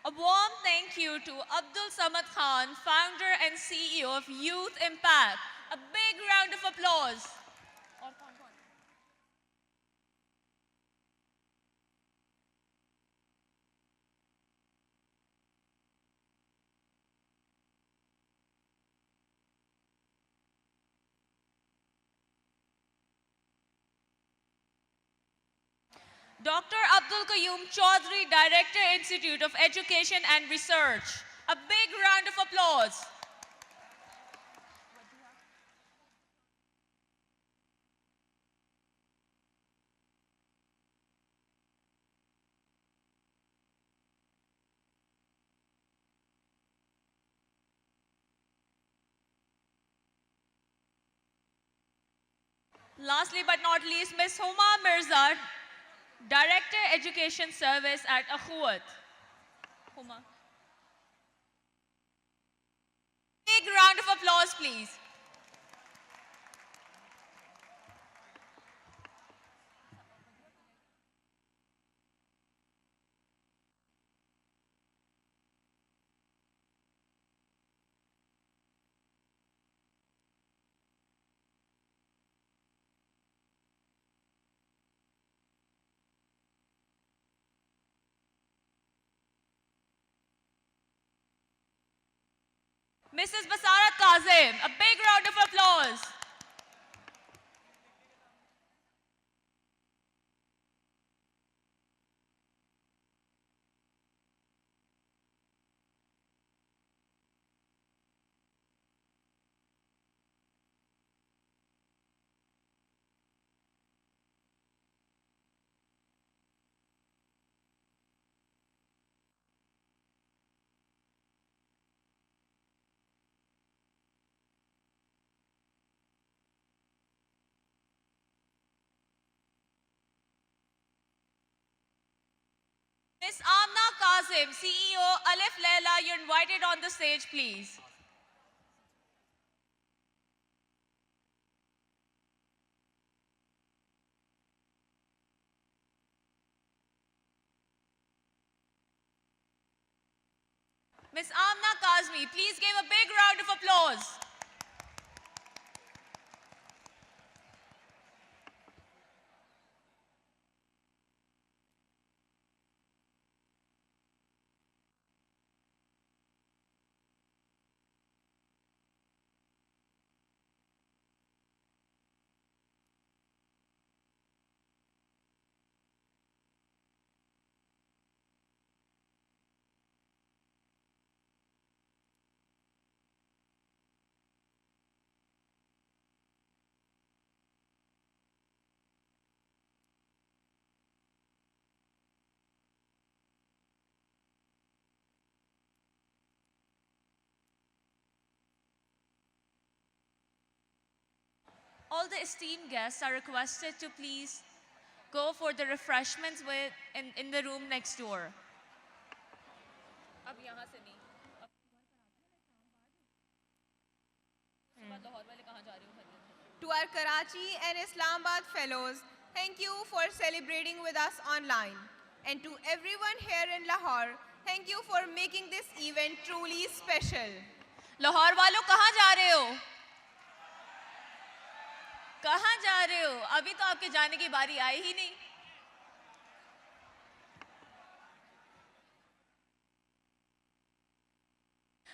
A warm thank you to Abdul Samad Khan, founder and CEO of Youth Impact. A big round of applause. Dr. Abdul Qayyum Chaudhary, Director, Institute of Education and Research. A big round of applause. Lastly but not least, Ms. Huma Mirza, Director, Education Service at Akhuwat. Huma. Big round of applause, please. Mrs. Basarat Kazim, a big round of applause. Ms. Amna Kazim, CEO, Alif Leila, you're invited on the stage, please. Ms. Amna Kazmi, please give a big round of applause. All the esteemed guests are requested to please go for the refreshments in the room next door. To our Karachi and Islamabad fellows, thank you for celebrating with us online. And to everyone here in Lahore, thank you for making this event truly special. Lahore वालों कहाँ जा रहे हो? कहाँ जा रहे हो? अभी तो आपके जाने की बारी आई ही नहीं.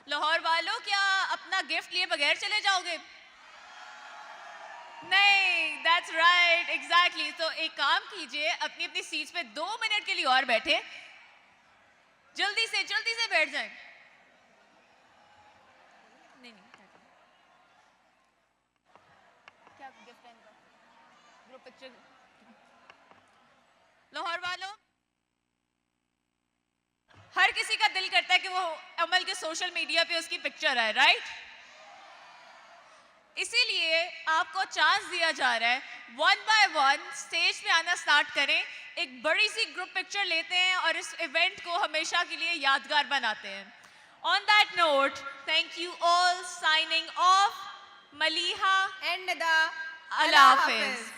लाहौर वालों क्या अपना गिफ्ट लिए बगैर चले जाओगे? नहीं, that's right, exactly. तो एक काम कीजिए, अपनी अपनी सीट्स पे 2 मिनट के लिए और बैठे. जल्दी से बैठ जाएं. नहीं, क्या गिफ्ट है इनका? Group picture. लाहौर वालों, हर किसी का दिल करता है कि वो अमल के सोशल मीडिया पे उसकी पिक्चर है, राइट? इसीलिए आपको चांस दिया जा रहा है, 1 by 1 स्टेज पे आना स्टार्ट करें, एक बड़ी सी ग्रुप पिक्चर लेते हैं और इस इवेंट को हमेशा के लिए यादगार बनाते हैं. On that note, thank you all. Signing off, Maliha and Nada. Allah Hafiz.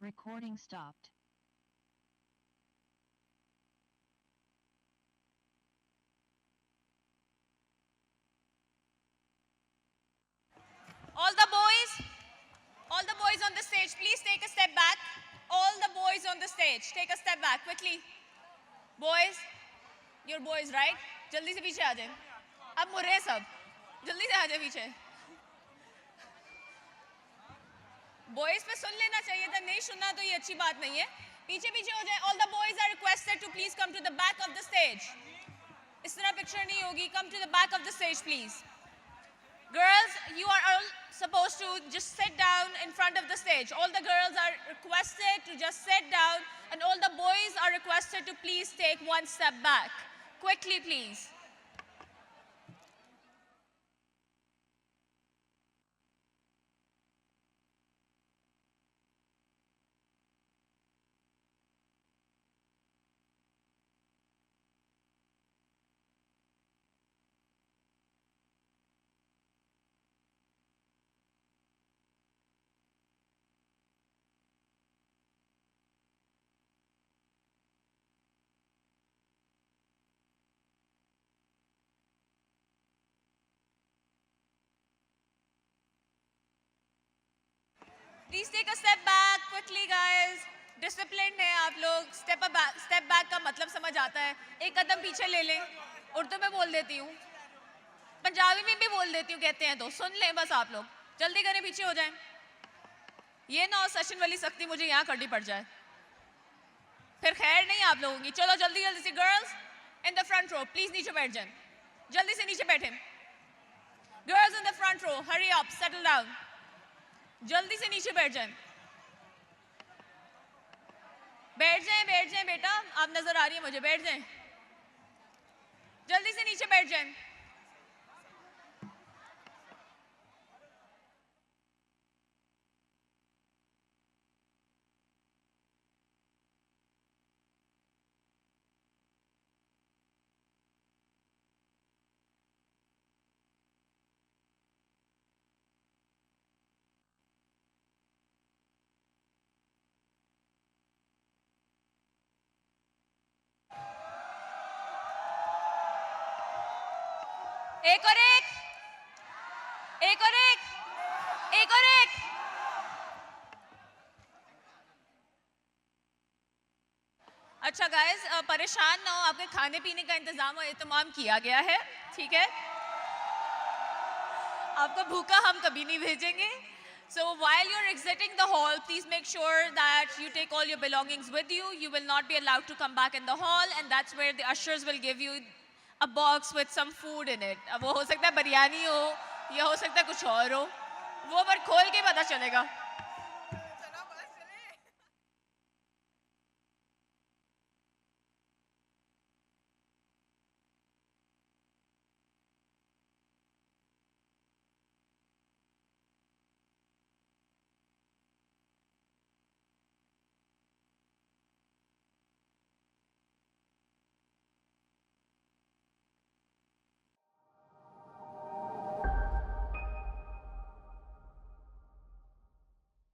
Recording stopped. All the boys on the stage, please take a step back. All the boys on the stage, take a step back quickly. Boys, you're boys, right? जल्दी से पीछे आ जाएं. अब Murray सब, जल्दी से आ जाएं पीछे. Boys पे सुन लेना चाहिए था, नहीं सुनना तो ये अच्छी बात नहीं है. पीछे पीछे हो जाए. All the boys are requested to please come to the back of the stage. इस तरह पिक्चर नहीं होगी. Come to the back of the stage, please. Girls, you are all supposed to just sit down in front of the stage. All the girls are requested to just sit down, and all the boys are requested to please take one step back. Quickly, please. Please take a step back quickly, guys. Disciplined है आप लोग. Step back का मतलब समझ आता है. एक कदम पीछे ले लें. उर्दू में बोल देती हूँ. पंजाबी में भी बोल देती हूँ, कहते हैं तो सुन लें बस आप लोग. जल्दी करें, पीछे हो जाएं. ये ना हो सेशन वाली सख्ती मुझे यहाँ करनी पड़ जाए. फिर खैर नहीं आप लोगों की. चलो जल्दी जल्दी से. Girls in the front row, please नीचे बैठ जाएं. जल्दी से नीचे बैठें. Girls in the front row, hurry up, settle down. जल्दी से नीचे बैठ जाएं. बैठ जाएं बेटा. आप नजर आ रही है मुझे. बैठ जाएं. जल्दी से नीचे बैठ जाएं. एक और एक. एक और एक. एक और एक. अच्छा गाइस, परेशान ना हो. आपके खाने पीने का इंतजाम और एहतमाम किया गया है. ठीक है, आपको भूखा हम कभी नहीं भेजेंगे. So while you're exiting the hall, please make sure that you take all your belongings with you. You will not be allowed to come back in the hall, and that's where the ushers will give you a box with some food in it. अब वो हो सकता है बिरयानी हो या हो सकता है कुछ और हो, वो पर खोल के पता चलेगा.